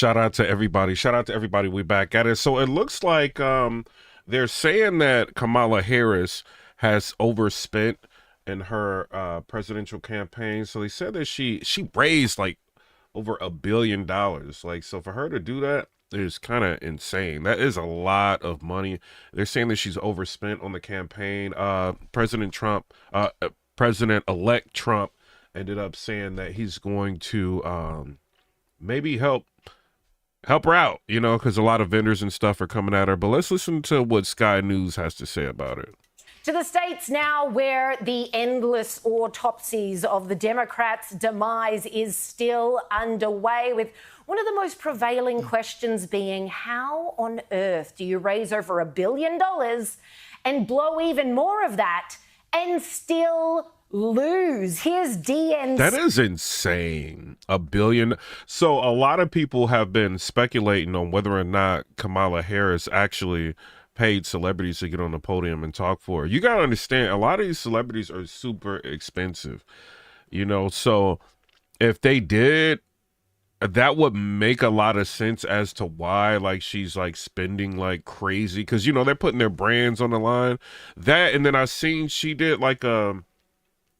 Shout out to everybody. Shout out to everybody. We back at it. So it looks like they're saying that Kamala Harris has overspent in her presidential campaign. So they said that she raised like over $1 billion. Like, so for her to do that is kind of insane. That is a lot of money. They're saying that she's overspent on the campaign. President-elect Trump ended up saying that he's going to maybe help her out, because a lot of vendors and stuff are coming at her. But let's listen to what Sky News has to say about it. To the states now where the endless autopsies of the Democrats' demise is still underway, with one of the most prevailing questions being, how on earth do you raise over $1 billion and blow even more of that and still lose? Here's DN's. That is insane. $1 billion. So a lot of people have been speculating on whether or not Kamala Harris actually paid celebrities to get on the podium and talk for her. You got to understand, a lot of these celebrities are super expensive, so if they did, that would make a lot of sense as to why she's spending like crazy, because they're putting their brands on the line. That, and then I seen she did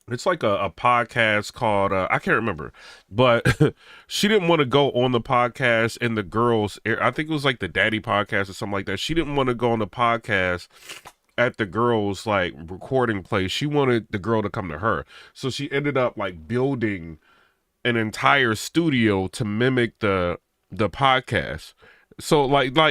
it's like a podcast called, I can't remember, but she didn't want to go on the podcast, and the girls, I think it was like the Daddy podcast or something like that. She didn't want to go on the podcast at the girls' recording place. She wanted the girl to come to her. So she ended up building an entire studio to mimic the podcast. So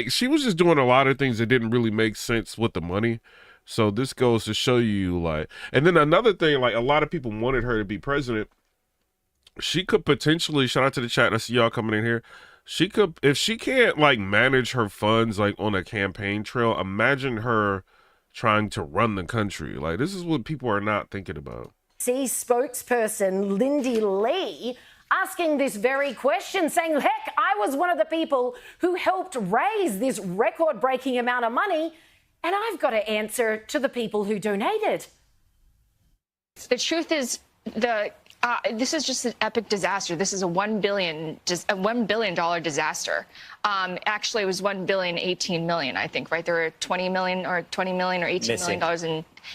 she was just doing a lot of things that didn't really make sense with the money. So this goes to show you, and then another thing, a lot of people wanted her to be president. She could potentially, shout out to the chat, and I see y'all coming in here. She could, if she can't manage her funds on a campaign trail, imagine her trying to run the country. This is what people are not thinking about. See spokesperson Lindy Lee asking this very question, saying, heck, I was one of the people who helped raise this record-breaking amount of money, and I've got to answer to the people who donated. The truth is, this is just an epic disaster. This is a $1 billion disaster. Actually, it was $1.018 billion, I think, right? There were 20 million or $18 million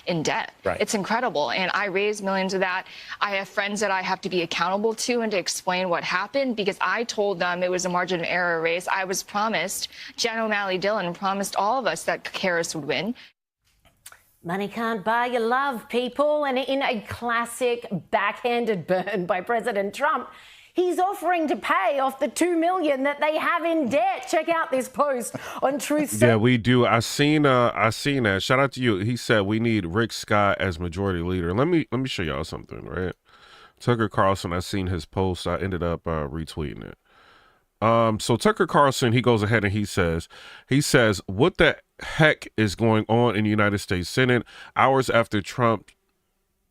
in debt. Right. It's incredible. And I raised millions of that. I have friends that I have to be accountable to and to explain what happened, because I told them it was a margin of error race. I was promised, Jen O'Malley Dillon promised all of us that Harris would win. Money can't buy your love, people. And in a classic backhanded burn by President Trump, he's offering to pay off the $2 million that they have in debt. Check out this post on Truth. Yeah, we do. I seen that. Shout out to you. He said we need Rick Scott as majority leader. Let me show y'all something, right? Tucker Carlson, I seen his post. I ended up retweeting it. So Tucker Carlson, he goes ahead and he says, what the heck is going on in the United States Senate hours after Trump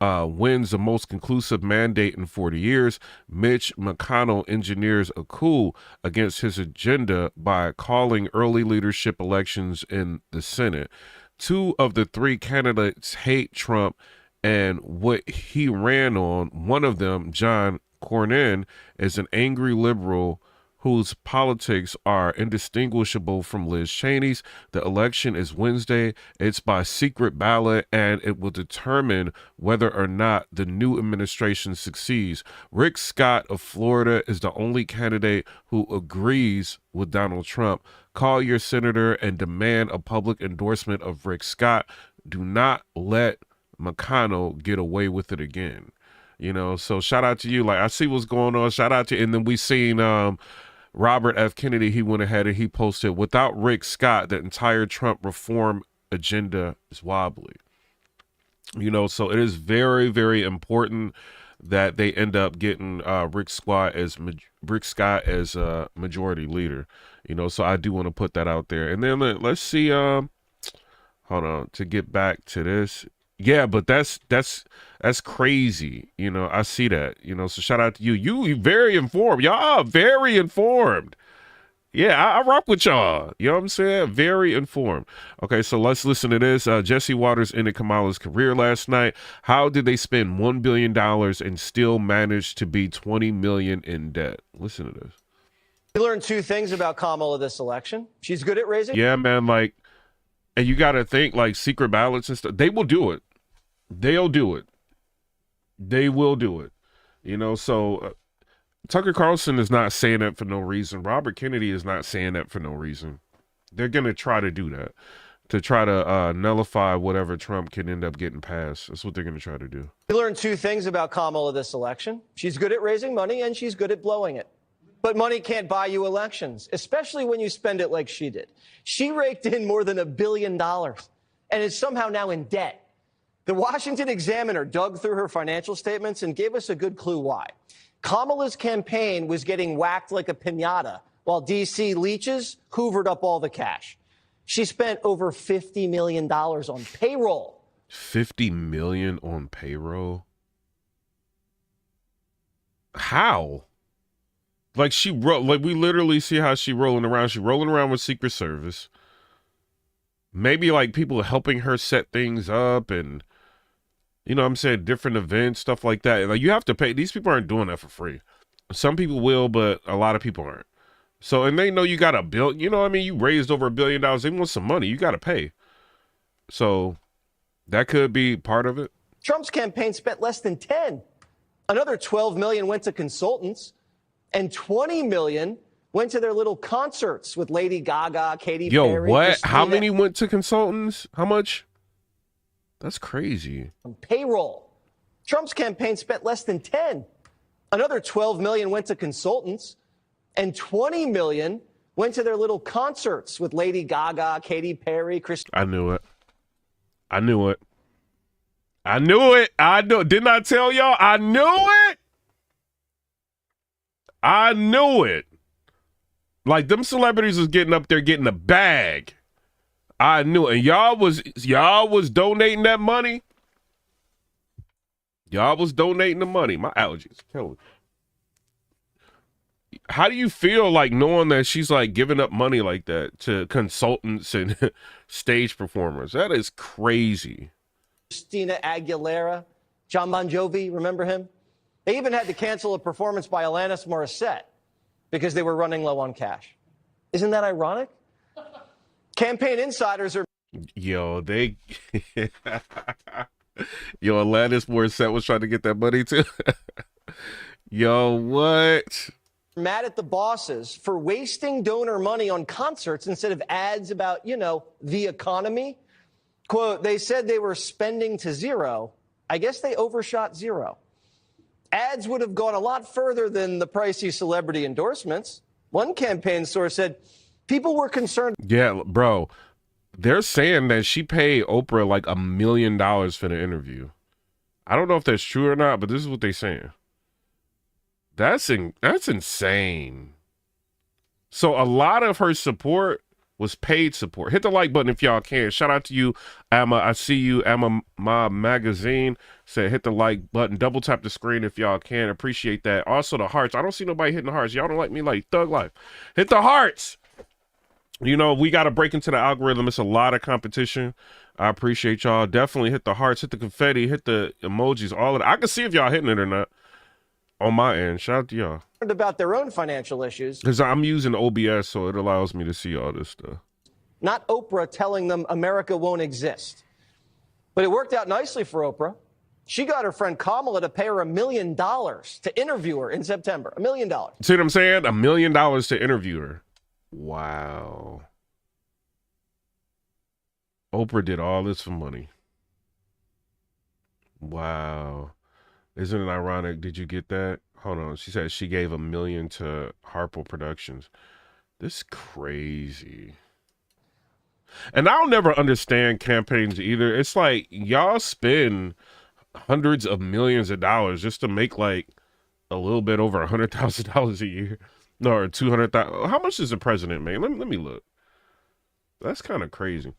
wins the most conclusive mandate in 40 years? Mitch McConnell engineers a coup against his agenda by calling early leadership elections in the Senate. Two of the three candidates hate Trump and what he ran on. One of them, John Cornyn, is an angry liberal whose politics are indistinguishable from Liz Cheney's. The election is Wednesday. It's by secret ballot, and it will determine whether or not the new administration succeeds. Rick Scott of Florida is the only candidate who agrees with Donald Trump. Call your senator and demand a public endorsement of Rick Scott. Do not let McConnell get away with it again. So shout out to you. I see what's going on. Shout out to you. And then we seen Robert F. Kennedy, he went ahead and he posted, without Rick Scott, the entire Trump reform agenda is wobbly. So it is very, very important that they end up getting Rick Scott as majority leader. So I do want to put that out there. And then let's see, hold on, to get back to this. Yeah, but that's crazy. I see that, so shout out to you. You very informed. Y'all are very informed. Yeah, I rock with y'all. You know what I'm saying? Very informed. Okay, so let's listen to this. Jesse Waters ended Kamala's career last night. How did they spend $1 billion and still manage to be $20 million in debt? Listen to this. We learned two things about Kamala this election. She's good at raising. Yeah, man. Like, and you got to think like secret ballots and stuff. They will do it. They'll do it. They will do it. You know, so Tucker Carlson is not saying that for no reason. Robert Kennedy is not saying that for no reason. They're going to try to do that, to try to nullify whatever Trump can end up getting passed. That's what they're going to try to do. We learned two things about Kamala this election. She's good at raising money and she's good at blowing it. But money can't buy you elections, especially when you spend it like she did. She raked in more than $1 billion and is somehow now in debt. The Washington Examiner dug through her financial statements and gave us a good clue why. Kamala's campaign was getting whacked like a piñata while D.C. leeches hoovered up all the cash. She spent over $50 million on payroll. $50 million on payroll? How? Like we literally see how she rolling around. She rolling around with Secret Service. Maybe like people helping her set things up and, you know what I'm saying, different events, stuff like that. Like you have to pay. These people aren't doing that for free. Some people will, but a lot of people aren't. So, and they know you got a bill, you know what I mean? You raised over $1 billion. They want some money. You got to pay. So that could be part of it. Trump's campaign spent less than 10. Another 12 million went to consultants and 20 million went to their little concerts with Lady Gaga, Katy Perry. Yo, what? Christina. How many went to consultants? How much? That's crazy. Payroll. Trump's campaign spent less than 10. Another 12 million went to consultants and 20 million went to their little concerts with Lady Gaga, Katy Perry, Christina. I knew it. I knew it. I knew it. I knew. Didn't I tell y'all? I knew it. I knew it. Like them celebrities was getting up there getting a bag. I knew it. And y'all was donating that money. Y'all was donating the money. My allergies killing me. How do you feel like knowing that she's like giving up money like that to consultants and stage performers? That is crazy. Christina Aguilera, John Bon Jovi, remember him? They even had to cancel a performance by Alanis Morissette because they were running low on cash. Isn't that ironic? Campaign insiders are... Yo, Yo, Alanis Morissette was trying to get that money too. Yo, what? mad at the bosses for wasting donor money on concerts instead of ads about, you know, the economy. Quote, they said they were spending to zero. I guess they overshot zero. Ads would have gone a lot further than the pricey celebrity endorsements. One campaign source said people were concerned. Yeah, bro. They're saying that she paid Oprah like $1 million for the interview. I don't know if that's true or not, but this is what they're saying. That's insane. So a lot of her support was paid support. Hit the like button if y'all can. Shout out to you, Emma. I see you, Emma. My magazine said hit the like button. Double tap the screen if y'all can. Appreciate that. Also the hearts. I don't see nobody hitting the hearts. Y'all don't like me like Thug Life. Hit the hearts. You know, we got to break into the algorithm. It's a lot of competition. I appreciate y'all. Definitely hit the hearts, hit the confetti, hit the emojis, all of it. I can see if y'all hitting it or not on my end. Shout out to y'all. About their own financial issues. Because I'm using OBS, so it allows me to see all this stuff. Not Oprah telling them America won't exist. But it worked out nicely for Oprah. She got her friend Kamala to pay her $1 million to interview her in September. $1 million. See what I'm saying? $1 million to interview her. Wow. Oprah did all this for money. Wow. Isn't it ironic? Did you get that? Hold on. She said she gave $1 million to Harpo Productions. This is crazy. And I'll never understand campaigns either. It's like y'all spend hundreds of millions of dollars just to make like a little bit over $100,000 a year. No, or 200,000. How much does the president make? Let me look. That's kind of crazy.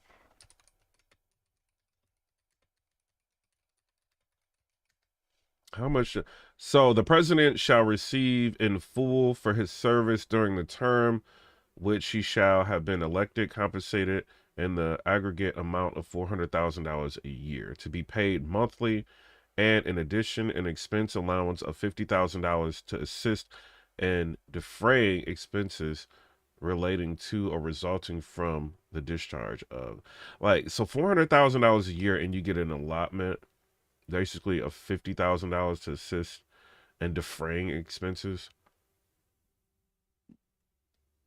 How much? So the president shall receive in full for his service during the term which he shall have been elected, compensated in the aggregate amount of $400,000 a year to be paid monthly, and in addition, an expense allowance of $50,000 to assist and defraying expenses relating to or resulting from the discharge of. Like, so $400,000 a year, and you get an allotment, basically, of $50,000 to assist in defraying expenses.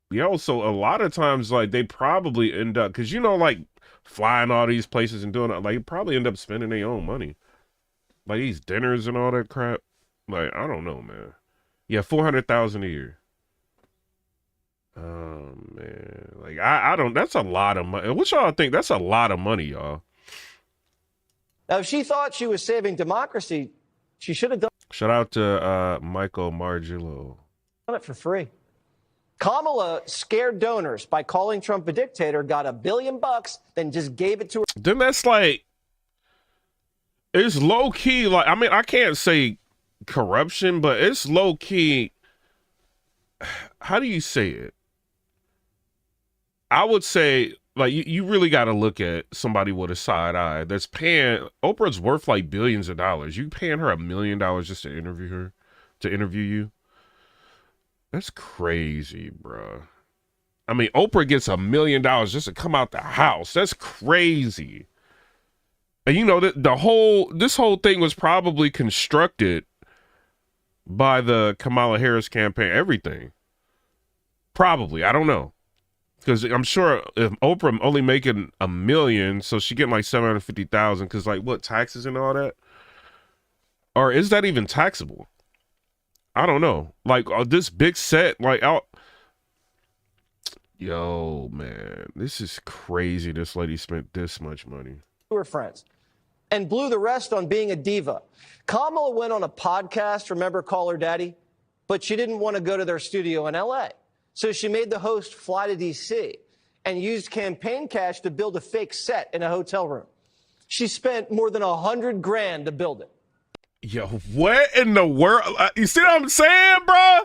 Yo, so a lot of times, like, they probably end up, because, you know, like, flying all these places and doing it, like, probably end up spending their own money. Like, these dinners and all that crap. Like, I don't know, man. Yeah, $400,000 a year. Oh, man. Like, I don't, that's a lot of money. What y'all think? That's a lot of money, y'all. Now, if she thought she was saving democracy, she should have done Shout out to Michael Margillo. it for free. Kamala scared donors by calling Trump a dictator, got $1 billion, then just gave it to her. Then that's like, it's low key. Like, I mean, I can't say corruption, but it's low key. How do you say it? I would say, like, you really got to look at somebody with a side eye that's paying. Oprah's worth like billions of dollars. You paying her $1 million just to interview her, to interview you? That's crazy, bro. I mean, Oprah gets $1 million just to come out the house. That's crazy. And you know, this whole thing was probably constructed by the Kamala Harris campaign. Everything, probably. I don't know, because I'm sure if Oprah only making $1 million, so she getting like 750,000. Because like what, taxes and all that, or is that even taxable? I don't know. Like this big set, like yo, man, this is crazy. This lady spent this much money. Her friends and blew the rest on being a diva. Kamala went on a podcast, remember Call Her Daddy? But she didn't want to go to their studio in LA. So she made the host fly to DC and used campaign cash to build a fake set in a hotel room. She spent more than $100 grand to build it. Yo, what in the world? You see what I'm saying, bro?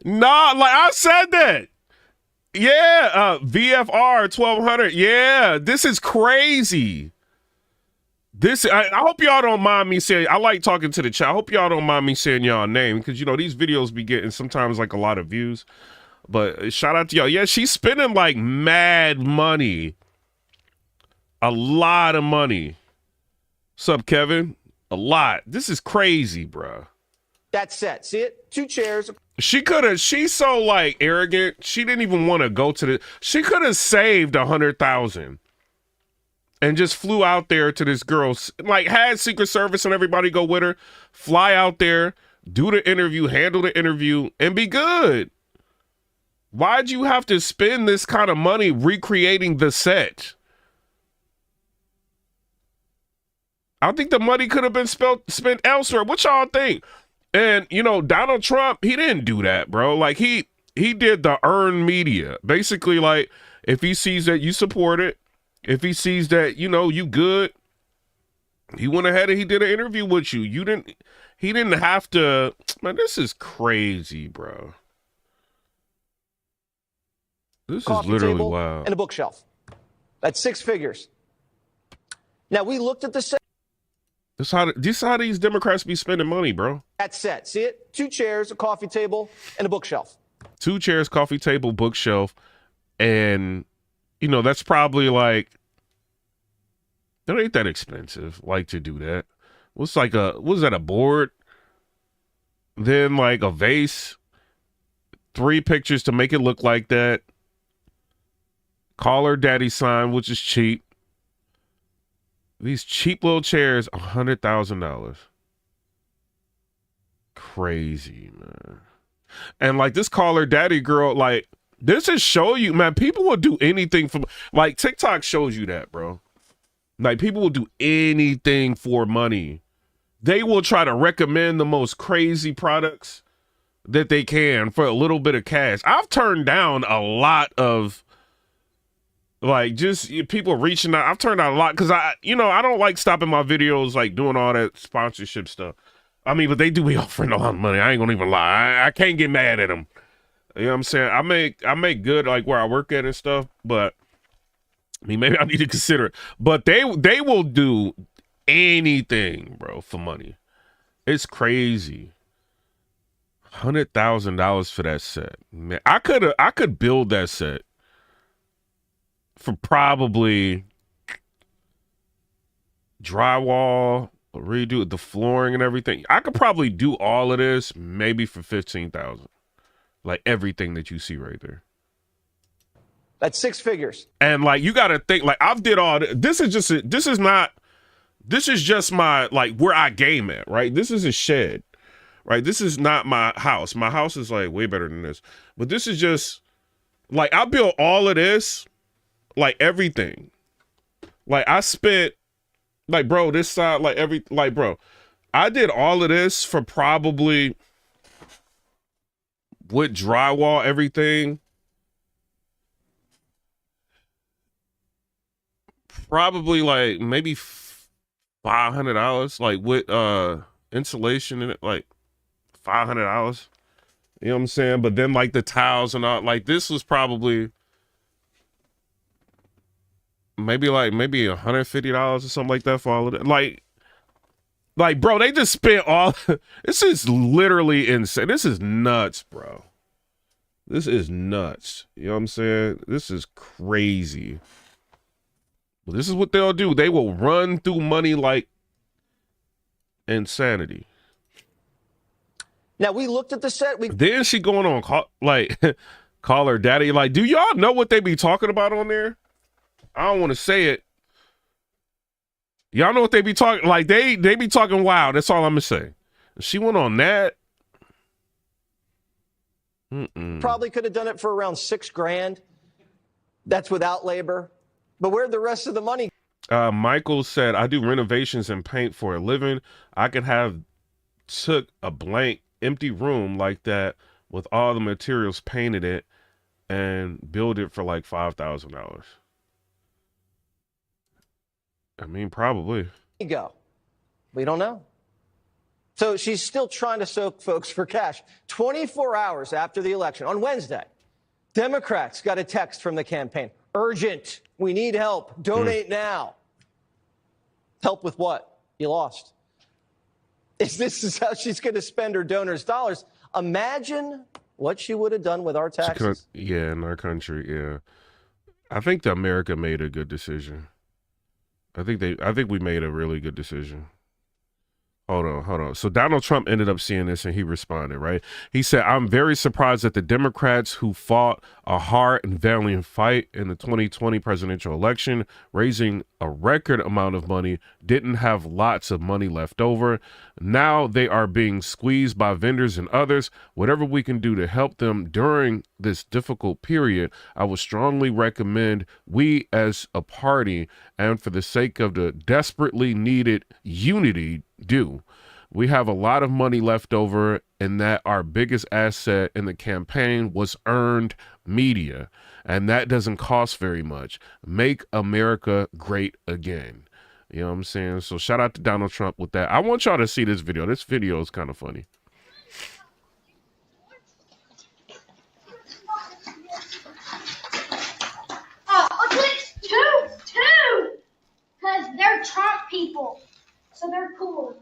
Nah, like I said that. Yeah, VFR 1200. Yeah, this is crazy. I hope y'all don't mind me saying, I like talking to the chat. I hope y'all don't mind me saying y'all name, because, you know, these videos be getting sometimes like a lot of views. But shout out to y'all. Yeah, she's spending like mad money. A lot of money. What's up, Kevin? A lot. This is crazy, bro. That's it. See it? 2 chairs. She's so like arrogant. She didn't even want to go to she could have saved 100,000 and just flew out there to this girl's, like had Secret Service and everybody go with her, fly out there, do the interview, handle the interview, and be good. Why'd you have to spend this kind of money recreating the set? I think the money could have been spent elsewhere. What y'all think? And, you know, Donald Trump, he didn't do that, bro. Like, he did the earned media. Basically, like, if he sees that you support it, if he sees that, you know, you good, he went ahead and he did an interview with you. He didn't have to. Man, this is crazy, bro. This is literally wild. And a bookshelf. That's 6 figures. Now, we looked at the This is how these Democrats be spending money, bro. That's set. See it? 2 chairs, a coffee table, and a bookshelf. 2 chairs, coffee table, bookshelf, and you know that's probably like, that ain't that expensive. Like to do that. What's like what's that, a board? Then like a vase, 3 pictures to make it look like that. Call Her Daddy sign, which is cheap. These cheap little chairs, $100,000. Crazy, man. And like this Call Her Daddy girl, like this is show you, man, people will do anything for, like TikTok shows you that, bro. Like people will do anything for money. They will try to recommend the most crazy products that they can for a little bit of cash. I've turned down a lot of, like, just people reaching out. I've turned out a lot because I don't like stopping my videos, like doing all that sponsorship stuff. I mean, but they do be offering a lot of money. I ain't gonna even lie. I can't get mad at them. You know what I'm saying? I make good, like where I work at and stuff, but I mean, maybe I need to consider it. But they will do anything, bro, for money. It's crazy. $100,000 for that set. Man, I could build that set for probably drywall, redo the flooring and everything. I could probably do all of this maybe for 15,000. Like everything that you see right there. That's 6 figures. And like you got to think, like I've did all this. This is just my, like, where I game at, right? This is a shed, right? This is not my house. My house is like way better than this. But this is just like, I built all of this, like everything. Like I spent, like, bro, this side, like, bro, I did all of this for probably, with drywall, everything, probably like maybe $500, like with insulation in it, like $500. You know what I'm saying? But then like the tiles and all, like this was probably maybe $150 or something like that for all of it. Like, bro, they just spent all. This is literally insane. This is nuts, bro. This is nuts. You know what I'm saying? This is crazy. But this is what they'll do. They will run through money like insanity. Now, we looked at the set. Then she going on, call her daddy. Like, do y'all know what they be talking about on there? I don't want to say it. Y'all know what they be talking, like they be talking wild. That's all I'm gonna say. She went on that. Probably could have done it for around $6 grand. That's without labor. But where'd the rest of the money? Michael said, I do renovations and paint for a living. I could have took a blank empty room like that with all the materials, painted it, and build it for like $5,000. I mean, probably. Go. We don't know. So she's still trying to soak folks for cash. 24 hours after the election, on Wednesday, Democrats got a text from the campaign. Urgent. We need help. Donate now. Help with what? You lost. This is how she's going to spend her donors' dollars. Imagine what she would have done with our taxes. Yeah, in our country, yeah. I think that America made a good decision. I think we made a really good decision. Hold on. So Donald Trump ended up seeing this and he responded, right? He said, I'm very surprised that the Democrats who fought a hard and valiant fight in the 2020 presidential election, raising a record amount of money, didn't have lots of money left over. Now they are being squeezed by vendors and others. Whatever we can do to help them during this difficult period, I would strongly recommend we as a party, and for the sake of the desperately needed unity, do. We have a lot of money left over, and that our biggest asset in the campaign was earned media, and that doesn't cost very much. Make America great again. You know what I'm saying? So shout out to Donald Trump with that. I want y'all to see this video. This video is kind of funny. Click two, because they're Trump people, so they're cool.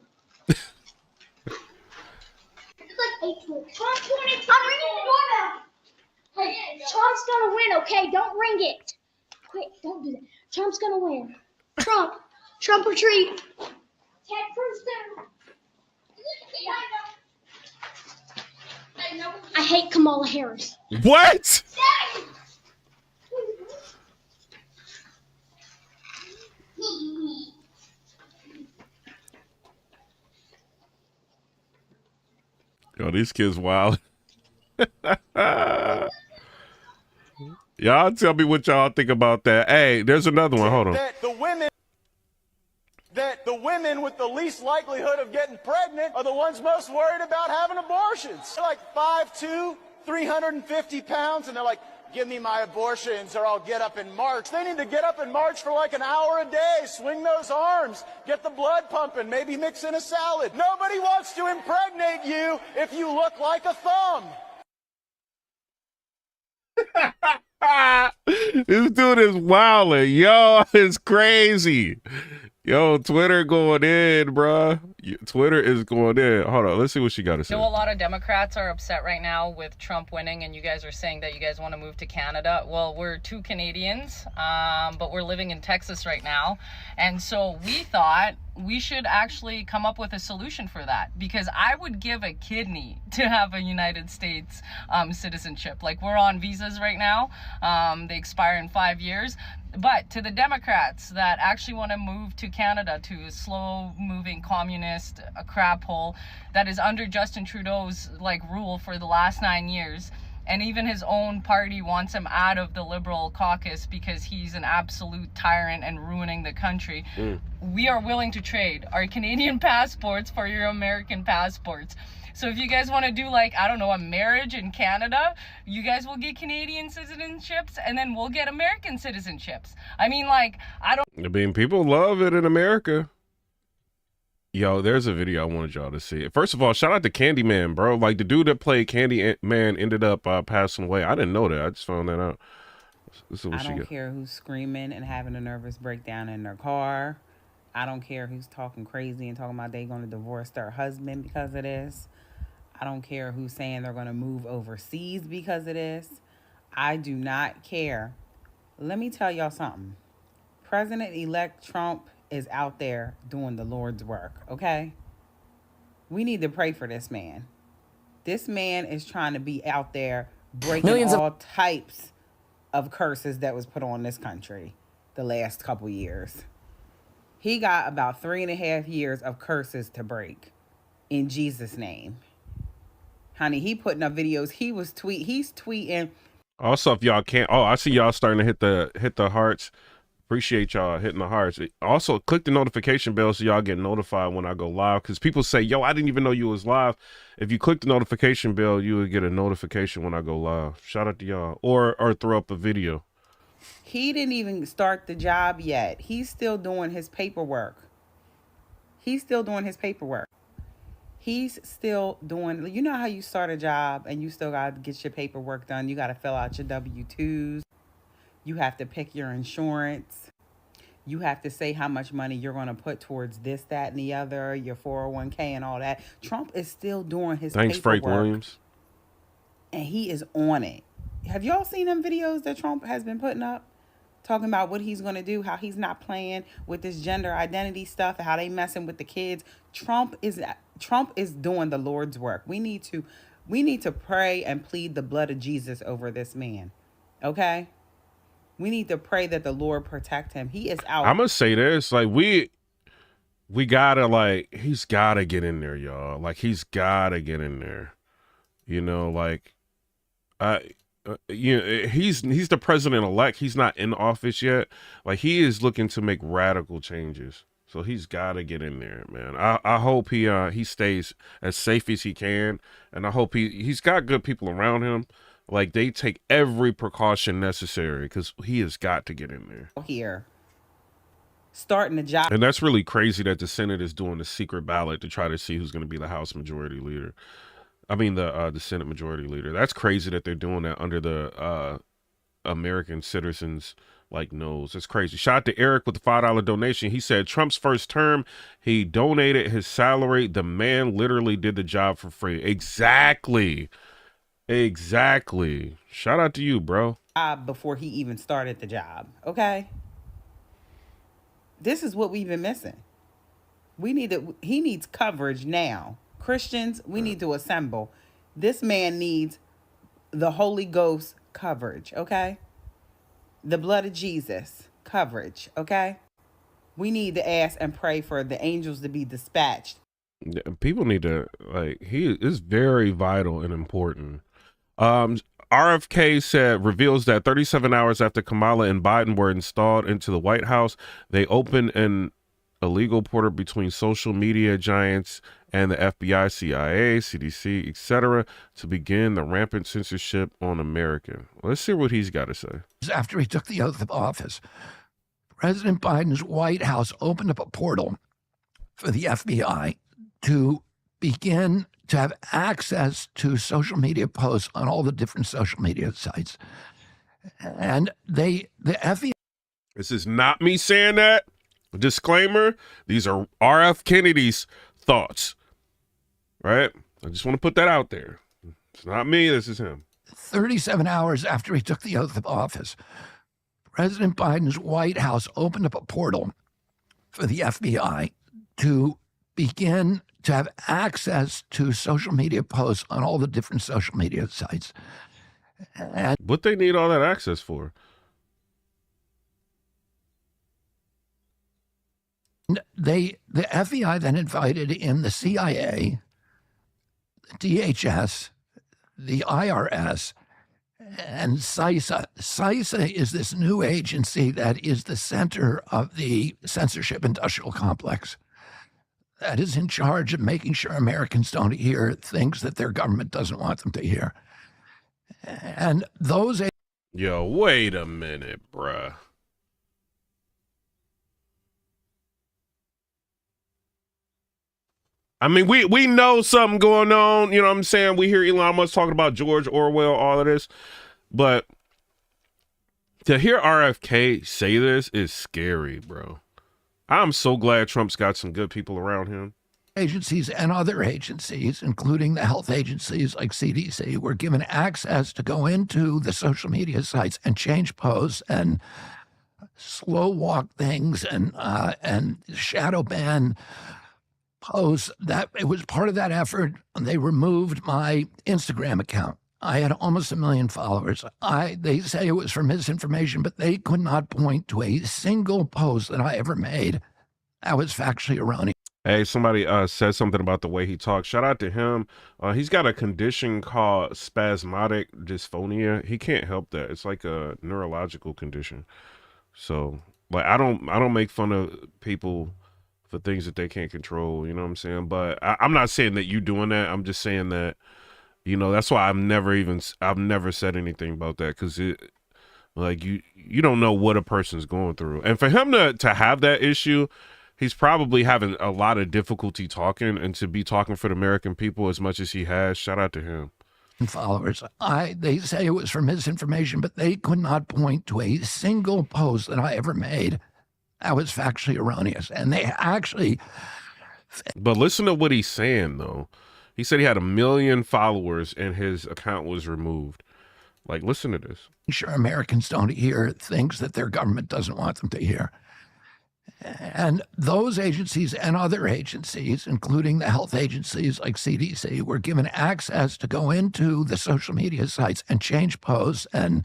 Trump 2020. I'm ringing the doorbell. Hey, Trump's gonna win, okay? Don't ring it. Quick, don't do that. Trump's gonna win. Trump retreat. Ted Cruz down. I hate Kamala Harris. What? Yo, these kids wild. Y'all tell me what y'all think about that. Hey, there's another one. Hold on. That the women with the least likelihood of getting pregnant are the ones most worried about having abortions. They're like 5'2", 350 pounds, and they're like, give me my abortions or I'll get up and march. They need to get up and march for like an hour a day, swing those arms, get the blood pumping, maybe mix in a salad. Nobody wants to impregnate you if you look like a thumb. This dude is wilding. Yo, it's crazy. Yo, Twitter going in, bruh. Twitter is going in. Hold on, let's see what she got to say. I know a lot of Democrats are upset right now with Trump winning, and you guys are saying that you guys want to move to Canada. Well, we're two Canadians, but we're living in Texas right now. And so we thought we should actually come up with a solution for that, because I would give a kidney to have a United States citizenship. Like, we're on visas right now. They expire in 5 years. But to the Democrats that actually want to move to Canada, to a slow-moving communist crap hole that is under Justin Trudeau's rule for the last 9 years, and even his own party wants him out of the Liberal caucus because he's an absolute tyrant and ruining the country. We are willing to trade our Canadian passports for your American passports. So if you guys want to do a marriage in Canada, you guys will get Canadian citizenships and then we'll get American citizenships. I mean, people love it in America. Yo, there's a video I wanted y'all to see. First of all, shout out to Candyman, bro. Like, the dude that played Candyman ended up passing away. I didn't know that. I just found that out. I don't care who's screaming and having a nervous breakdown in their car. I don't care who's talking crazy and talking about they going to divorce their husband because of this. I don't care who's saying they're going to move overseas because of this. I do not care. Let me tell y'all something. President-elect Trump is out there doing the Lord's work, okay? We need to pray for this man. This man is trying to be out there breaking all types of curses that was put on this country the last couple years. He got about 3.5 years of curses to break in Jesus' name. Honey, he putting up videos. He's tweeting. Also, if y'all can't, I see y'all starting to hit the hearts. Appreciate y'all hitting the hearts. Also, click the notification bell so y'all get notified when I go live. Because people say, yo, I didn't even know you was live. If you click the notification bell, you would get a notification when I go live. Shout out to y'all. Or throw up a video. He didn't even start the job yet. He's still doing his paperwork. He's still doing, you know how you start a job and you still got to get your paperwork done. You got to fill out your W-2s. You have to pick your insurance. You have to say how much money you're going to put towards this, that, and the other, your 401k and all that. Trump is still doing his paperwork. Thanks, Frank Williams. And he is on it. Have y'all seen them videos that Trump has been putting up? Talking about what he's going to do, how he's not playing with this gender identity stuff, how they messing with the kids. Trump is doing the Lord's work. We need to pray and plead the blood of Jesus over this man. Okay? We need to pray that the Lord protect him. He is out. I'm going to say this, we gotta, he's gotta get in there, y'all. He's gotta get in there. You know, he's the president-elect. He's not in office yet. He is looking to make radical changes. So he's got to get in there, man. I hope he stays as safe as he can, and I hope he's got good people around him. They take every precaution necessary because he has got to get in there. Here, starting the job. And that's really crazy that the Senate is doing a secret ballot to try to see who's going to be the House Majority Leader. I mean, the Senate Majority Leader. That's crazy that they're doing that under the American citizens' nose. It's crazy. Shout out to Eric with the $5 donation. He said Trump's first term, he donated his salary. The man literally did the job for free. Exactly. Shout out to you, bro. Before he even started the job. Okay. This is what we've been missing. He needs coverage now. Christians, we need to assemble. This man needs the Holy Ghost coverage, okay? The blood of Jesus coverage, okay? We need to ask and pray for the angels to be dispatched. People need to, he is very vital and important. RFK reveals that 37 hours after Kamala and Biden were installed into the White House, they opened an illegal portal between social media giants and the FBI, CIA, CDC, etc., to begin the rampant censorship on America. Let's see what he's got to say. After he took the oath of office, President Biden's White House opened up a portal for the FBI to begin to have access to social media posts on all the different social media sites. And the FBI... This is not me saying that. Disclaimer, these are RF Kennedy's thoughts, right? I just want to put that out there. It's not me, this is him. 37 hours after he took the oath of office, President Biden's White House opened up a portal for the FBI to begin to have access to social media posts on all the different social media sites. And what they need all that access for? the FBI then invited in the CIA, the DHS, the IRS, and CISA. CISA is this new agency that is the center of the censorship industrial complex that is in charge of making sure Americans don't hear things that their government doesn't want them to hear. And those... Yo, wait a minute, bruh. I mean, we know something going on, you know what I'm saying? We hear Elon Musk talking about George Orwell, all of this. But to hear RFK say this is scary, bro. I'm so glad Trump's got some good people around him. Agencies and other agencies, including the health agencies like CDC, were given access to go into the social media sites and change posts and slow walk things and shadow ban posts. That it was part of that effort. They removed my Instagram account. I had almost 1 million followers. They say it was for misinformation, but they could not point to a single post that I ever made that was factually erroneous. Hey, somebody said something about the way he talks. Shout out to him. He's got a condition called spasmodic dysphonia. He can't help that. It's like a neurological condition. So, like, I don't make fun of people for things that they can't control. You know what I'm saying? But I'm not saying that you doing that. I'm just saying that, you know, that's why I've never said anything about that, because like you don't know what a person's going through, and for him to have that issue. He's probably having a lot of difficulty talking, and to be talking for the American people as much as he has, shout out to him. Followers. They say it was for misinformation, but they could not point to a single post that I ever made that was factually erroneous. And they actually... But listen to what he's saying, though. He said he had 1 million followers and his account was removed. Like, listen to this. Sure, Americans don't hear things that their government doesn't want them to hear. And those agencies and other agencies, including the health agencies like CDC, were given access to go into the social media sites and change posts and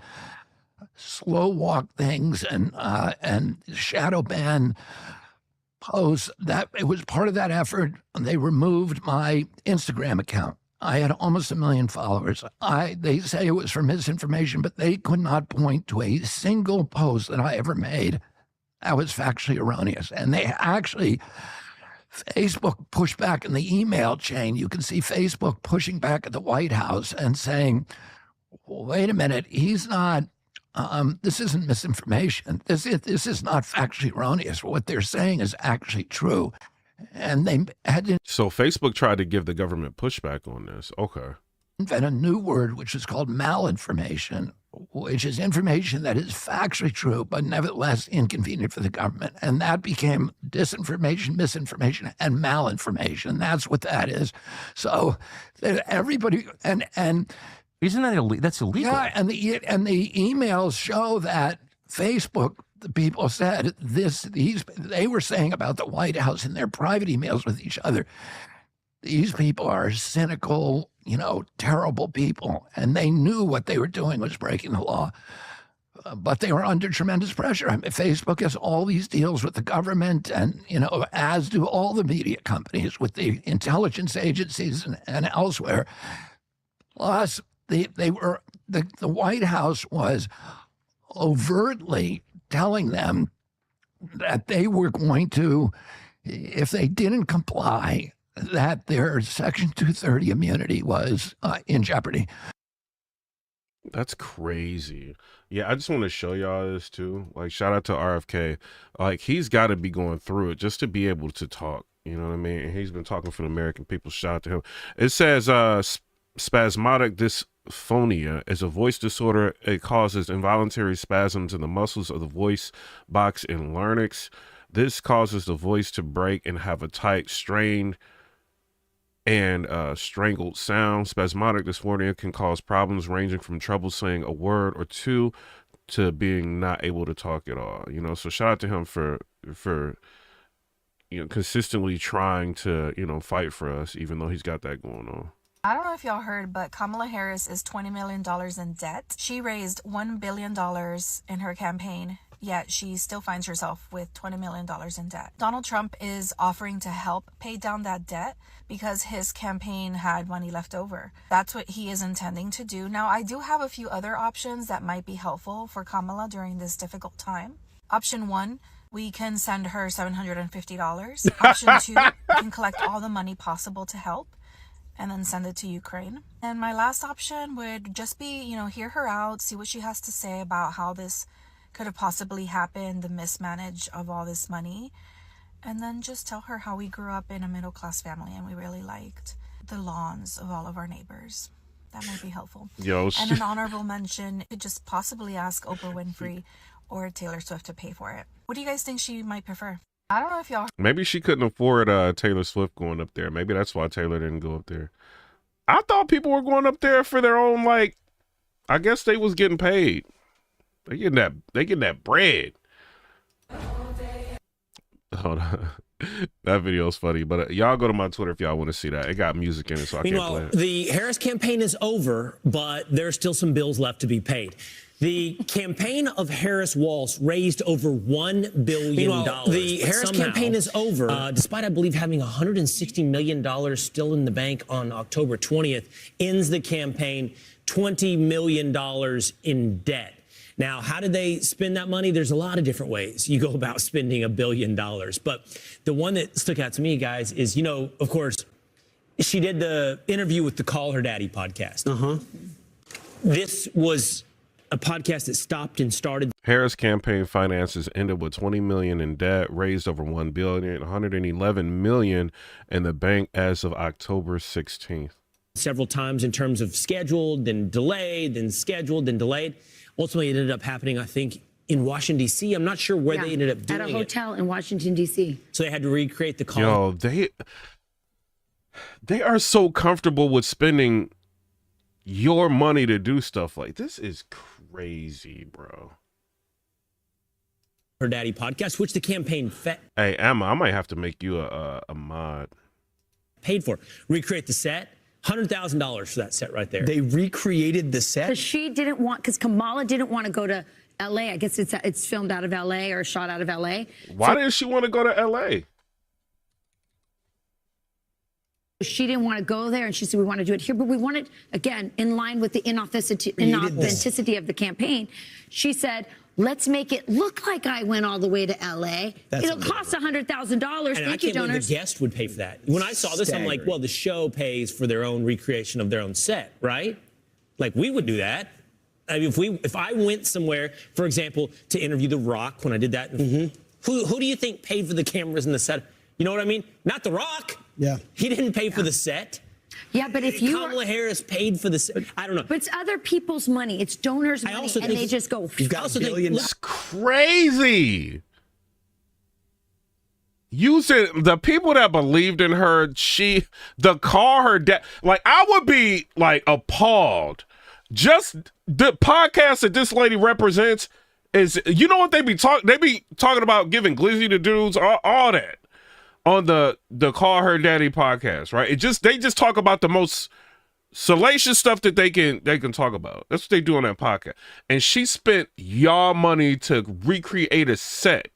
slow walk things and shadow ban posts. That it was part of that effort. They removed my Instagram account. I had almost 1 million followers. They say it was for misinformation, but they could not point to a single post that I ever made that was factually erroneous. And they actually, Facebook pushed back in the email chain. You can see Facebook pushing back at the White House and saying, wait a minute, he's not, this isn't misinformation. This is not factually erroneous. What they're saying is actually true. And they had to... So Facebook tried to give the government pushback on this. Okay. Invent a new word, which is called malinformation, which is information that is factually true, but nevertheless inconvenient for the government. And that became disinformation, misinformation, and malinformation. That's what that is. So everybody, and isn't that illegal? That's illegal. Yeah, and the emails show that Facebook, the people said they were saying about the White House in their private emails with each other, these people are cynical, terrible people, and they knew what they were doing was breaking the law, but they were under tremendous pressure. I mean, Facebook has all these deals with the government, and as do all the media companies with the intelligence agencies and elsewhere. Plus, the White House was overtly telling them that they were going to, if they didn't comply, that their Section 230 immunity was in jeopardy. That's crazy. Yeah, I just want to show y'all this too. Like, shout out to RFK. Like, he's got to be going through it just to be able to talk. You know what I mean? And he's been talking for the American people. Shout out to him. It says spasmodic dysphonia is a voice disorder. It causes involuntary spasms in the muscles of the voice box and larynx This causes the voice to break and have a tight, strained, and strangled sound. Spasmodic dysphonia can cause problems ranging from trouble saying a word or two to being not able to talk at all. You know, so shout out to him for consistently trying to, fight for us, even though he's got that going on. I don't know if y'all heard, but Kamala Harris is $20 million in debt. She raised $1 billion in her campaign, yet she still finds herself with $20 million in debt. Donald Trump is offering to help pay down that debt because his campaign had money left over. That's what he is intending to do. Now, I do have a few other options that might be helpful for Kamala during this difficult time. Option 1, we can send her $750. Option 2, we can collect all the money possible to help and then send it to Ukraine. And my last option would just be, hear her out, see what she has to say about how this could have possibly happened, the mismanage of all this money, and then just tell her how we grew up in a middle-class family and we really liked the lawns of all of our neighbors. That might be helpful. And an honorable mention could just possibly ask Oprah Winfrey or Taylor Swift to pay for it. What do you guys think she might prefer? I don't know if y'all... Maybe she couldn't afford Taylor Swift going up there. Maybe that's why Taylor didn't go up there. I thought people were going up there for their own, I guess they was getting paid. They getting that bread. Hold on. That video is funny, but y'all go to my Twitter if y'all want to see that. It got music in it, so I can't play it. The Harris campaign is over, but there's still some bills left to be paid. The campaign of Harris Walsh raised over $1 billion. The Harris campaign is over, despite, I believe, having $160 million still in the bank on October 20th, ends the campaign $20 million in debt. Now, how did they spend that money? There's a lot of different ways you go about spending $1 billion. But the one that stuck out to me, guys, is, of course, she did the interview with the Call Her Daddy podcast. This was a podcast that stopped and started. Harris campaign finances ended with $20 million in debt, raised over $1 billion, $111 million in the bank as of October 16th. Several times in terms of scheduled, then delayed, then scheduled, then delayed. Ultimately, it ended up happening, I think, in Washington, D.C. I'm not sure where they ended up doing it. At a hotel in Washington, D.C. So they had to recreate the call. Yo, they are so comfortable with spending your money to do stuff like this. Is crazy, bro. Her Daddy podcast, which the campaign Hey, Emma, I might have to make you a mod. Paid for. Recreate the set. $100,000 for that set right there. They recreated the set? Because Kamala didn't want to go to L.A. I guess it's filmed out of L.A. or shot out of L.A. Why didn't she want to go to L.A.? She didn't want to go there, and she said, we want to do it here. But we wanted, again, in line with the inauthenticity of the campaign, she said, let's make it look like I went all the way to L.A. It'll cost $100,000. Thank you, donors. The guest would pay for that. When I saw this, I'm like, well, the show pays for their own recreation of their own set, right? Like, we would do that. I mean, if I went somewhere, for example, to interview The Rock, when I did that, who do you think paid for the cameras and the set? You know what I mean? Not The Rock. Yeah. He didn't pay for the set. Yeah, but if you Kamala Harris paid for the, I don't know. But it's other people's money. It's donors' money, and they just go. You've got billions. It's crazy. Using the people that believed in her, the call her dad. Like, I would be appalled. Just the podcast that this lady represents is, what they be talking? They be talking about giving glizzy to dudes, all that. On the Call Her Daddy podcast, right? They just talk about the most salacious stuff that they can talk about. That's what they do on that podcast. And she spent y'all money to recreate a set.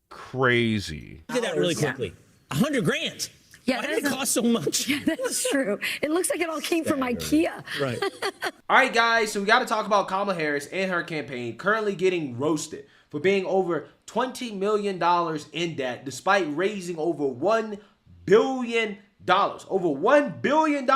Crazy. Look at that really quickly. $100,000. Yeah, why did it cost so much? Yeah, that's true. It looks like it all came from IKEA. Right. All right, guys. So we got to talk about Kamala Harris and her campaign currently getting roasted for being over $20 million in debt, despite raising over $1 billion. Over $1 billion.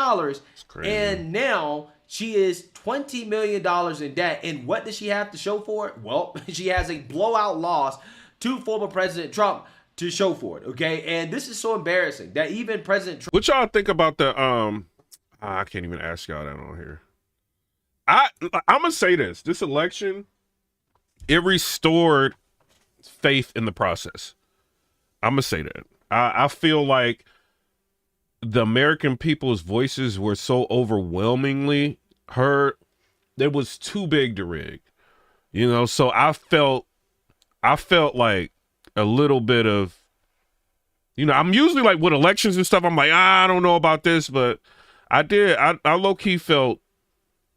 And now she is $20 million in debt. And what does she have to show for it? Well, she has a blowout loss to former President Trump to show for it, okay? And this is so embarrassing that even President Trump... What y'all think about the... I can't even ask y'all that on here. I'm going to say this. This election... it restored faith in the process. I'm gonna say that. I feel like the American people's voices were so overwhelmingly heard. It was too big to rig, so I felt like a little bit of, I'm usually like with elections and stuff, I'm like, I don't know about this, but I low-key felt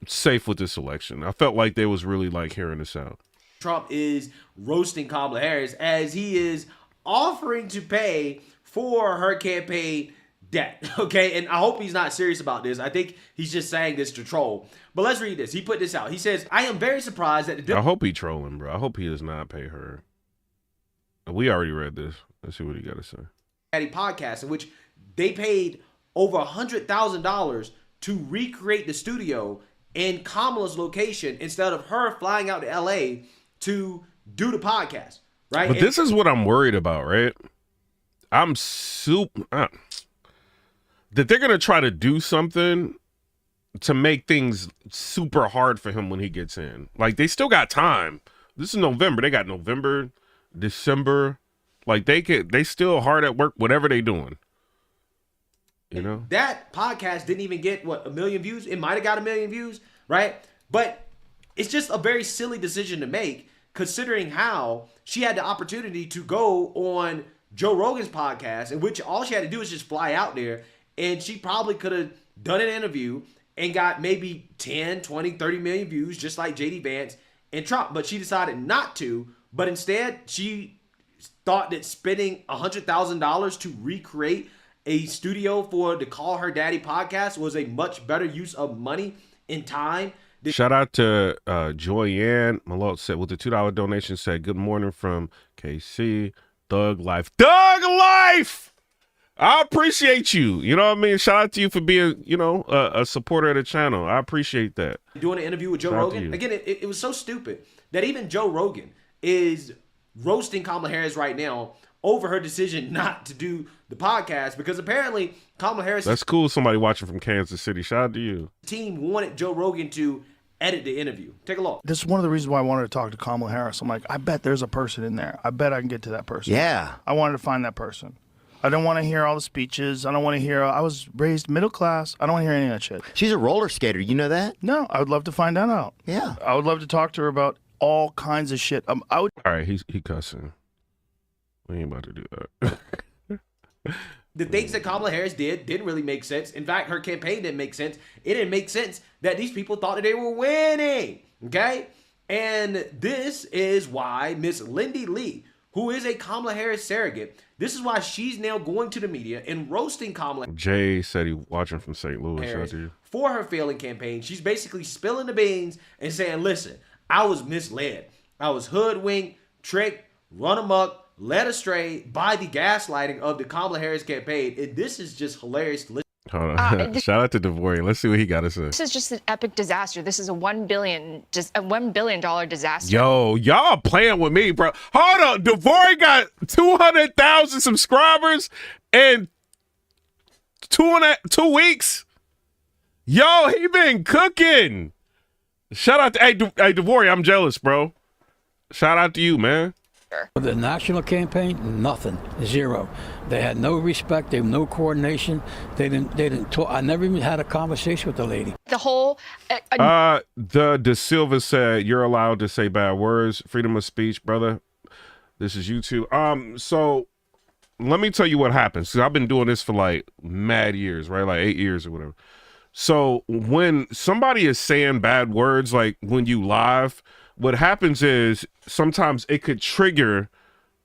safe with this election. I felt like they was really like hearing this out. Trump is roasting Kamala Harris as he is offering to pay for her campaign debt. Okay, and I hope he's not serious about this. I think he's just saying this to troll. But let's read this. He put this out. He says, I am very surprised that I hope he trolling, bro. I hope he does not pay her. We already read this. Let's see what he got to say. Daddy podcast in which they paid over $100,000 to recreate the studio in Kamala's location instead of her flying out to LA to do the podcast, right? But this is what I'm worried about, right? I'm that they're gonna try to do something to make things super hard for him when he gets in. Like, they still got time. This is November. They got November, December. Like, they still hard at work, whatever they doing. That podcast didn't even get, 1 million views? It might have got 1 million views, right? But it's just a very silly decision to make, considering how she had the opportunity to go on Joe Rogan's podcast, in which all she had to do is just fly out there, and she probably could have done an interview and got maybe 10, 20, 30 million views, just like JD Vance and Trump. But she decided not to, but instead she thought that spending $100,000 to recreate a studio for the Call Her Daddy podcast was a much better use of money and time. Shout out to Joyanne Malott said with the $2 donation, said good morning from KC. Thug Life. Thug Life! I appreciate you. You know what I mean? Shout out to you for being, a supporter of the channel. I appreciate that. Doing an interview with Joe Rogan. Again, it was so stupid that even Joe Rogan is roasting Kamala Harris right now over her decision not to do the podcast, because apparently Kamala Harris... That's cool. Somebody watching from Kansas City. Shout out to you. Team wanted Joe Rogan to edit the interview. Take a look. This is one of the reasons why I wanted to talk to Kamala Harris. I'm like, I bet there's a person in there. I bet I can get to that person. Yeah. I wanted to find that person. I don't want to hear all the speeches. I don't want to hear, I was raised middle class. I don't want to hear any of that shit. She's a roller skater. You know that? No, I would love to find that out. Yeah. I would love to talk to her about all kinds of shit. All right, he cussing. We ain't about to do that. The things that Kamala Harris didn't really make sense. In fact, her campaign didn't make sense. It didn't make sense that these people thought that they were winning. Okay? And this is why Miss Lindy Lee, who is a Kamala Harris surrogate, this is why she's now going to the media and roasting Kamala. Jay said he watching from St. Louis. Harris for her failing campaign. She's basically spilling the beans and saying, listen, I was misled. I was hoodwinked, tricked, run amok, led astray by the gaslighting of the Kamala Harris campaign. And this is just hilarious to listen. Hold on. Shout out to Devorian. Let's see what he got to say. This is just an epic disaster. This is a $1 billion disaster. Yo, y'all playing with me, bro. Hold on. Devorian got 200,000 subscribers in 2 weeks. Yo, he been cooking. Shout out to hey Devorian. I'm jealous, bro. Shout out to you, man. For the national campaign, nothing, zero. They had no respect. They had no coordination. They didn't talk. I never even had a conversation with the lady. The whole. The De Silva said you're allowed to say bad words. Freedom of speech, brother. This is YouTube. So let me tell you what happens. Cause I've been doing this for like mad years, right? Like 8 years or whatever. So when somebody is saying bad words, like when you live, what happens is sometimes it could trigger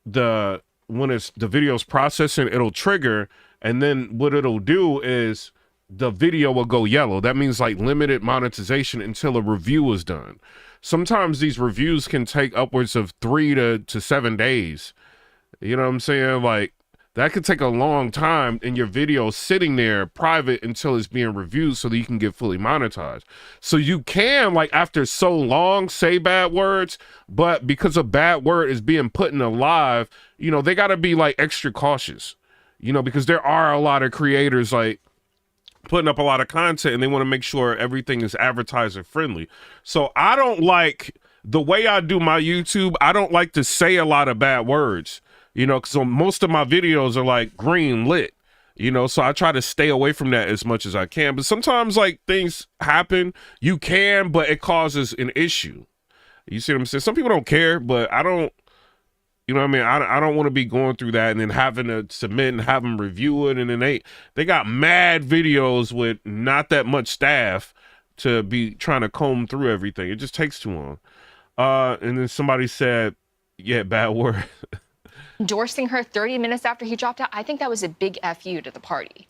when the video's processing, it'll trigger, and then what it'll do is the video will go yellow. That means like limited monetization until a review is done. Sometimes these reviews can take upwards of 3 to 7 days. You know what I'm saying? Like that could take a long time, and your video sitting there private until it's being reviewed so that you can get fully monetized. So you can, like, after so long, say bad words, but because a bad word is being put in a live, they got to be, like, extra cautious, because there are a lot of creators, like, putting up a lot of content, and they want to make sure everything is advertiser friendly. So I don't like the way I do my YouTube, I don't like to say a lot of bad words, you know, because most of my videos are like green lit, you know, so I try to stay away from that as much as I can. But sometimes like things happen, you can, but it causes an issue. You see what I'm saying? Some people don't care, but I don't, you know what I mean? I don't want to be going through that and then having to submit and have them review it. And then they got mad videos with not that much staff to be trying to comb through everything. It just takes too long. And then somebody said, yeah, bad word. Endorsing her 30 minutes after he dropped out, I think that was a big FU to the party.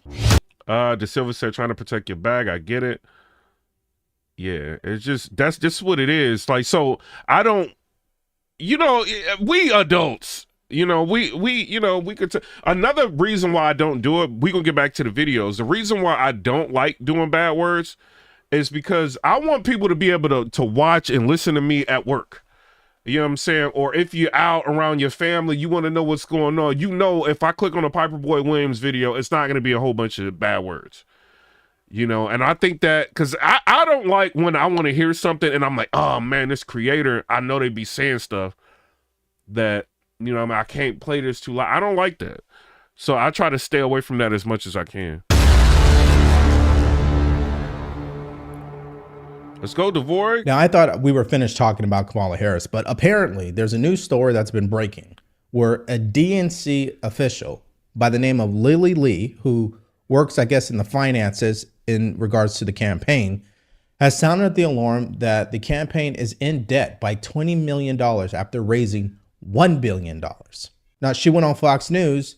De Silva said, trying to protect your bag. I get it. Yeah, it's just, that's just what it is. Like, so I don't, you know, we adults, you know, we could, another reason why I don't do it, we gonna get back to the videos. The reason why I don't like doing bad words is because I want people to be able to watch and listen to me at work. You know what I'm saying? Or if you're out around your family, you want to know what's going on. You know, if I click on a Piper Boy Williams video, it's not going to be a whole bunch of bad words. You know, and I think that, because I don't like when I want to hear something and I'm like, oh man, this creator, I know they be saying stuff that, you know, I can't play this too loud. I don't like that. So I try to stay away from that as much as I can. Let's go, Dvorak. Now, I thought we were finished talking about Kamala Harris, but apparently there's a new story that's been breaking where a DNC official by the name of Lily Lee, who works, I guess, in the finances in regards to the campaign, has sounded the alarm that the campaign is in debt by $20 million after raising $1 billion. Now, she went on Fox News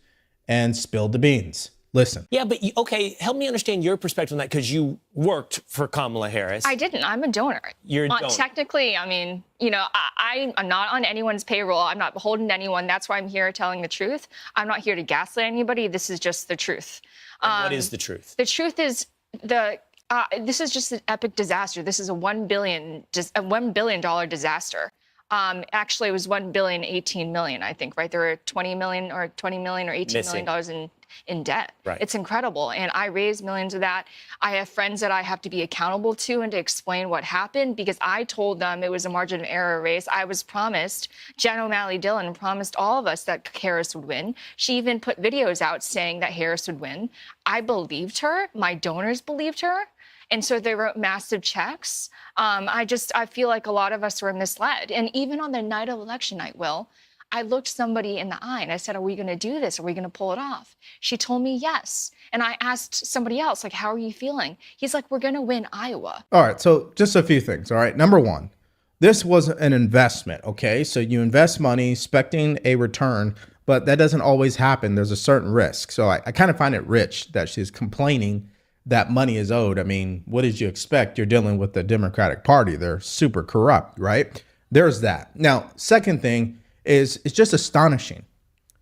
and spilled the beans. Listen. Yeah, but okay, help me understand your perspective on that, because you worked for Kamala Harris. I didn't. I'm a donor. You're a donor. Technically, I mean, you know, I'm not on anyone's payroll. I'm not beholden to anyone. That's why I'm here telling the truth. I'm not here to gaslight anybody. This is just the truth. What is the truth? The truth is this is just an epic disaster. This is a $1 billion disaster. Actually, it was $1.018 billion, I think, right? There were $20 million or $18 million in debt. Right. It's incredible. And I raised millions of that. I have friends that I have to be accountable to and to explain what happened, because I told them it was a margin of error race. I was promised, Jen O'Malley Dillon promised all of us that Harris would win. She even put videos out saying that Harris would win. I believed her. My donors believed her. And so they wrote massive checks. I feel like a lot of us were misled. And even on the night of election night, Will, I looked somebody in the eye and I said, are we going to do this? Are we going to pull it off? She told me yes. And I asked somebody else, like, how are you feeling? He's like, we're going to win Iowa. All right, so just a few things. All right, number one, this was an investment, okay? So you invest money expecting a return, but that doesn't always happen. There's a certain risk. So I kind of find it rich that she's complaining that money is owed. I mean, what did you expect? You're dealing with the Democratic Party. They're super corrupt, right? There's that. Now, second thing is, it's just astonishing.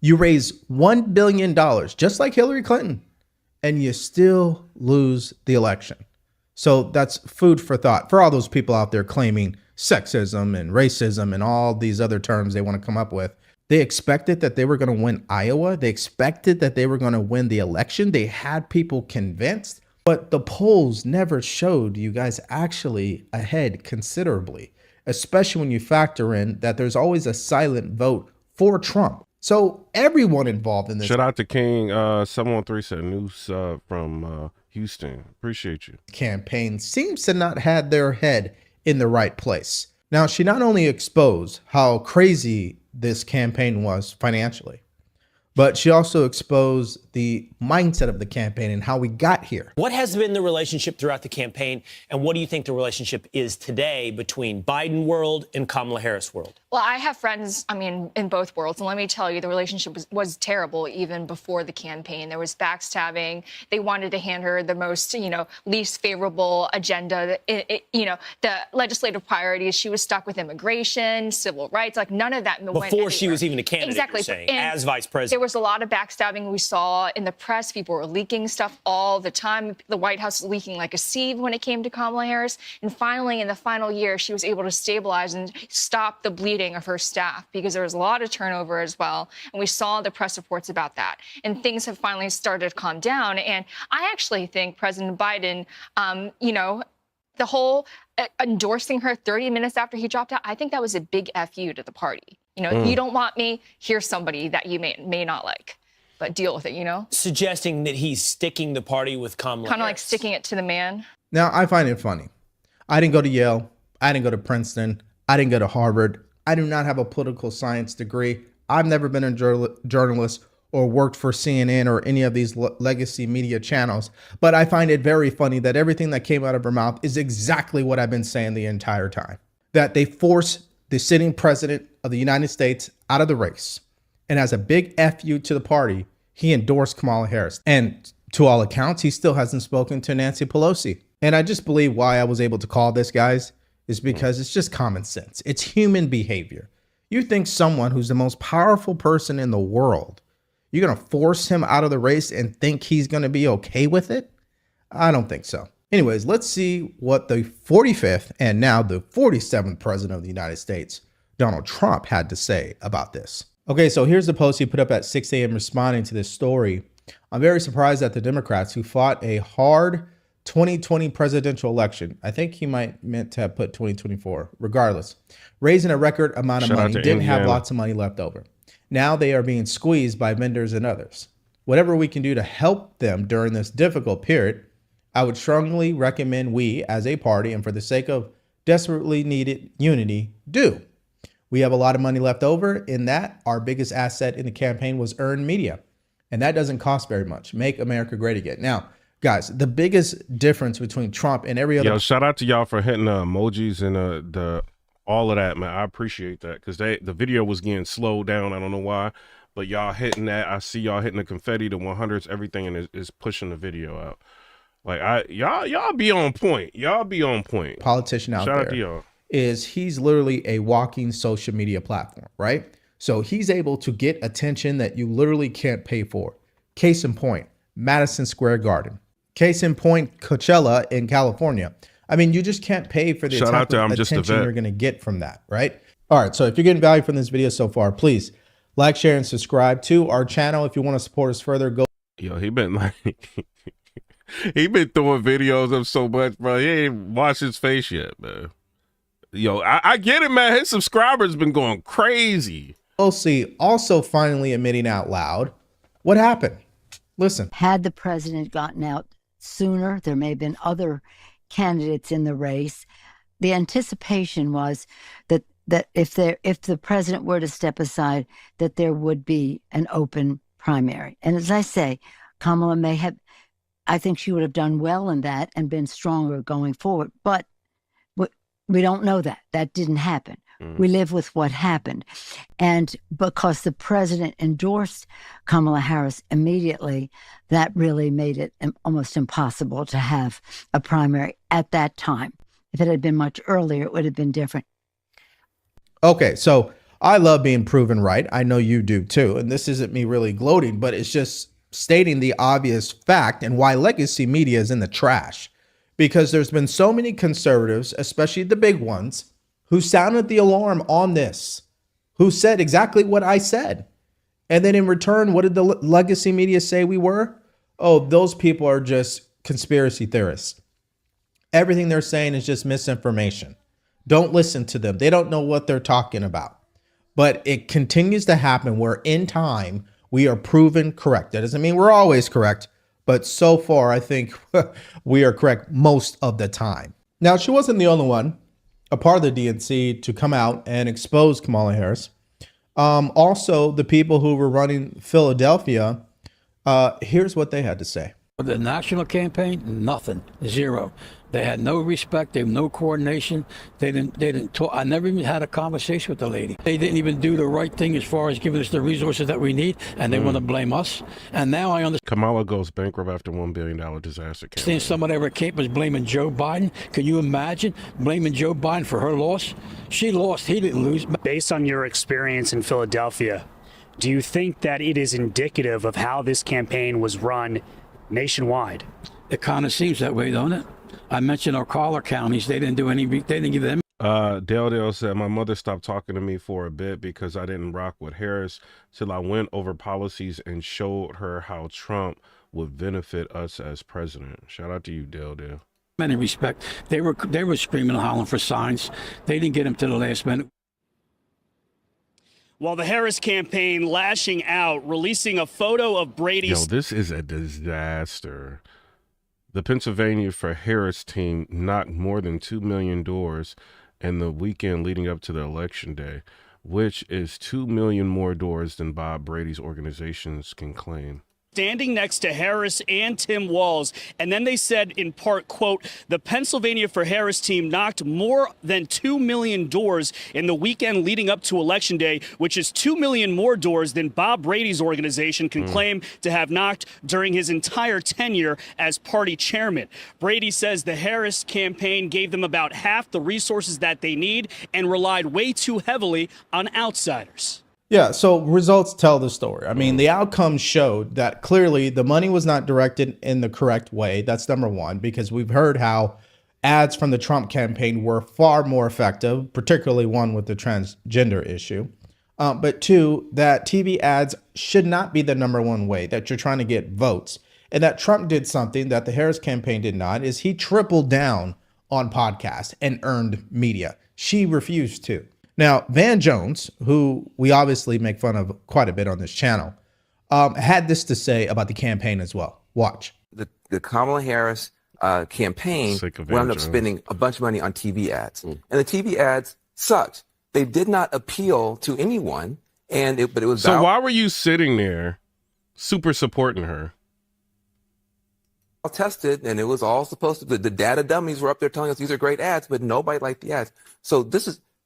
You raise $1 billion, just like Hillary Clinton, and you still lose the election. So that's food for thought for all those people out there claiming sexism and racism and all these other terms they want to come up with. They expected that they were going to win Iowa. They expected that they were going to win the election. They had people convinced, but the polls never showed you guys actually ahead considerably, especially when you factor in that there's always a silent vote for Trump. So everyone involved in this. Shout out to King 713 said news from Houston. Appreciate you. Campaign seems to not have their head in the right place. Now, she not only exposed how crazy this campaign was financially, but she also exposed the mindset of the campaign and how we got here. What has been the relationship throughout the campaign, and what do you think the relationship is today between Biden world and Kamala Harris world? Well, I have friends, I mean, in both worlds. And let me tell you, the relationship was terrible even before the campaign. There was backstabbing. They wanted to hand her the most, least favorable agenda, the legislative priorities. She was stuck with immigration, civil rights, like none of that went before she was even a candidate, exactly. You're saying, as vice president. There was a lot of backstabbing we saw in the press. People were leaking stuff all the time. The White House was leaking like a sieve when it came to Kamala Harris. And finally, in the final year, she was able to stabilize and stop the bleeding of her staff, because there was a lot of turnover as well. And we saw the press reports about that. And things have finally started to calm down. And I actually think President Biden, The whole endorsing her 30 minutes after he dropped out, I think that was a big FU to the party. You know, you don't want me, here's somebody that you may not like, but deal with it, you know? Suggesting that he's sticking the party with Kamala Kind of Harris. like sticking it to the man. Now, I find it funny. I didn't go to Yale. I didn't go to Princeton. I didn't go to Harvard. I do not have a political science degree. I've never been a journalist or worked for CNN or any of these legacy media channels. But I find it very funny that everything that came out of her mouth is exactly what I've been saying the entire time. That they force the sitting president of the United States out of the race. And as a big FU to the party, he endorsed Kamala Harris. And to all accounts, he still hasn't spoken to Nancy Pelosi. And I just believe why I was able to call this, guys, is because it's just common sense. It's human behavior. You think someone who's the most powerful person in the world, you're going to force him out of the race and think he's going to be okay with it? I don't think so. Anyways, let's see what the 45th and now the 47th president of the United States, Donald Trump, had to say about this. Okay, so here's the post he put up at 6 a.m. responding to this story. I'm very surprised that the Democrats, who fought a hard 2020 presidential election, I think he might meant to have put 2024, regardless, raising a record amount of money, didn't have lots of money left over. Now they are being squeezed by vendors and others. Whatever we can do to help them during this difficult period, I would strongly recommend we, as a party, and for the sake of desperately needed unity, do. We have a lot of money left over. In that, our biggest asset in the campaign was earned media. And that doesn't cost very much. Make America great again. Now, guys, the biggest difference between Trump and every other... Yo, shout out to y'all for hitting the emojis and the all of that, man. I appreciate that because the video was getting slowed down. I don't know why, but y'all hitting that. I see y'all hitting the confetti, the 100s, everything, and is pushing the video out. Like y'all be on point. Y'all be on point. Politician out Shout there out to y'all. Is he's literally a walking social media platform, right? So he's able to get attention that you literally can't pay for. Case in point, Madison Square Garden. Case in point, Coachella in California. I mean, you just can't pay for the type of attention you're going to get from that, right? All right, so if you're getting value from this video so far, please like, share, and subscribe to our channel. If you want to support us further, go. Yo, he been like, he been throwing videos up so much, bro. He ain't washed his face yet, man. Yo, I get it, man. His subscribers been going crazy. Pelosi also finally admitting out loud what happened. Listen. Had the president gotten out sooner, there may have been other candidates in the race. The anticipation was that if the president were to step aside, that there would be an open primary. And as I say, Kamala may have, I think she would have done well in that and been stronger going forward. But we don't know that. That didn't happen. We live with what happened. And because the president endorsed Kamala Harris immediately, that really made it almost impossible to have a primary at that time. If it had been much earlier, it would have been different. Okay, so I love being proven right. I know you do too. And this isn't me really gloating, but it's just stating the obvious fact and why legacy media is in the trash. Because there's been so many conservatives, especially the big ones, who sounded the alarm on this, who said exactly what I said. And then in return, what did the legacy media say we were? Oh, those people are just conspiracy theorists. Everything they're saying is just misinformation. Don't listen to them. They don't know what they're talking about. But it continues to happen where in time, we are proven correct. That doesn't mean we're always correct, but so far, I think we are correct most of the time. Now, she wasn't the only one, a part of the DNC, to come out and expose Kamala Harris. Also, the people who were running Philadelphia, here's what they had to say. The national campaign, nothing, zero. They had no respect. They had no coordination. They didn't talk. I never even had a conversation with the lady. They didn't even do the right thing as far as giving us the resources that we need, and they want to blame us. And now I understand. Kamala goes bankrupt after $1 billion disaster campaign. Some of their camp was blaming Joe Biden. Can you imagine blaming Joe Biden for her loss? She lost. He didn't lose. Based on your experience in Philadelphia, do you think that it is indicative of how this campaign was run nationwide? It kind of seems that way, don't it? I mentioned our collar counties. They didn't do any. They didn't give them. Dale said, my mother stopped talking to me for a bit because I didn't rock with Harris till I went over policies and showed her how Trump would benefit us as president. Shout out to you, Dale. Any respect. They were screaming and hollering for signs. They didn't get them to the last minute. While the Harris campaign lashing out, releasing a photo of Brady's. Yo, this is a disaster. The Pennsylvania for Harris team knocked more than 2 million doors in the weekend leading up to the election day, which is 2 million more doors than Bob Brady's organizations can claim. Standing next to Harris and Tim Walz. And then they said in part, quote, the Pennsylvania for Harris team knocked more than 2 million doors in the weekend leading up to Election Day, which is 2 million more doors than Bob Brady's organization can claim to have knocked during his entire tenure as party chairman. Brady says the Harris campaign gave them about half the resources that they need and relied way too heavily on outsiders. Yeah, so results tell the story. I mean, the outcomes showed that clearly the money was not directed in the correct way. That's number one, because we've heard how ads from the Trump campaign were far more effective, particularly one with the transgender issue. But two, that TV ads should not be the number one way that you're trying to get votes. And that Trump did something that the Harris campaign did not, is he tripled down on podcasts and earned media. She refused to. Now, Van Jones, who we obviously make fun of quite a bit on this channel, had this to say about the campaign as well. Watch. The Kamala Harris campaign wound up spending a bunch of money on TV ads. And the TV ads sucked. They did not appeal to anyone. But it was so why were you sitting there super supporting her? Tested, and it was all supposed to be. The data dummies were up there telling us these are great ads, but nobody liked the ads. So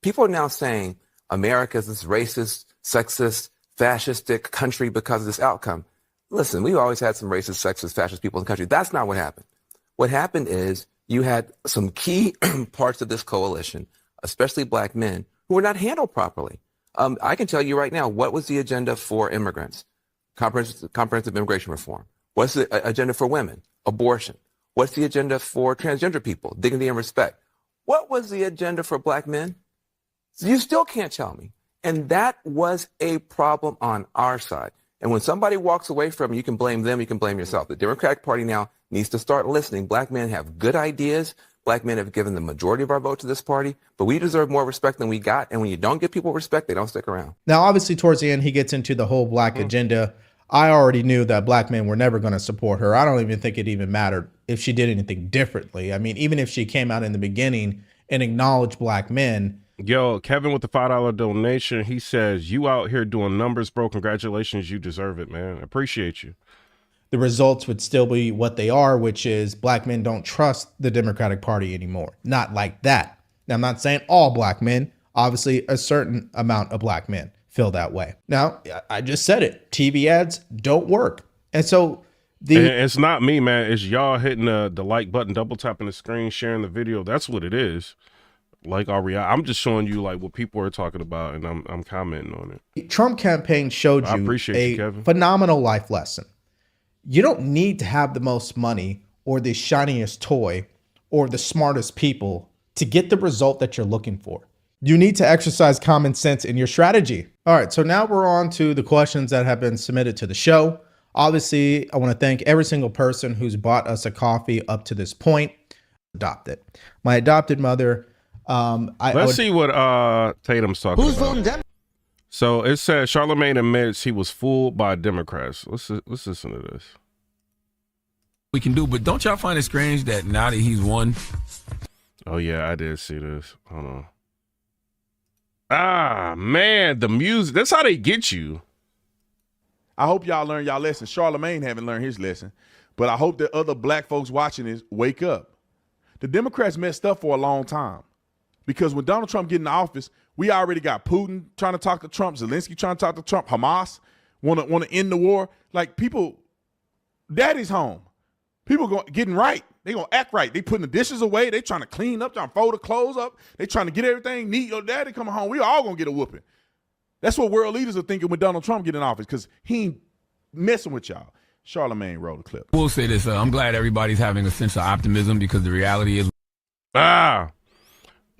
people are now saying America is this racist, sexist, fascistic country because of this outcome. Listen, we've always had some racist, sexist, fascist people in the country. That's not what happened. What happened is you had some key parts of this coalition, especially black men, who were not handled properly. I can tell you right now, what was the agenda for immigrants? Comprehensive immigration reform. What's the agenda for women? Abortion. What's the agenda for transgender people? Dignity and respect. What was the agenda for black men? You still can't tell me. And that was a problem on our side. And when somebody walks away from you, you can blame them, you can blame yourself. The Democratic Party now needs to start listening. Black men have good ideas. Black men have given the majority of our vote to this party, but we deserve more respect than we got. And when you don't give people respect, they don't stick around. Now, obviously, towards the end, he gets into the whole black agenda. I already knew that black men were never going to support her. I don't even think it even mattered if she did anything differently. I mean, even if she came out in the beginning and acknowledged black men. Yo, Kevin with the $5 donation, he says, you out here doing numbers, bro. Congratulations. You deserve it, man. Appreciate you. The results would still be what they are, which is black men don't trust the Democratic Party anymore. Not like that. Now, I'm not saying all black men. Obviously, a certain amount of black men feel that way. Now, I just said it. TV ads don't work. And so it's not me, man. It's y'all hitting the like button, double tapping the screen, sharing the video. That's what it is. Like I'm just showing you like what people are talking about, and I'm commenting on it. The Trump campaign showed you a phenomenal life lesson. You don't need to have the most money or the shiniest toy or the smartest people to get the result that you're looking for. You need to exercise common sense in your strategy. All right, so now we're on to the questions that have been submitted to the show. Obviously, I want to thank every single person who's bought us a coffee up to this point. Adopted. My adopted mother. Let's see what Tatum's talking about. Voting Democrat? So it says Charlamagne admits he was fooled by Democrats. Let's listen to this. We can do, but don't y'all find it strange that now that he's won? Oh yeah, I did see this. Hold on. Ah man, the music. That's how they get you. I hope y'all learned y'all lesson. Charlamagne haven't learned his lesson, but I hope that other black folks watching this wake up. The Democrats messed up for a long time. Because when Donald Trump get in the office, we already got Putin trying to talk to Trump, Zelensky trying to talk to Trump, Hamas want to end the war. Like people, daddy's home. People getting right. They gonna act right. They putting the dishes away. They trying to clean up, trying to fold the clothes up. They trying to get everything neat. Your daddy coming home. We all gonna get a whooping. That's what world leaders are thinking when Donald Trump get in office because he ain't messing with y'all. Charlamagne rolled the clip. We'll say this. I'm glad everybody's having a sense of optimism because the reality is.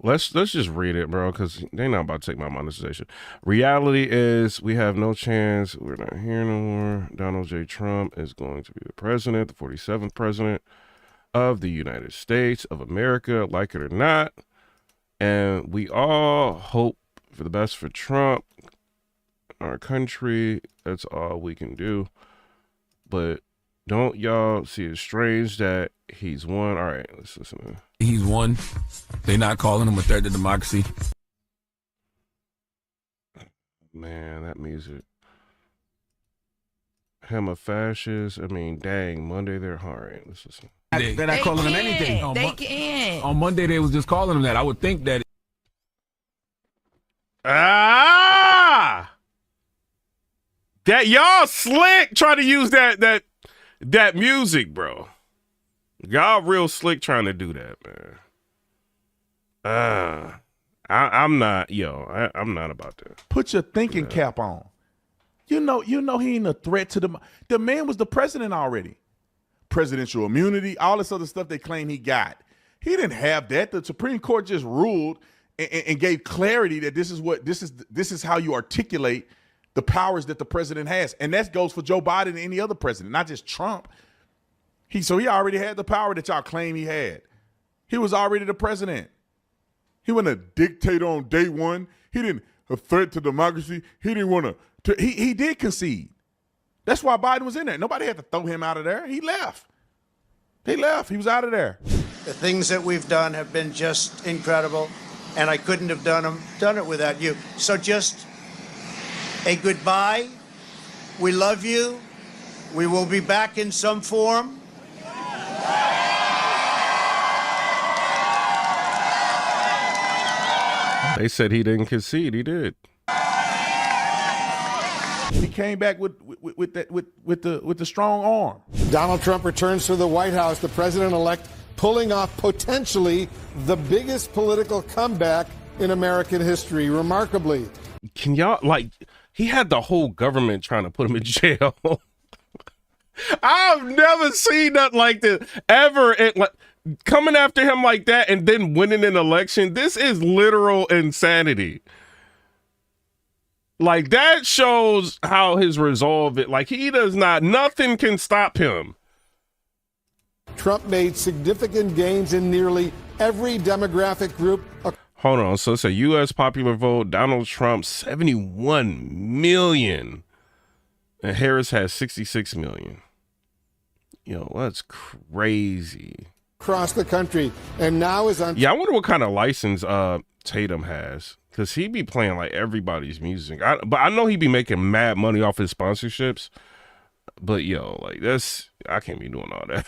Let's just read it, bro, because they're not about to take my monetization. Reality is we have no chance. We're not here no more. Donald J. Trump is going to be the president, the 47th president. of the United States of America, like it or not. And we all hope for the best for Trump, our country. That's all we can do. But don't y'all see it strange that he's won? All right, let's listen. He's won. They're not calling him a threat to democracy. Man, that music. Him a fascist. I mean, dang, Monday they're hard. Let's listen. They're not calling him anything. They can't. On Monday they was just calling him that. I would think that. That y'all slick trying to use that music, bro. Y'all real slick trying to do that, man. I'm not, I'm not about that. Put your thinking cap on. You know he ain't a threat to the man was the president already. Presidential immunity, all this other stuff they claim he got. He didn't have that. The Supreme Court just ruled and gave clarity that this is how you articulate the powers that the president has. And that goes for Joe Biden and any other president, not just Trump. So he already had the power that y'all claim he had. He was already the president. He wasn't a dictator on day one. He didn't a threat to democracy. He didn't want to. He did concede. That's why Biden was in there. Nobody had to throw him out of there. He left. He left. He was out of there. The things that we've done have been just incredible, and I couldn't have done it without you. So just a goodbye. We love you. We will be back in some form. They said he didn't concede. He did. He came back with the strong arm. Donald Trump returns to the White House, the president-elect pulling off potentially the biggest political comeback in American history. Remarkably. Can y'all, he had the whole government trying to put him in jail. I've never seen nothing like this ever. Coming after him like that and then winning an election. This is literal insanity. That shows how his resolve he does not, nothing can stop him. Trump made significant gains in nearly every demographic group. Hold on. So it's a U.S. popular vote. Donald Trump, 71 million. And Harris has 66 million. That's crazy. Across the country. And now is on. Yeah, I wonder what kind of license Tatum has. Because he be playing everybody's music. But I know he be making mad money off his sponsorships. But I can't be doing all that.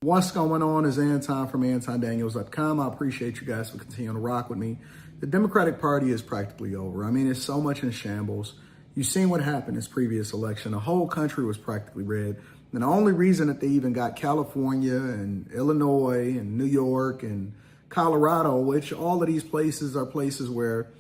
What's going on is Anton from AntonDaniels.com. I appreciate you guys for continuing to rock with me. The Democratic Party is practically over. I mean, it's so much in shambles. You've seen what happened in this previous election. The whole country was practically red. And the only reason that they even got California and Illinois and New York and Colorado, which all of these places are places where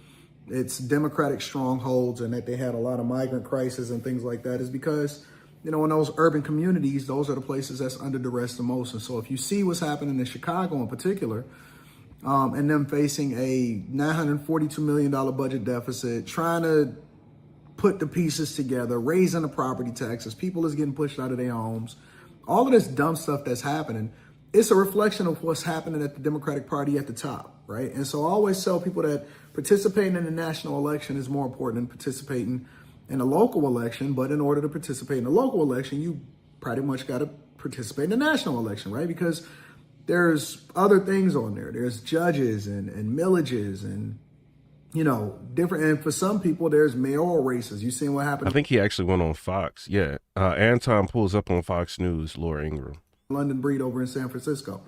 it's Democratic strongholds and that they had a lot of migrant crisis and things like that, is because, in those urban communities, those are the places that's under duress the most. And so if you see what's happening in Chicago in particular, and them facing a $942 million budget deficit, trying to put the pieces together, raising the property taxes, people is getting pushed out of their homes, all of this dumb stuff that's happening, it's a reflection of what's happening at the Democratic Party at the top, right? And so I always tell people that participating in the national election is more important than participating in a local election. But in order to participate in a local election, you pretty much got to participate in the national election, right? Because there's other things on there. There's judges and millages and, different. And for some people, there's mayoral races. You seen what happened? I think he actually went on Fox. Yeah. Anton pulls up on Fox News, Laura Ingraham. London breed over in San Francisco.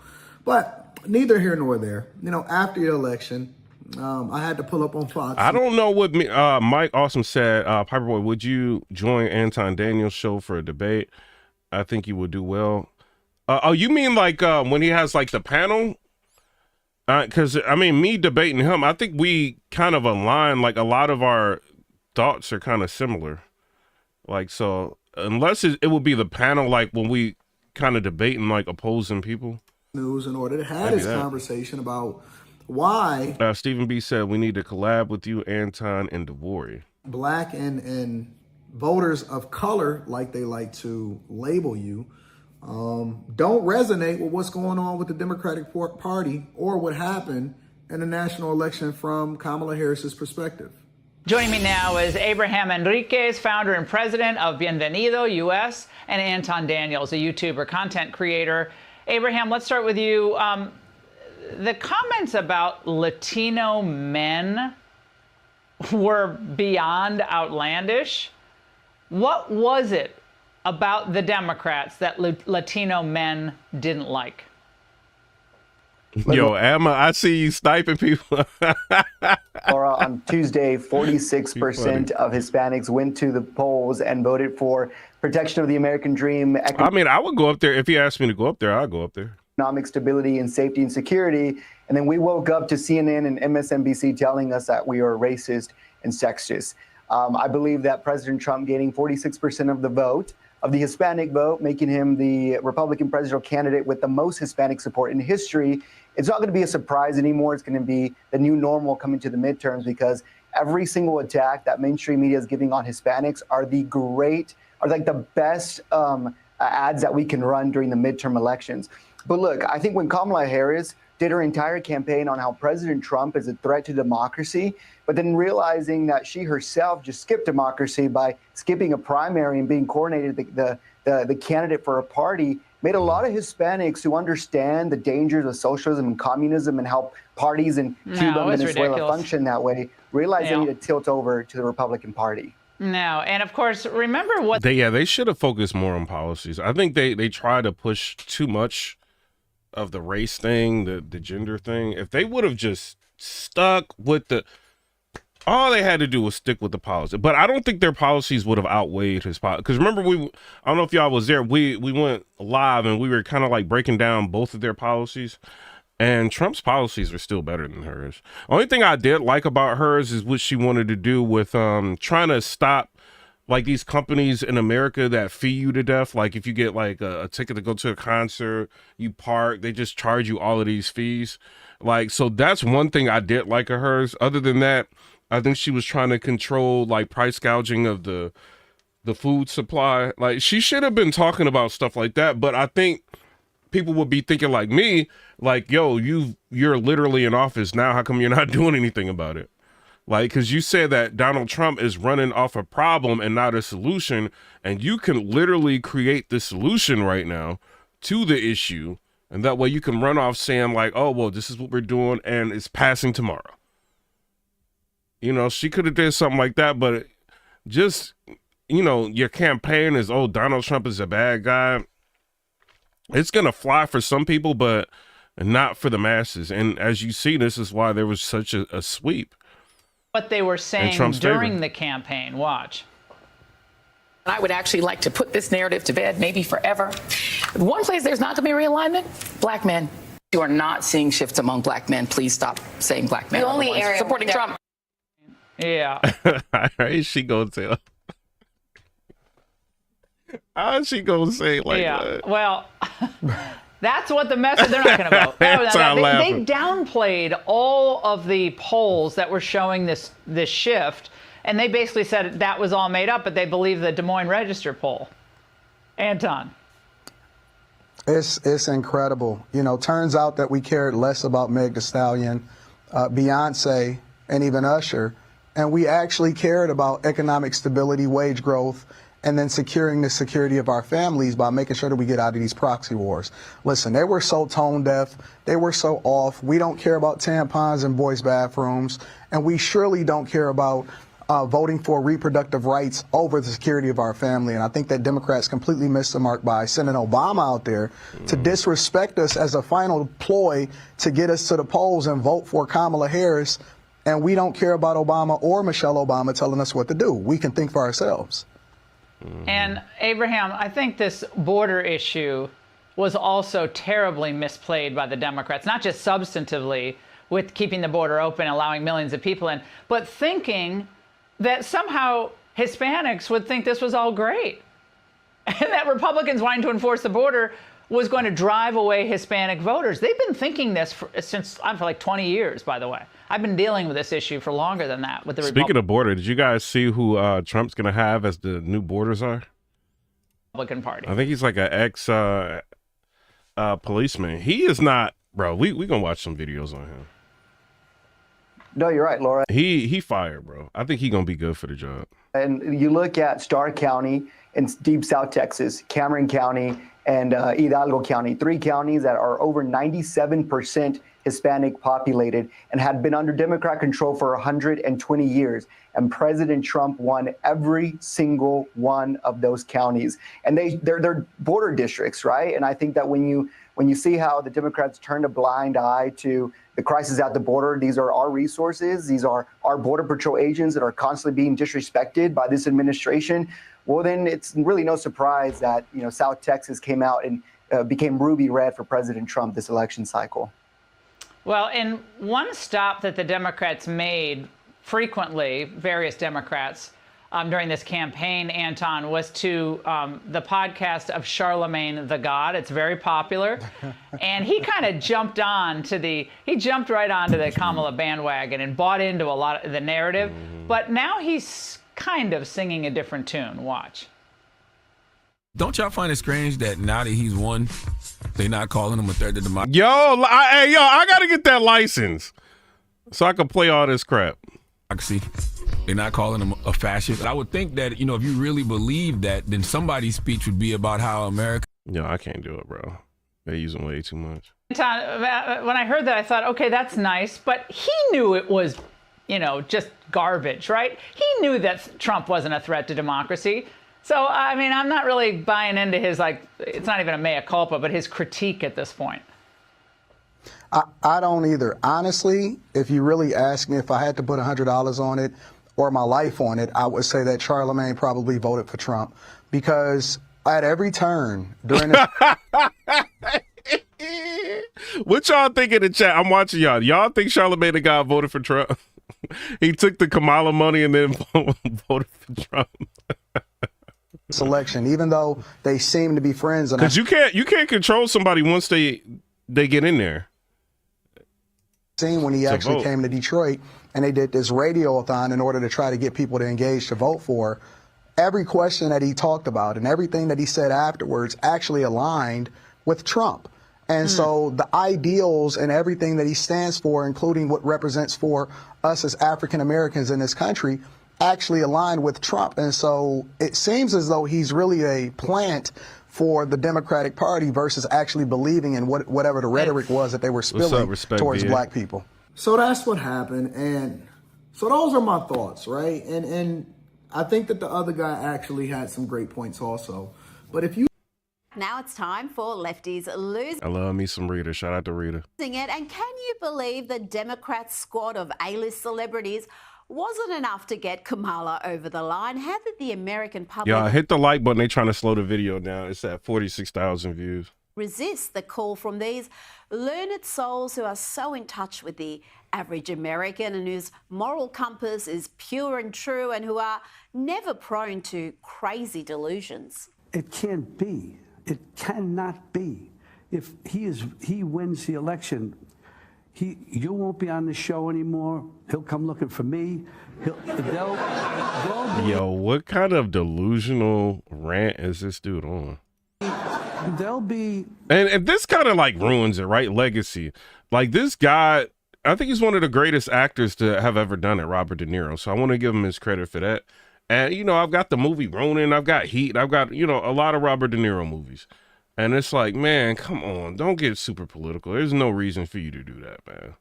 But neither here nor there. After the election, I had to pull up on Fox. I don't know what Mike Awesome said. Piperboy, would you join Anton Daniels' show for a debate? I think you would do well. You mean when he has the panel? Because, me debating him, I think we kind of align. A lot of our thoughts are kind of similar. So unless it would be the panel, when we kind of debating opposing people. News in order to have this conversation about why Stephen B said we need to collab with you, Anton and Devori. Black and voters of color, like they like to label you, don't resonate with what's going on with the Democratic Party or what happened in the national election from Kamala Harris's perspective. Joining me now is Abraham Enriquez, founder and president of Bienvenido US, and Anton Daniels, a YouTuber, content creator. Abraham, let's start with you. The comments about Latino men were beyond outlandish. What was it about the Democrats that Latino men didn't like? Yo, Emma, I see you sniping people. Laura, on Tuesday, 46% of Hispanics went to the polls and voted for protection of the American dream. I mean, I would go up there. If you asked me to go up there, I'd go up there. Economic stability and safety and security. And then we woke up to CNN and MSNBC telling us that we are racist and sexist. I believe that President Trump gaining 46% of the vote, of the Hispanic vote, making him the Republican presidential candidate with the most Hispanic support in history. It's not going to be a surprise anymore. It's going to be the new normal coming to the midterms, because every single attack that mainstream media is giving on Hispanics are like the best ads that we can run during the midterm elections. But look, I think when Kamala Harris did her entire campaign on how President Trump is a threat to democracy, but then realizing that she herself just skipped democracy by skipping a primary and being coordinated the candidate for a party, made a lot of Hispanics who understand the dangers of socialism and communism and how parties in Cuba and Venezuela function that way, realize they need to tilt over to the Republican Party. No, and of course, remember what they should have focused more on policies. I think they try to push too much of the race thing, the gender thing. If they would have just stuck with all they had to do was stick with the policy. But I don't think their policies would have outweighed his policy. Because remember, I don't know if y'all was there, we went live and we were kind of like breaking down both of their policies. And Trump's policies are still better than hers. Only thing I did like about hers is what she wanted to do with trying to stop like these companies in America that fee you to death. Like if you get like a ticket to go to a concert, you park, they just charge you all of these fees. Like, so that's one thing I did like of hers. Other than that, I think she was trying to control like price gouging of the food supply. Like she should have been talking about stuff like that. But I think people would be thinking like me, like, yo, you're literally in office now. How come you're not doing anything about it? Like, because you said that Donald Trump is running off a problem and not a solution, and you can literally create the solution right now to the issue, and that way you can run off saying like, oh, well, this is what we're doing, and it's passing tomorrow. You know, she could have did something like that, but just, you know, your campaign is, oh, Donald Trump is a bad guy. It's going to fly for some people, but not for the masses. And as you see, this is why there was such a sweep. What they were saying during the campaign. Watch. I would actually like to put this narrative to bed, maybe forever. One place there's not going to be realignment, black men. You are not seeing shifts among black men. Please stop saying black men. The only area supporting Trump. Yeah. How she gonna tell? How's she gonna say like that? Well, that's what the message. They're not going to vote. They downplayed all of the polls that were showing this shift, and they basically said that was all made up. But they believe the Des Moines Register poll. Anton, it's incredible. You know, turns out that we cared less about Meg Thee Stallion, Beyonce, and even Usher, and we actually cared about economic stability, wage growth, and then securing the security of our families by making sure that we get out of these proxy wars. Listen, they were so tone deaf. They were so off. We don't care about tampons in boys' bathrooms. And we surely don't care about voting for reproductive rights over the security of our family. And I think that Democrats completely missed the mark by sending Obama out there to disrespect us as a final ploy to get us to the polls and vote for Kamala Harris. And we don't care about Obama or Michelle Obama telling us what to do. We can think for ourselves. And Abraham, I think this border issue was also terribly misplayed by the Democrats, not just substantively with keeping the border open, allowing millions of people in, but thinking that somehow Hispanics would think this was all great. And that Republicans wanting to enforce the border was going to drive away Hispanic voters. They've been thinking this for like 20 years, by the way. I've been dealing with this issue for longer than that. With the Speaking of border, did you guys see who Trump's going to have as the new border czar? Republican Party. I think he's like an ex policeman. He is not, bro. We gonna watch some videos on him. No, you're right, Laura. He fired, bro. I think he gonna be good for the job. And you look at Starr County in deep South Texas, Cameron County, and Hidalgo County, 3 counties that are over 97% Hispanic populated and had been under Democrat control for 120 years. And President Trump won every single one of those counties. And they're border districts, right? And I think that when you see how the Democrats turned a blind eye to the crisis at the border, these are our resources. These are our Border Patrol agents that are constantly being disrespected by this administration. Well, then it's really no surprise that, South Texas came out and became ruby red for President Trump this election cycle. Well, and one stop that the Democrats made frequently, various Democrats, during this campaign, Anton, was to the podcast of Charlamagne the God. It's very popular. And he kind of jumped right onto the Kamala bandwagon and bought into a lot of the narrative. But now he's kind of singing a different tune. Watch. Don't y'all find it strange that now that he's won, they're not calling him a threat to democracy? Yo, I gotta get that license so I can play all this crap. They're not calling him a fascist. I would think that, if you really believe that, then somebody's speech would be about how America... Yo, I can't do it, bro. They're using way too much. Anton, when I heard that, I thought, okay, that's nice. But he knew it was, just garbage, right? He knew that Trump wasn't a threat to democracy. So, I mean, I'm not really buying into his, it's not even a mea culpa, but his critique at this point. I don't either. Honestly, if you really ask me if I had to put $100 on it or my life on it, I would say that Charlamagne probably voted for Trump, because at every turn during the... What y'all think in the chat? I'm watching y'all. Y'all think Charlamagne the God voted for Trump? He took the Kamala money and then voted for Trump. Selection, even though they seem to be friends. Because you can't control somebody once they get in there. Seen when he actually came to Detroit and they did this radiothon in order to try to get people to engage to vote for. Every question that he talked about and everything that he said afterwards actually aligned with Trump. And so the ideals and everything that he stands for, including what represents for us as African Americans in this country, actually aligned with Trump. And so it seems as though he's really a plant for the Democratic Party versus actually believing in whatever the rhetoric was that they were spilling towards black people. So that's what happened. And so those are my thoughts, right? And I think that the other guy actually had some great points also. But if you... Now it's time for Lefties Losing I love me some Rita. Shout out to Rita. It. And can you believe the Democrat squad of A-list celebrities wasn't enough to get Kamala over the line? How did the American public... Y'all hit the like button. They trying to slow the video down. It's at 46,000 views. Resist the call from these learned souls who are so in touch with the average American and whose moral compass is pure and true and who are never prone to crazy delusions? It can't be. It cannot be. If he wins the election, you won't be on the show anymore. He'll come looking for me. Yo, what kind of delusional rant is this dude on? They'll be... And this kind of ruins it, right? Legacy. This guy, I think he's one of the greatest actors to have ever done it, Robert De Niro. So I want to give him his credit for that. And, I've got the movie Ronin, I've got Heat, I've got, a lot of Robert De Niro movies. And it's like, man, come on, don't get super political. There's no reason for you to do that, man.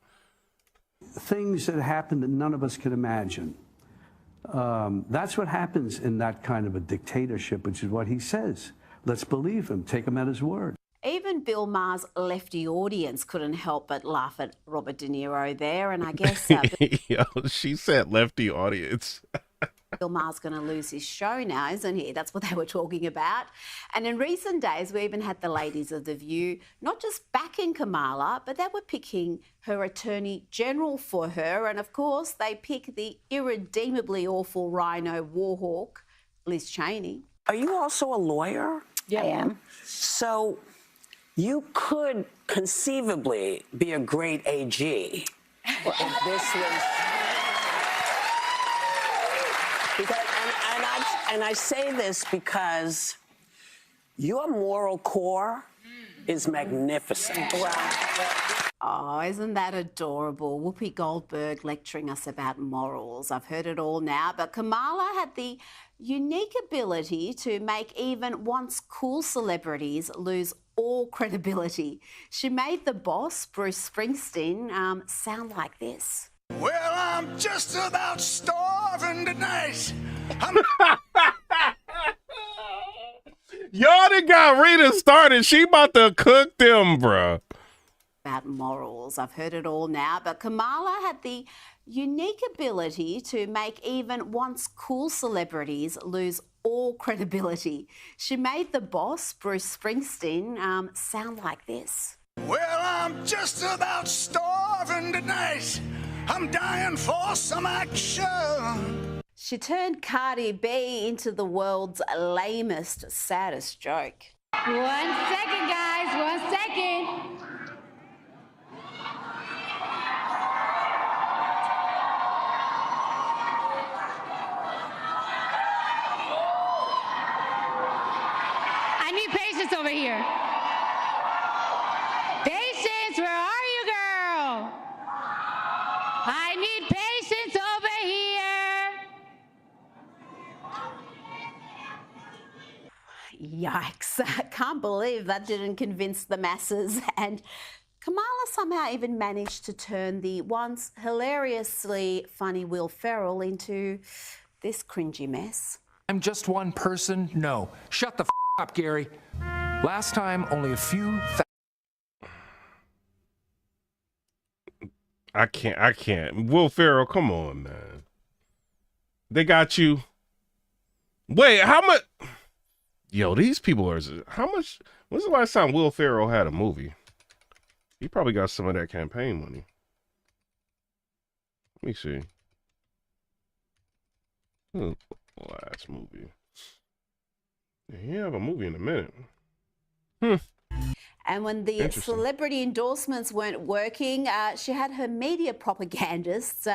Things that happen that none of us can imagine. That's what happens in that kind of a dictatorship, which is what he says. Let's believe him, take him at his word. Even Bill Maher's lefty audience couldn't help but laugh at Robert De Niro there, and I guess... Yo, she said lefty audience. Bill Maher's going to lose his show now, isn't he? That's what they were talking about. And in recent days, we even had the ladies of The View not just backing Kamala, but they were picking her Attorney General for her. And of course, they pick the irredeemably awful rhino warhawk, Liz Cheney. Are you also a lawyer? Yeah, I am. So you could conceivably be a great AG if this was... Because, and I say this because Your moral core is magnificent. Oh, isn't that adorable? Whoopi Goldberg lecturing us about morals. I've heard it all now, but Kamala had the unique ability to make even once cool celebrities lose all credibility. She made the boss, Bruce Springsteen, sound like this. Well, I'm just about starving tonight. Y'all done got Rita started. She about to cook them, bruh. About morals. I've heard it all now, but Kamala had the unique ability to make even once cool celebrities lose all credibility. She made the boss, Bruce Springsteen, sound like this. Well, I'm just about starving tonight. I'm dying for some action. She turned Cardi B into the world's lamest, saddest joke. 1 second, guys, 1 second. I need patience over here. Patience, where are you, girl? I need patience over here. Yikes. I can't believe that didn't convince the masses. And Kamala somehow even managed to turn the once hilariously funny Will Ferrell into this cringy mess. I'm just one person? No. Shut the up, Gary. Last time, only a few. I can't. Will Ferrell, come on, man. They got you. Wait, how much? Yo, these people are. How much? When's the last time Will Ferrell had a movie? He probably got some of that campaign money. Let me see. Last movie. He have a movie in a minute. And when the celebrity endorsements weren't working, she had her media propagandists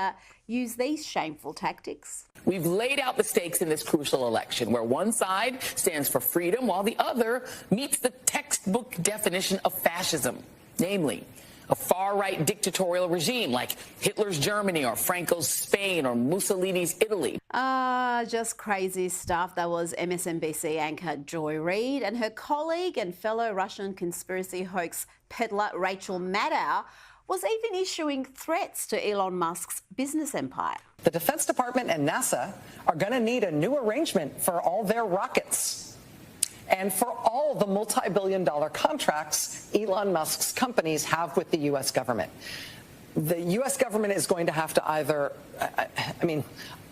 use these shameful tactics. We've laid out the stakes in this crucial election, where one side stands for freedom while the other meets the textbook definition of fascism, namely a far-right dictatorial regime like Hitler's Germany or Franco's Spain or Mussolini's Italy. Just crazy stuff. That was MSNBC anchor Joy Reid, and her colleague and fellow Russian conspiracy hoax peddler Rachel Maddow was even issuing threats to Elon Musk's business empire. The Defense Department and NASA are going to need a new arrangement for all their rockets and for all the multi-billion-dollar contracts Elon Musk's companies have with the U.S. government. The U.S. government is going to have to either,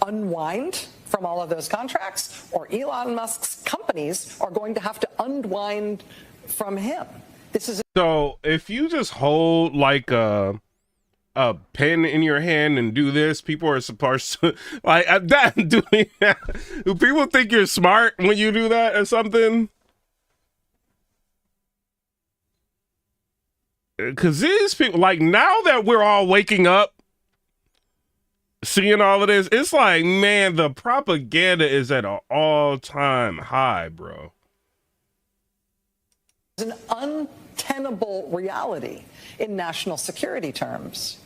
unwind from all of those contracts, or Elon Musk's companies are going to have to unwind from him. This is so if you just hold like a pen in your hand and do this, people are supposed to like that. Doing that. Do people think you're smart when you do that or something? Because these people, like, now that we're all waking up, seeing all of this, it's like, man, the propaganda is at an all-time high, bro. It's an untenable reality in national security terms,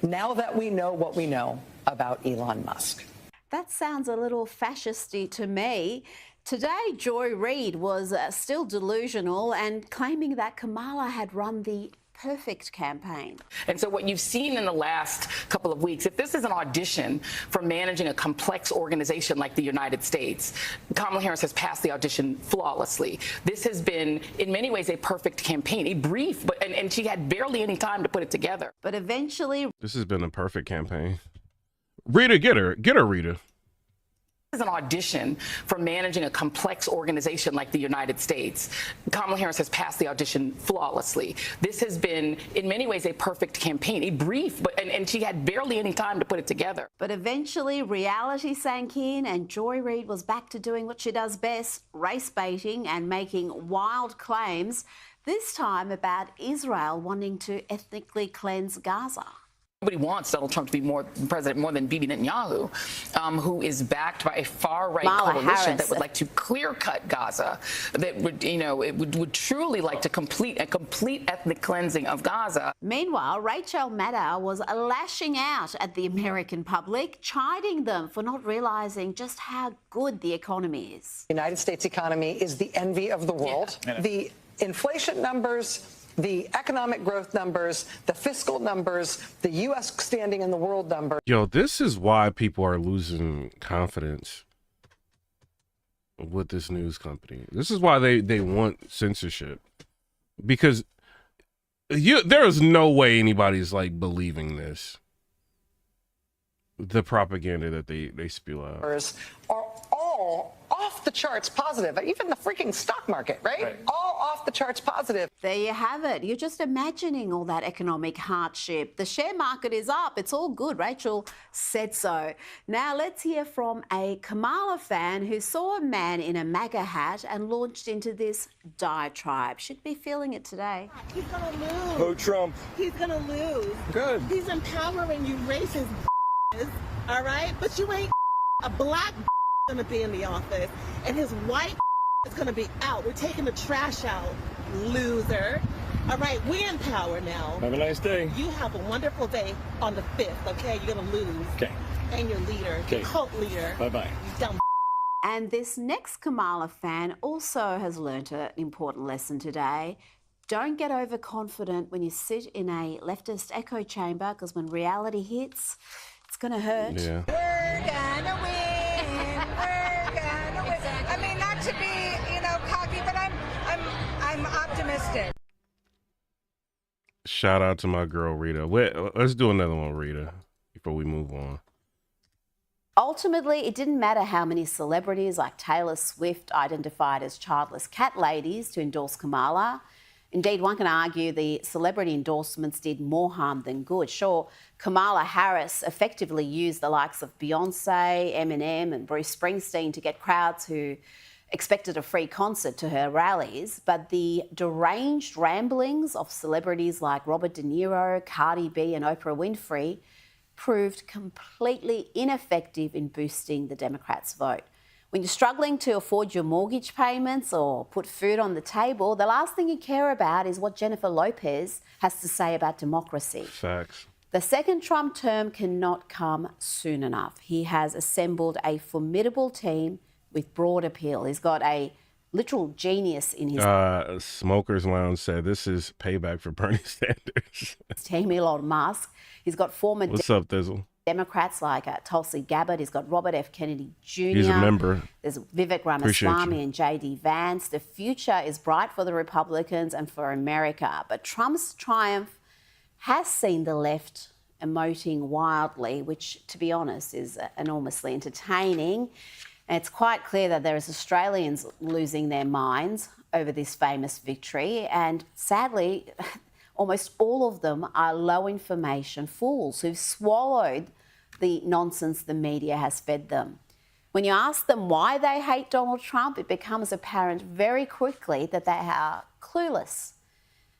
now that we know what we know about Elon Musk. That sounds a little fascisty to me. Today, Joy Reid was still delusional and claiming that Kamala had run the perfect campaign. And so what you've seen in the last couple of weeks, if this is an audition for managing a complex organization like the United States, Kamala Harris has passed the audition flawlessly. This has been, in many ways, a perfect campaign, a brief, but and she had barely any time to put it together. But eventually... This has been a perfect campaign. Rita, get her, Rita. This is an audition for managing a complex organization like the United States. Kamala Harris has passed the audition flawlessly. This has been, in many ways, a perfect campaign, a brief, but and she had barely any time to put it together. But eventually, reality sank in, and Joy Reid was back to doing what she does best, race baiting and making wild claims, this time about Israel wanting to ethnically cleanse Gaza. Nobody wants Donald Trump to be president more than Bibi Netanyahu, who is backed by a far-right coalition that would like to clear-cut Gaza, that would, it would truly like to complete ethnic cleansing of Gaza. Meanwhile, Rachel Maddow was lashing out at the American public, chiding them for not realising just how good the economy is. The United States economy is the envy of the world. Yeah. The inflation numbers, the economic growth numbers, the fiscal numbers, the U.S. standing in the world number. Yo, this is why people are losing confidence with this news company. This is why they want censorship. Because there is no way anybody's like believing this. The propaganda that they spew out. Are all off the charts positive. Even the freaking stock market, right? All off the charts positive. There you have it. You're just imagining all that economic hardship. The share market is up. It's all good. Rachel said so. Now let's hear from a Kamala fan who saw a man in a MAGA hat and launched into this diatribe. Should be feeling it today. He's going to lose. Who, Trump? He's going to lose. Good. He's empowering you racist, all right? But you ain't a black going to be in the office, and his white is going to be out. We're taking the trash out, loser. All right, we're in power now. Have a nice day. You have a wonderful day on the 5th, okay? You're going to lose. Okay. And your leader, your cult leader. Bye-bye. You dumb. And this next Kamala fan also has learnt an important lesson today. Don't get overconfident when you sit in a leftist echo chamber, because when reality hits, it's going to hurt. Yeah. We're gonna win. We're gonna win. I mean, not to be, cocky, but I'm optimistic. Shout out to my girl Rita. Wait, let's do another one, Rita, before we move on. Ultimately, it didn't matter how many celebrities like Taylor Swift identified as childless cat ladies to endorse Kamala. Indeed, one can argue the celebrity endorsements did more harm than good. Sure, Kamala Harris effectively used the likes of Beyonce, Eminem and Bruce Springsteen to get crowds who expected a free concert to her rallies, but the deranged ramblings of celebrities like Robert De Niro, Cardi B and Oprah Winfrey proved completely ineffective in boosting the Democrats' vote. When you're struggling to afford your mortgage payments or put food on the table, the last thing you care about is what Jennifer Lopez has to say about democracy. Facts. The second Trump term cannot come soon enough. He has assembled a formidable team with broad appeal. He's got a literal genius in his Smokers Lounge said this is payback for Bernie Sanders. team, Elon Musk. He's got former What's up, Thizzle? Democrats like Tulsi Gabbard. He's got Robert F. Kennedy Jr. He's a member. There's Vivek Ramaswamy and J.D. Vance. The future is bright for the Republicans and for America. But Trump's triumph has seen the left emoting wildly, which, to be honest, is enormously entertaining. And it's quite clear that there is Australians losing their minds over this famous victory. And sadly, almost all of them are low information fools who've swallowed the nonsense the media has fed them. When you ask them why they hate Donald Trump, it becomes apparent very quickly that they are clueless.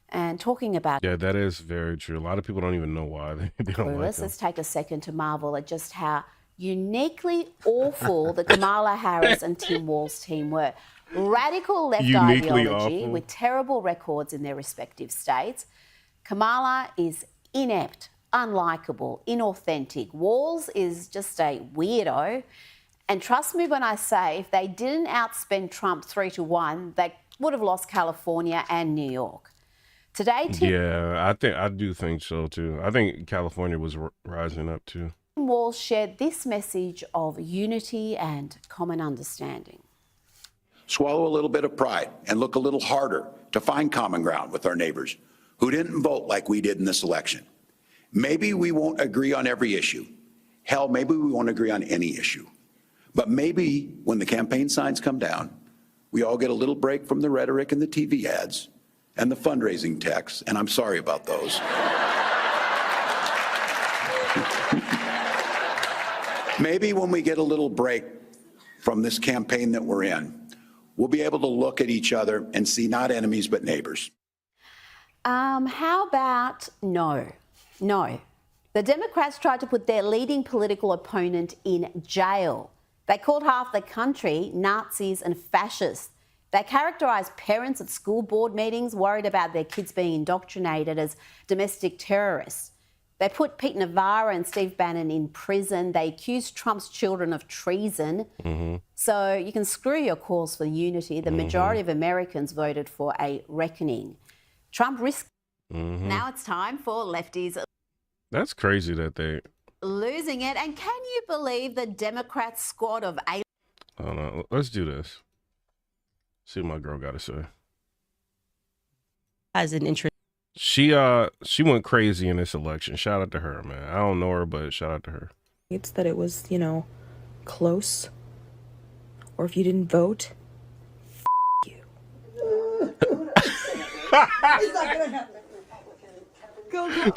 And talking about Yeah, that is very true. A lot of people don't even know why they don't like him. Let's take a second to marvel at just how uniquely awful the Kamala Harris and Tim Walz team were. Radical left Uniquely ideology awful. with terrible records in their respective states. Kamala is inept, unlikable, inauthentic. Walz is just a weirdo. And trust me when I say, if they didn't outspend Trump 3-1, they would have lost California and New York. Today, Yeah, I do think so too. I think California was rising up too. Tim Walz shared this message of unity and common understanding. Swallow a little bit of pride and look a little harder to find common ground with our neighbors who didn't vote like we did in this election. Maybe we won't agree on every issue. Hell, maybe we won't agree on any issue. But maybe when the campaign signs come down, we all get a little break from the rhetoric and the TV ads and the fundraising texts, and I'm sorry about those. Maybe when we get a little break from this campaign that we're in, we'll be able to look at each other and see not enemies but neighbors. How about no? No. The Democrats tried to put their leading political opponent in jail. They called half the country Nazis and fascists. They characterised parents at school board meetings worried about their kids being indoctrinated as domestic terrorists. They put Pete Navarro and Steve Bannon in prison. They accused Trump's children of treason. So you can screw your calls for unity. The majority of Americans voted for a reckoning. Trump risked. Now it's time for lefties That's crazy that they. losing it. And can you believe the Democrat squad of eight? Hold on, let's do this. See what my girl got to say. As an interest. She went crazy in this election. Shout out to her, man. I don't know her, but shout out to her. It's that it was, you know, close. Or if you didn't vote, you.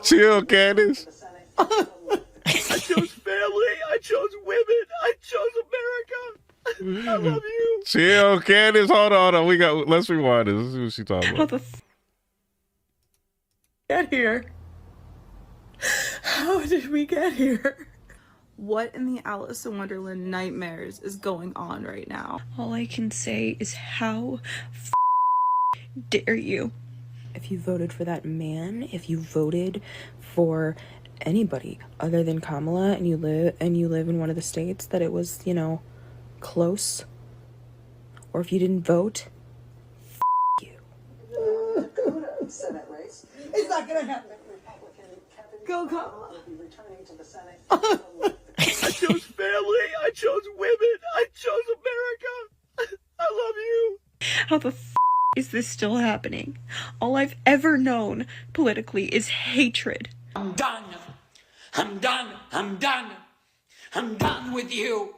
Chill, Candace. I chose family. I chose women. I chose America. I love you. Chill, Candace. Hold on. Let's rewind this. Let's see what she talking about. Get here? How did we get here? What in the Alice in Wonderland nightmares is going on right now? All I can say is how dare you? If you voted for that man, if you voted for anybody other than Kamala and you live in one of the states that it was, you know, close, or if you didn't vote, you. Senate race. It's not going to happen. Go, Kamala. I chose family. I chose women. I chose America. I love you. How the is this still happening? All I've ever known politically is hatred. I'm done. I'm done. I'm done. I'm done with you.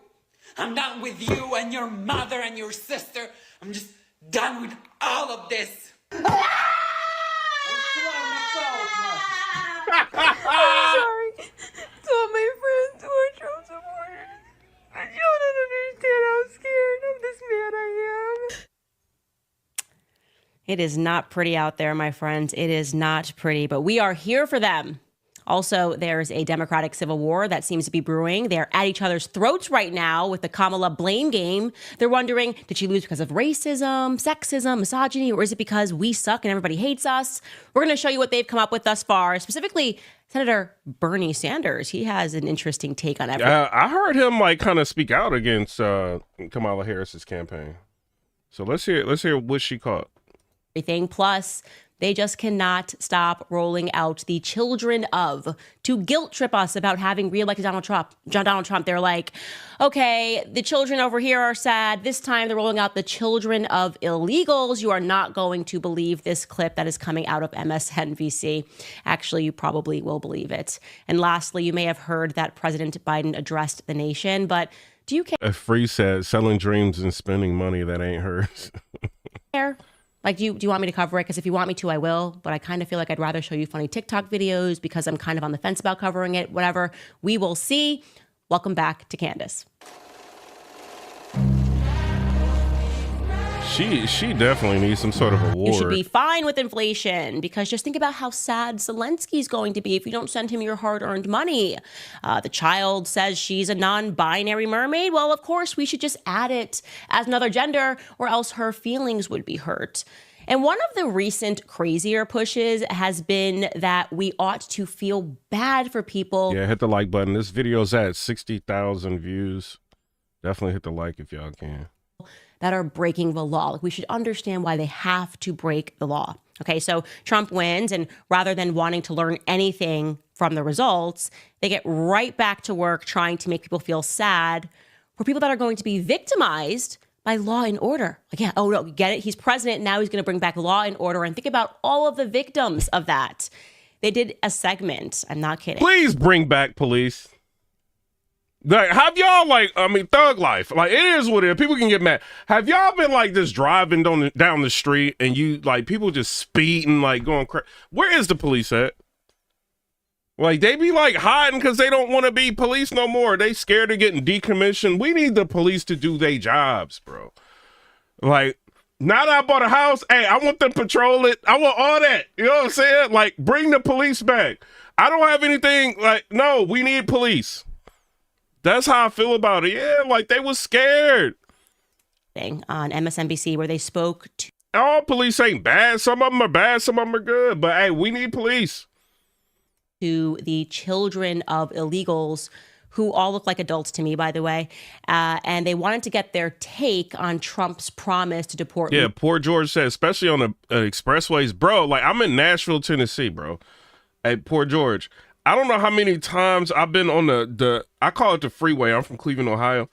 I'm done with you and your mother and your sister. I'm just done with all of this. I'm sorry to all my friends who are Trump supporters. I don't understand how scared of this man I am. It is not pretty out there, my friends. It is not pretty, but we are here for them. Also, there's a Democratic civil war that seems to be brewing. They're at each other's throats right now with the Kamala blame game. They're wondering, did she lose because of racism, sexism, misogyny, or is it because we suck and everybody hates us? We're going to show you what they've come up with thus far, specifically Senator Bernie Sanders. He has an interesting take on everything. I heard him kind of speak out against Kamala Harris's campaign. So let's hear what she caught. Plus, they just cannot stop rolling out the children of to guilt trip us about having reelected Donald Trump. They're like, okay, the children over here are sad. This time they're rolling out the children of illegals. You are not going to believe this clip that is coming out of MSNBC. Actually, you probably will believe it. And lastly, you may have heard that President Biden addressed the nation, but do you Free said, selling dreams and spending money that ain't hers. care? Like, do you want me to cover it? Because if you want me to, I will. But I kind of feel like I'd rather show you funny TikTok videos because I'm kind of on the fence about covering it. Whatever. We will see. Welcome back to Candace. She definitely needs some sort of award. You should be fine with inflation because just think about how sad Zelensky's going to be if you don't send him your hard-earned money. The child says she's a non-binary mermaid. Well, of course, we should just add it as another gender or else her feelings would be hurt. And one of the recent crazier pushes has been that we ought to feel bad for people. Yeah, hit the like button. This video's at 60,000 views. Definitely hit the like if y'all can. That are breaking the law. Like, we should understand why they have to break the law. Okay, so Trump wins, and rather than wanting to learn anything from the results, they get right back to work trying to make people feel sad for people that are going to be victimized by law and order. Like, yeah, oh no, get it? He's president, now he's going to bring back law and order. And think about all of the victims of that. They did a segment. I'm not kidding. Please bring back police. Like, have y'all thug life? Like, it is what it is. People can get mad. Have y'all been just driving down the street and you people just speeding, going crazy? Where is the police at? Like, they be hiding because they don't want to be police no more. They scared of getting decommissioned. We need the police to do their jobs, bro. Like, now that I bought a house, hey, I want them to patrol it. I want all that. You know what I'm saying? Like, bring the police back. I don't have anything like, no, we need police. That's how I feel about it. Yeah, like they was scared. On MSNBC where they spoke to all police ain't bad. Some of them are bad, some of them are good. But hey, we need police. To the children of illegals who all look like adults to me, by the way. And they wanted to get their take on Trump's promise to deport. Yeah, poor George said, especially on the expressways. Bro, like I'm in Nashville, Tennessee, bro. Hey, poor George. I don't know how many times I've been on the I call it the freeway. I'm from Cleveland, Ohio.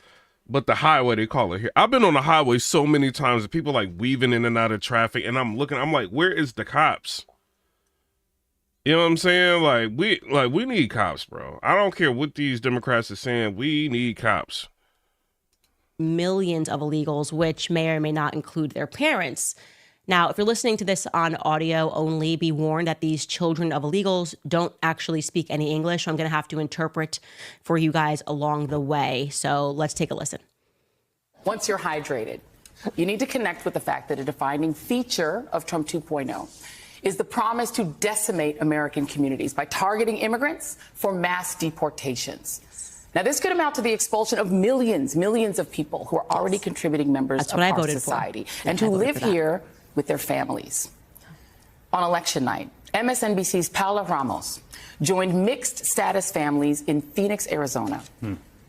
But the highway, they call it here. I've been on the highway so many times that people like weaving in and out of traffic. And I'm like, where is the cops? You know what I'm saying? Like we need cops, bro. I don't care what these Democrats are saying. We need cops. Millions of illegals, which may or may not include their parents. Now, if you're listening to this on audio only, be warned that these children of illegals don't actually speak any English. So I'm going to have to interpret for you guys along the way. So let's take a listen. Once you're hydrated, you need to connect with the fact that a defining feature of Trump 2.0 is the promise to decimate American communities by targeting immigrants for mass deportations. Now, this could amount to the expulsion of millions of people who are already contributing members of our society and who live here with their families. On election night, MSNBC's Paula Ramos joined mixed status families in Phoenix, Arizona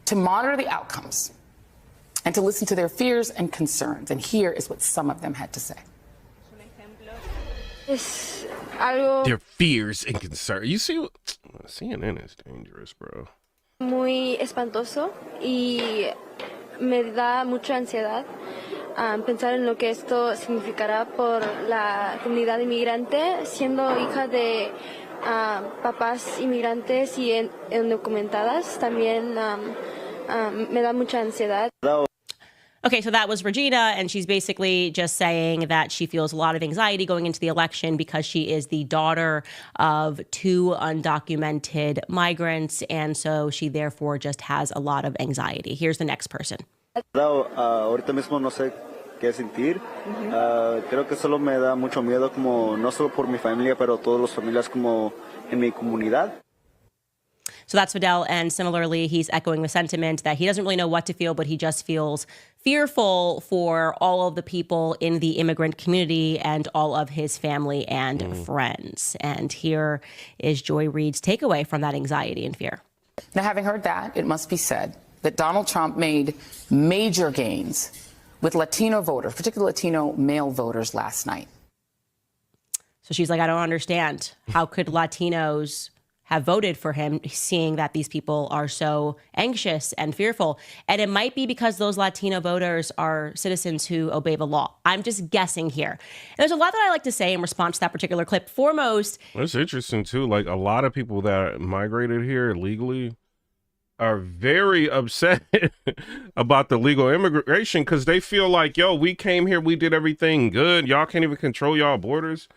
to monitor the outcomes and to listen to their fears and concerns. And here is what some of them had to say. Their fears and concerns. You see, CNN is dangerous, bro. Muy espantoso y me da mucha ansiedad pensar en lo que esto significará por la comunidad inmigrante, siendo hija de papás inmigrantes y indocumentadas. También me da mucha ansiedad. Okay, so that was Regina, and she's basically just saying that she feels a lot of anxiety going into the election because she is the daughter of two undocumented migrants, and so she therefore just has a lot of anxiety. Here's the next person. Ahorita mismo no sé qué sentir. Creo que solo me da mucho miedo, como no solo por mi familia, pero todas las familias como en mi comunidad. So that's Fidel, and similarly, he's echoing the sentiment that he doesn't really know what to feel, but he just feels fearful for all of the people in the immigrant community and all of his family and friends. And here is Joy Reid's takeaway from that anxiety and fear. Now, having heard that, it must be said that Donald Trump made major gains with Latino voters, particularly Latino male voters, last night. So she's like, I don't understand. How could Latinos have voted for him, seeing that these people are so anxious and fearful? And it might be because those Latino voters are citizens who obey the law. I'm just guessing here. And there's a lot that I like to say in response to that particular clip. Foremost, it's interesting too. Like a lot of people that migrated here legally are very upset about the legal immigration because they feel like, yo, we came here, we did everything good. Y'all can't even control y'all borders.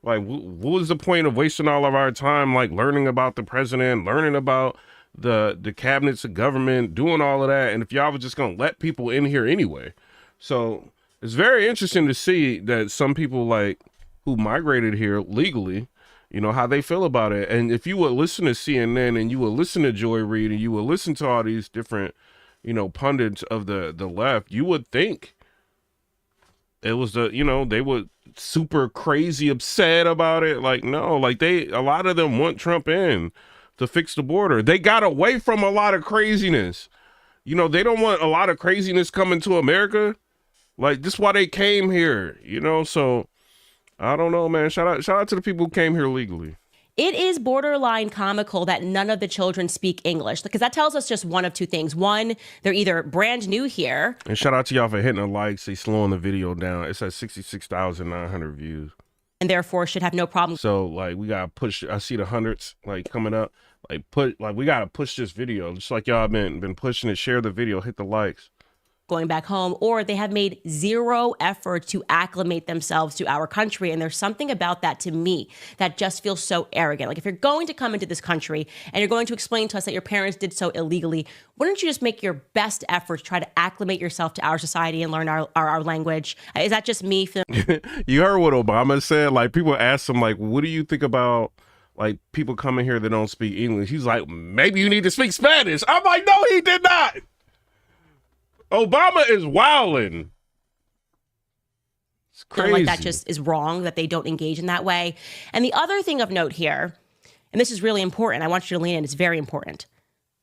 Like, what was the point of wasting all of our time, like, learning about the president, learning about the cabinets of government, doing all of that? And if y'all was just going to let people in here anyway. So it's very interesting to see that some people, like, who migrated here legally, you know, how they feel about it. And if you would listen to CNN and you would listen to Joy Reid and you would listen to all these different, you know, pundits of the left, you would think it was they would super crazy upset about it. Like, no, like a lot of them want Trump in to fix the border. They got away from a lot of craziness. You know, they don't want a lot of craziness coming to America. Like, this is why they came here, you know? So I don't know, man. Shout out to the people who came here legally. It is borderline comical that none of the children speak English, because that tells us just one of two things. One, they're either brand new here. And shout out to y'all for hitting the likes. They slowing the video down. It's at 66,900 views. And therefore should have no problem. So, like, we got to push. I see the hundreds, like, coming up. We got to push this video. Just like y'all been pushing it. Share the video. Hit the likes. Going back home, or they have made zero effort to acclimate themselves to our country. And there's something about that to me that just feels so arrogant. Like, if you're going to come into this country and you're going to explain to us that your parents did so illegally, wouldn't you just make your best effort to try to acclimate yourself to our society and learn our language? Is that just me feeling? You heard what Obama said? Like, people asked him, like, what do you think about, like people coming here that don't speak English. He's like, maybe you need to speak Spanish. I'm like, no, he did not. Obama is wilding. It's crazy. Like that just is wrong that they don't engage in that way. And the other thing of note here, and this is really important, I want you to lean in, it's very important.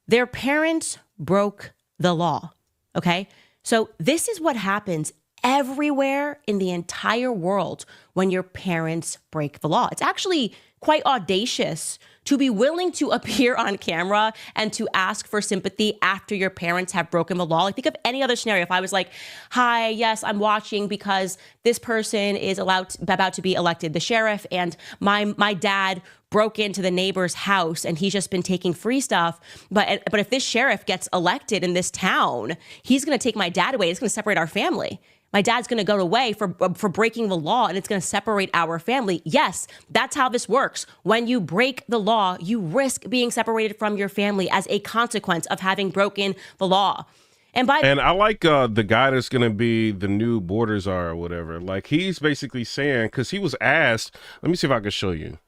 Their parents broke the law, okay? So this is what happens everywhere in the entire world when your parents break the law. It's actually quite audacious to be willing to appear on camera and to ask for sympathy after your parents have broken the law. Like, think of any other scenario. If I was like, hi, yes, I'm watching because this person is about to be elected, the sheriff, and my dad broke into the neighbor's house and he's just been taking free stuff. But if this sheriff gets elected in this town, he's going to take my dad away. It's going to separate our family. My dad's going to go away for breaking the law, and it's going to separate our family. Yes, that's how this works. When you break the law, you risk being separated from your family as a consequence of having broken the law. And I like the guy that's going to be the new border czar or whatever. Like, he's basically saying, because he was asked, let me see if I can show you.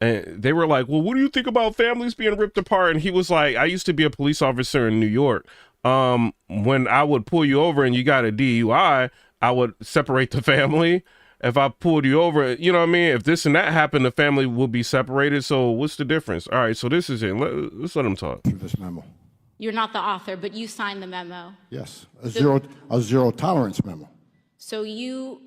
And they were like, well, what do you think about families being ripped apart? And he was like, I used to be a police officer in New York. When I would pull you over and you got a DUI, I would separate the family. If I pulled you over, you know what I mean? If this and that happened, the family would be separated. So what's the difference? All right, so this is it. Let's let him talk. This memo. You're not the author, but you signed the memo. Yes, a zero tolerance memo. So you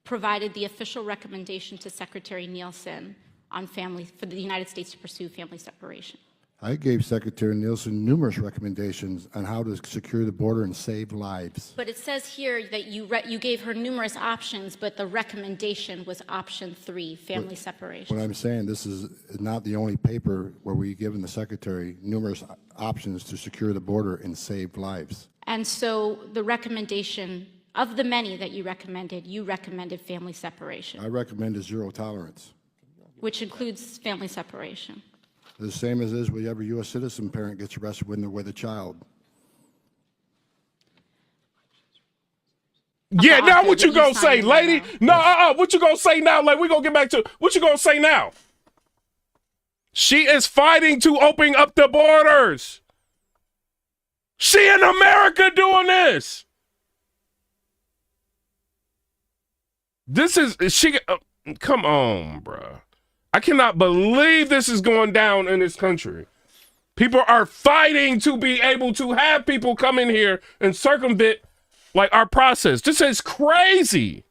provided the official recommendation to Secretary Nielsen on for the United States to pursue family separation. I gave Secretary Nielsen numerous recommendations on how to secure the border and save lives. But it says here that you gave her numerous options, but the recommendation was option 3, family separation. What I'm saying, this is not the only paper where we've given the Secretary numerous options to secure the border and save lives. And so the recommendation, of the many that you recommended family separation. I recommended zero tolerance. Which includes family separation. The same as is with every U.S. citizen parent gets arrested when they're with a child. Yeah, now what you gonna say, lady? No, what you gonna say now? Like, we gonna get back to what you gonna say now? She is fighting to open up the borders. She in America doing this. This is she. Come on, bruh. I cannot believe this is going down in this country. People are fighting to be able to have people come in here and circumvent like our process. This is crazy.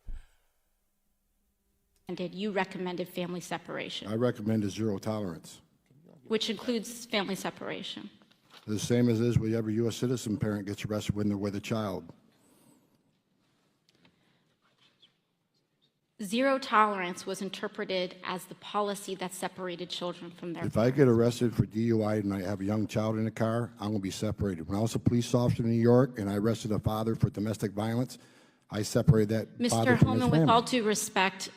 You recommended family separation. I recommended zero tolerance. Which includes family separation. The same as is with every U.S. citizen parent gets arrested when they're with a child. Zero tolerance was interpreted as the policy that separated children from their If I get arrested for DUI and I have a young child in the car, I'm going to be separated. When I was a police officer in New York and I arrested a father for domestic violence, I separated that father Mr. from his Holman, family. with all due respect,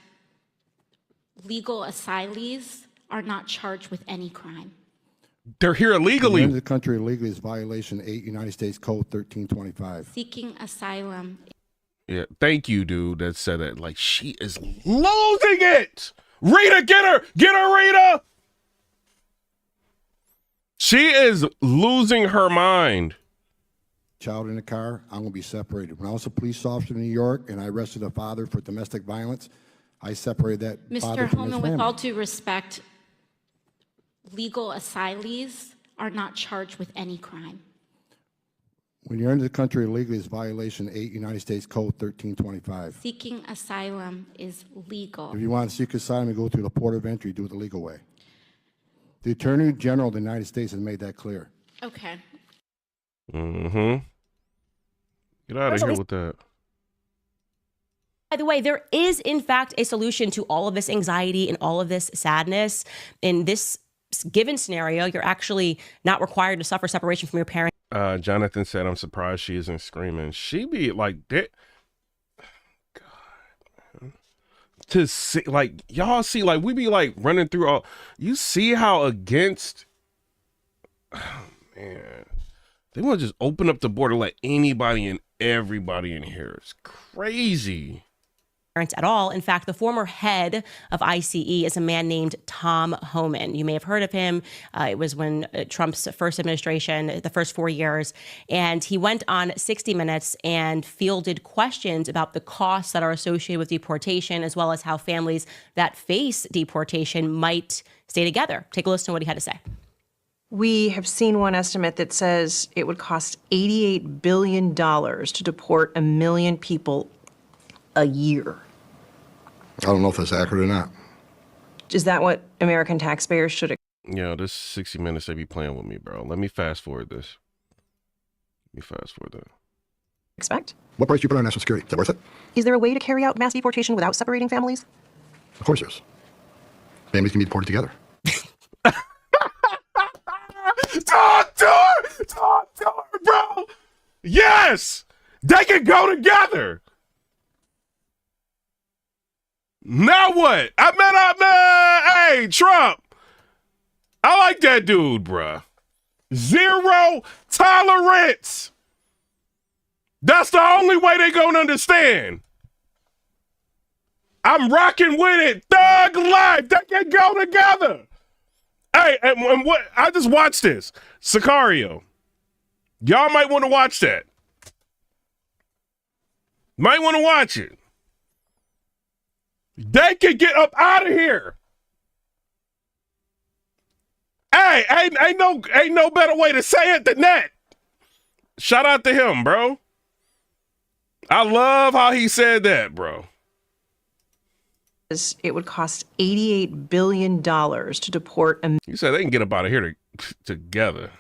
legal asylees are not charged with any crime. They're here illegally. In the country illegally is violation 8 United States Code 1325. Seeking asylum. Yeah, thank you, dude, that said that. Like, she is losing it. Rita, get her, Rita. She is losing her mind. Child in the car, I'm going to be separated. When I was a police officer in New York and I arrested a father for domestic violence, I separated that father Mr. from his Holman, family. with all due respect, legal asylees are not charged with any crime. When you're into the country illegally, it's violation 8 United States Code 1325. Seeking asylum is legal. If you want to seek asylum, you go through the port of entry, do it the legal way. The Attorney General of the United States has made that clear. Okay. Mm-hmm. Get out of here with that. By the way, there is, in fact, a solution to all of this anxiety and all of this sadness. In this given scenario, you're actually not required to suffer separation from your parents. Jonathan said, I'm surprised she isn't screaming. She be like that. God, man. To see, like, y'all see, like, we be like running through all. You see how against. Oh, man. They want to just open up the border, let anybody and everybody in here. It's crazy. at all. In fact, the former head of ICE is a man named Tom Homan. You may have heard of him. It was when Trump's first administration, the first 4 years, and he went on 60 Minutes and fielded questions about the costs that are associated with deportation, as well as how families that face deportation might stay together. Take a listen to what he had to say. We have seen one estimate that says it would cost $88 billion to deport 1 million people a year. I don't know if that's accurate or not. Is that what American taxpayers should Yeah, this 60 Minutes, they be playing with me, bro. Let me fast forward this. expect? What price do you put on national security? Is that worth it? Is there a way to carry out mass deportation without separating families? Of course there's. Families can be deported together. Talk to her, bro. Yes, they can go together. Now what? Hey, Trump. I like that dude, bruh. Zero tolerance. That's the only way they gonna understand. I'm rocking with it. Thug life. They can go together. Hey, and what? I just watched this. Sicario. Y'all might want to watch that. Might want to watch it. They can get up out of here. Hey, ain't no better way to say it than that. Shout out to him, bro. I love how he said that, bro. It would cost $88 billion to deport a... You said they can get up out of here together.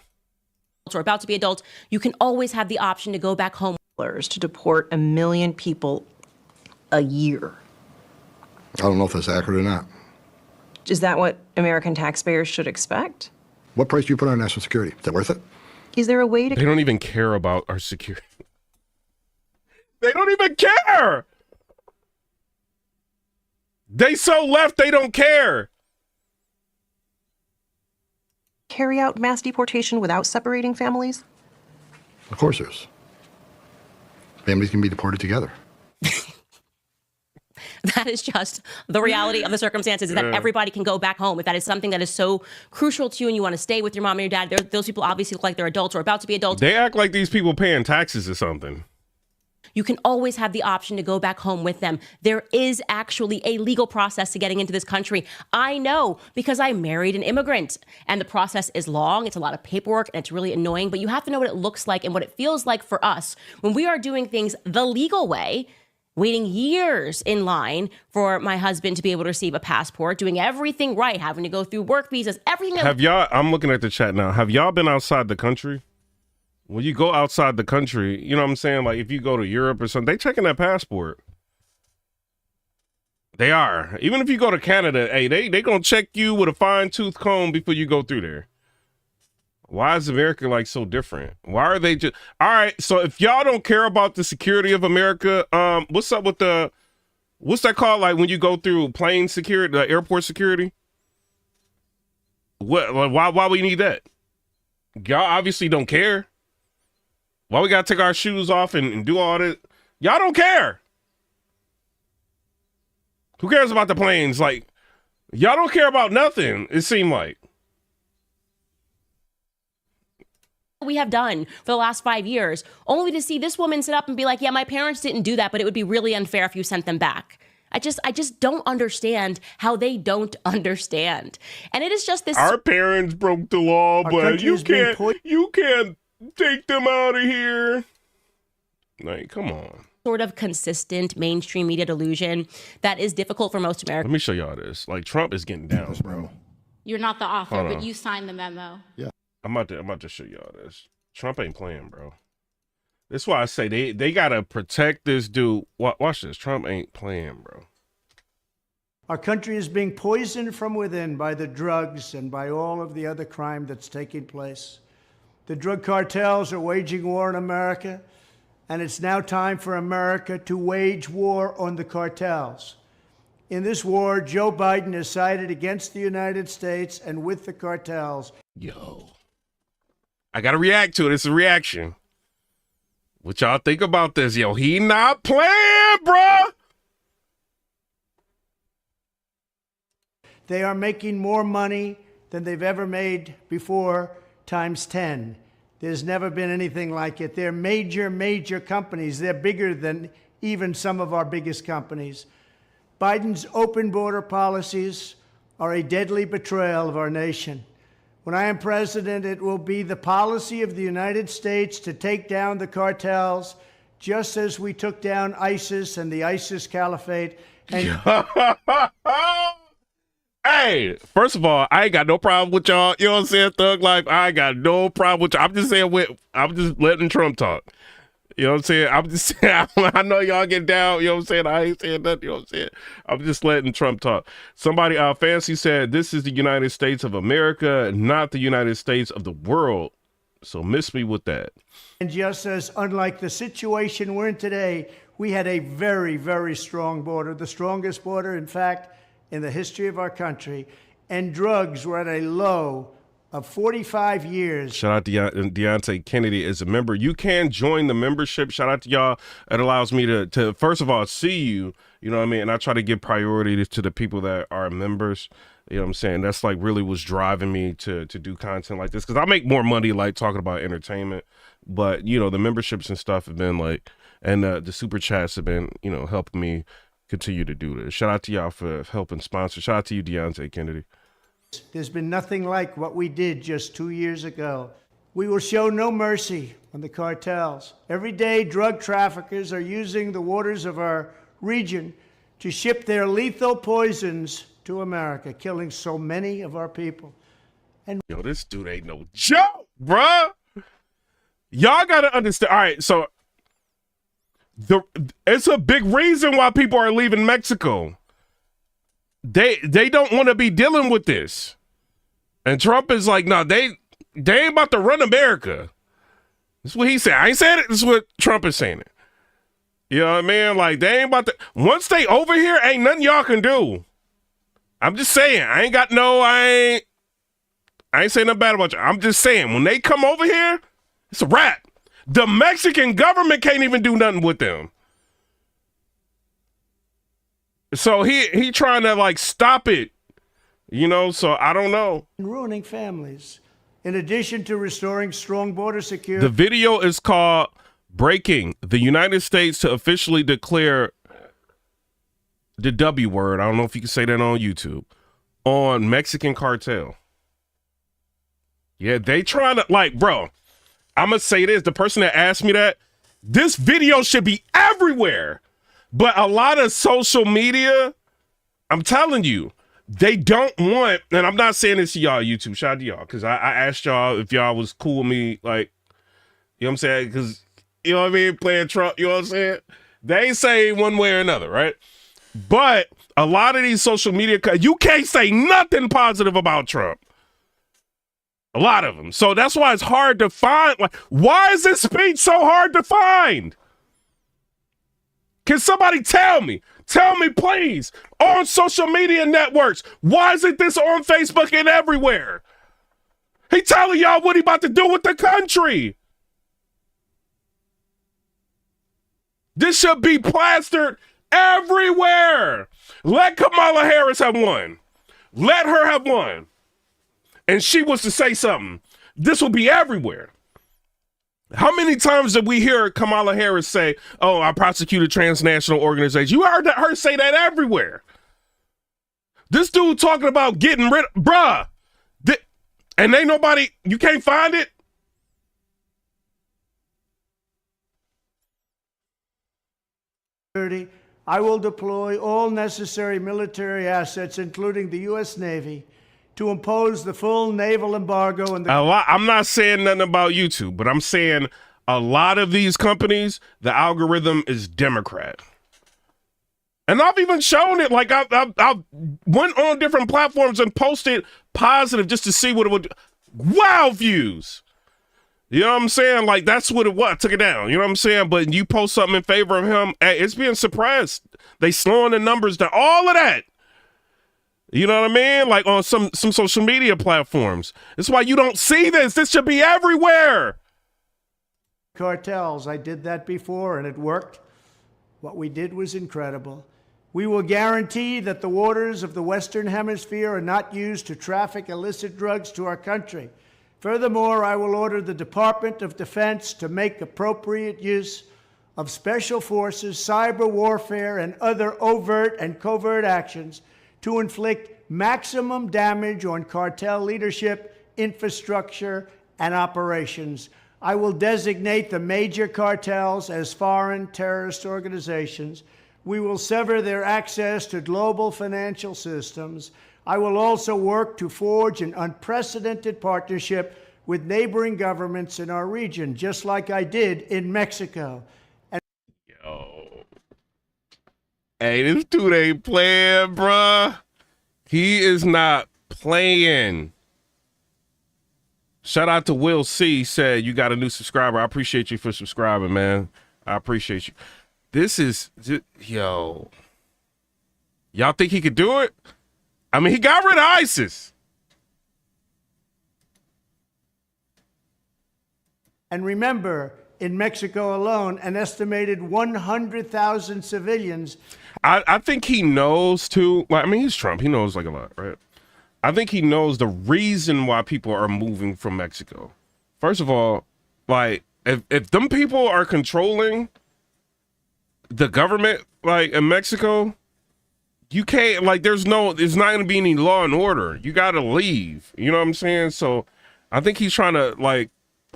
Or about to be adults, you can always have the option to go back home. To deport 1 million people a year. I don't know if that's accurate or not. Is that what American taxpayers should expect? What price do you put on national security? Is that worth it? Is there a way to... They don't even care about our security. They don't even care. They so left, they don't care. Carry out mass deportation without separating families? Of course there's. Families can be deported together. That is just the reality of the circumstances, is that everybody can go back home. If that is something that is so crucial to you and you want to stay with your mom and your dad, those people obviously look like they're adults or about to be adults. They act like these people paying taxes or something. You can always have the option to go back home with them. There is actually a legal process to getting into this country. I know because I married an immigrant and the process is long. It's a lot of paperwork and it's really annoying, but you have to know what it looks like and what it feels like for us when we are doing things the legal way, waiting years in line for my husband to be able to receive a passport, doing everything right, having to go through work visas, everything. Have y'all, I'm looking at the chat now. Have y'all been outside the country? When you go outside the country, you know what I'm saying? Like if you go to Europe or something, they checking that passport. They are. Even if you go to Canada, hey, they gonna check you with a fine tooth comb before you go through there. Why is America like so different? Why are they just all right? So if y'all don't care about the security of America, what's up with what's that called? Like when you go through plane security, the airport security? Why we need that? Y'all obviously don't care. Why we gotta take our shoes off and do all that? Y'all don't care. Who cares about the planes? Like, y'all don't care about nothing, it seemed like. We have done for the last 5 years, only to see this woman sit up and be like, yeah, my parents didn't do that, but it would be really unfair if you sent them back. I just don't understand how they don't understand. And it is just this. Our parents broke the law, but you can't take them out of here. Like, come on. Sort of consistent mainstream media delusion that is difficult for most Americans. Let me show y'all this. Like, Trump is getting down, bro. You're not the author, Hold but on. you signed the memo. Yeah. I'm about to show y'all this. Trump ain't playing, bro. That's why I say they gotta protect this dude. Watch this. Trump ain't playing, bro. Our country is being poisoned from within by the drugs and by all of the other crime that's taking place. The drug cartels are waging war in America, and it's now time for America to wage war on the cartels. In this war, Joe Biden has sided against the United States and with the cartels. Yo. I gotta react to it. It's a reaction. What y'all think about this? Yo, he not playing, bruh. They are making more money than they've ever made before, times 10. There's never been anything like it. They're major, major companies. They're bigger than even some of our biggest companies. Biden's open border policies are a deadly betrayal of our nation. When I am president, it will be the policy of the United States to take down the cartels, just as we took down ISIS and the ISIS caliphate. And hey, first of all, I ain't got no problem with y'all. You know what I'm saying? Thug life. I ain't got no problem with y'all. I'm just saying, I'm just letting Trump talk. You know what I'm saying? I'm just saying, I know y'all get down. You know what I'm saying? I ain't saying nothing. You know what I'm saying? I'm just letting Trump talk. Somebody, Fancy said, this is the United States of America, not the United States of the world. So miss me with that. And just as unlike the situation we're in today, we had a very, very strong border, the strongest border, in fact, in the history of our country. And drugs were at a low of 45 years. Shout out to Deontay Kennedy as a member. You can join the membership. Shout out to y'all. It allows me to first of all, see you. You know what I mean? And I try to give priority to the people that are members. You know what I'm saying? That's like really what's driving me to do content like this. Because I make more money like talking about entertainment. But, you know, the memberships and stuff have been like, and the super chats have been, you know, helping me continue to do this. Shout out to y'all for helping sponsor. Shout out to you, Deontay Kennedy. There's been nothing like what we did just 2 years ago. We will show no mercy on the cartels. Every day, drug traffickers are using the waters of our region to ship their lethal poisons to America, killing so many of our people. And yo, this dude ain't no joke, bruh. Y'all gotta understand. All right, so it's a big reason why people are leaving Mexico. They don't want to be dealing with this. And Trump is like, no, they ain't about to run America. That's what he said. I ain't saying it. This is what Trump is saying it. You know what I mean? Like, they ain't about to, once they over here, ain't nothing y'all can do. I'm just saying, I ain't saying nothing bad about you. I'm just saying, when they come over here, it's a wrap. The Mexican government can't even do nothing with them. So he trying to like stop it, you know, so I don't know. Ruining families. In addition to restoring strong border security. The video is called Breaking the United States to Officially Declare the W word. I don't know if you can say that on YouTube. On Mexican cartel. Yeah, they trying to like, bro, I'm going to say this. The person that asked me that, this video should be everywhere. But a lot of social media, I'm telling you, they don't want, and I'm not saying this to y'all, YouTube, shout out to y'all, because I asked y'all if y'all was cool with me, like, you know what I'm saying? Because, you know what I mean, playing Trump, you know what I'm saying? They say one way or another, right? But a lot of these social media, you can't say nothing positive about Trump. A lot of them. So that's why it's hard to find. Like, why is this speech so hard to find? Can somebody tell me? Tell me, please, on social media networks, why isn't this on Facebook and everywhere? He telling y'all what he about to do with the country. This should be plastered everywhere. Let Kamala Harris have one. Let her have one. And she was to say something. This will be everywhere. How many times did we hear Kamala Harris say, oh, I prosecuted transnational organizations? You heard her say that everywhere. This dude talking about getting rid of, bruh. And ain't nobody, you can't find it? I will deploy all necessary military assets, including the U.S. Navy, to impose the full naval embargo. And I'm not saying nothing about YouTube, but I'm saying a lot of these companies, the algorithm is Democrat. And I've even shown it. Like, I went on different platforms and posted positive just to see what it would do. Wow, views. You know what I'm saying? Like, that's what it was. I took it down. You know what I'm saying? But you post something in favor of him, it's being suppressed. They slowing the numbers down. All of that. You know what I mean? Like on some social media platforms. That's why you don't see this. This should be everywhere. Cartels. I did that before and it worked. What we did was incredible. We will guarantee that the waters of the Western Hemisphere are not used to traffic illicit drugs to our country. Furthermore, I will order the Department of Defense to make appropriate use of special forces, cyber warfare, and other overt and covert actions to inflict maximum damage on cartel leadership, infrastructure, and operations. I will designate the major cartels as foreign terrorist organizations. We will sever their access to global financial systems. I will also work to forge an unprecedented partnership with neighboring governments in our region, just like I did in Mexico. Yo. Hey, this dude ain't playing, bruh. He is not playing. Shout out to Will C. Said, you got a new subscriber. I appreciate you for subscribing, man. I appreciate you. This is, yo. Y'all think he could do it? I mean, he got rid of ISIS. And remember, in Mexico alone, an estimated 100,000 civilians. I think he knows too. Like, I mean, he's Trump. He knows like a lot, right? I think he knows the reason why people are moving from Mexico. First of all, like if them people are controlling the government, like in Mexico, you can't, like, there's not going to be any law and order. You got to leave. You know what I'm saying? So I think he's trying to, like,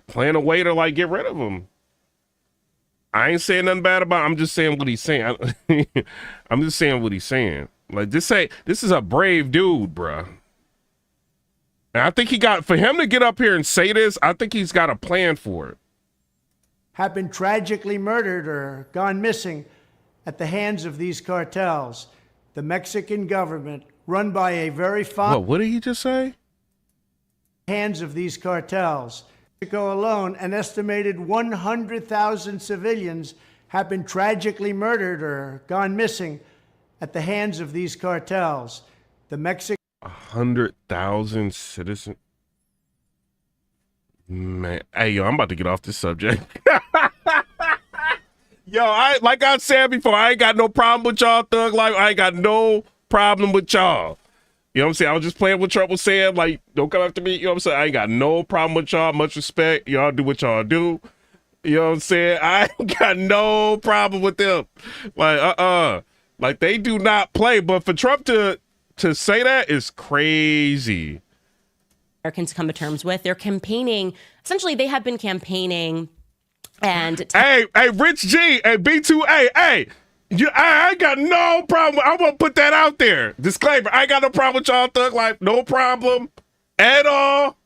plan a way to, like, get rid of them. I ain't saying nothing bad about him. I'm just saying what he's saying. I'm just saying what he's saying. Like, this is a brave dude, bruh. And I think for him to get up here and say this, I think he's got a plan for it. Have been tragically murdered or gone missing at the hands of these cartels. The Mexican government, run by a very What did he just say? Hands of these cartels. Mexico alone, an estimated 100,000 civilians have been tragically murdered or gone missing at the hands of these cartels. The Mexican 100,000 citizens. Man, hey, yo, I'm about to get off this subject. Yo, like I said before, I ain't got no problem with y'all, Thug Life. I ain't got no problem with y'all. You know what I'm saying? I was just playing what Trump was saying. Like, don't come after me. You know what I'm saying? I ain't got no problem with y'all. Much respect. Y'all do what y'all do. You know what I'm saying? I ain't got no problem with them. Like, like, they do not play. But for Trump to say that is crazy. Americans come to terms with. They're campaigning. Essentially, they have been campaigning and... Hey, Rich G, hey, B2A, hey, I ain't got no problem. I want to put that out there. Disclaimer, I ain't got no problem with y'all, Thug Life. No problem at all.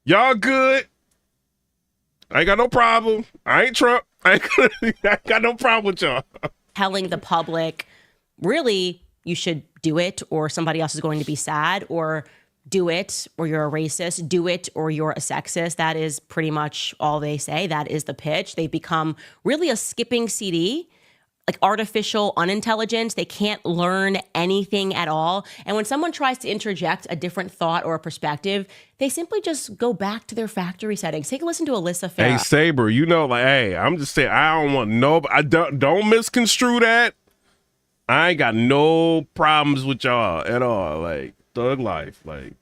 Y'all good. I ain't got no problem. I ain't Trump. I ain't got no problem with y'all. Telling the public, really, you should do it or somebody else is going to be sad, or do it or you're a racist, do it or you're a sexist. That is pretty much all they say. That is the pitch. They become really a skipping CD, like artificial unintelligence. They can't learn anything at all. And when someone tries to interject a different thought or a perspective, they simply just go back to their factory settings. Take a listen to Alyssa Farah. Hey, Saber, you know, like, hey, I'm just saying, I don't want no, I don't misconstrue that. I ain't got no problems with y'all at all. Like, Thug Life, like,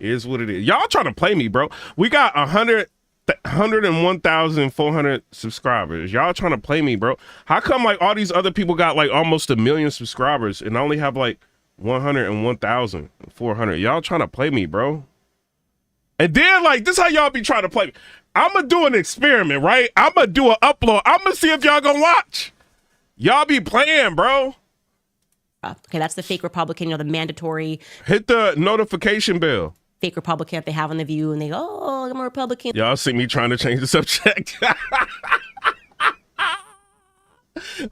is what it is. Y'all trying to play me, bro. We got 101,400 subscribers. Y'all trying to play me, bro. How come, like, all these other people got, like, almost 1 million subscribers and I only have, like, 101,400? Y'all trying to play me, bro. And then, like, this how y'all be trying to play me. I'm going to do an experiment, right? I'm going to do an upload. I'm going to see if y'all going to watch. Y'all be playing, bro. Okay, that's the fake Republican, you know, the mandatory. Hit the notification bell. Fake Republican that they have on The View, and they go, oh, I'm a Republican. Y'all see me trying to change the subject.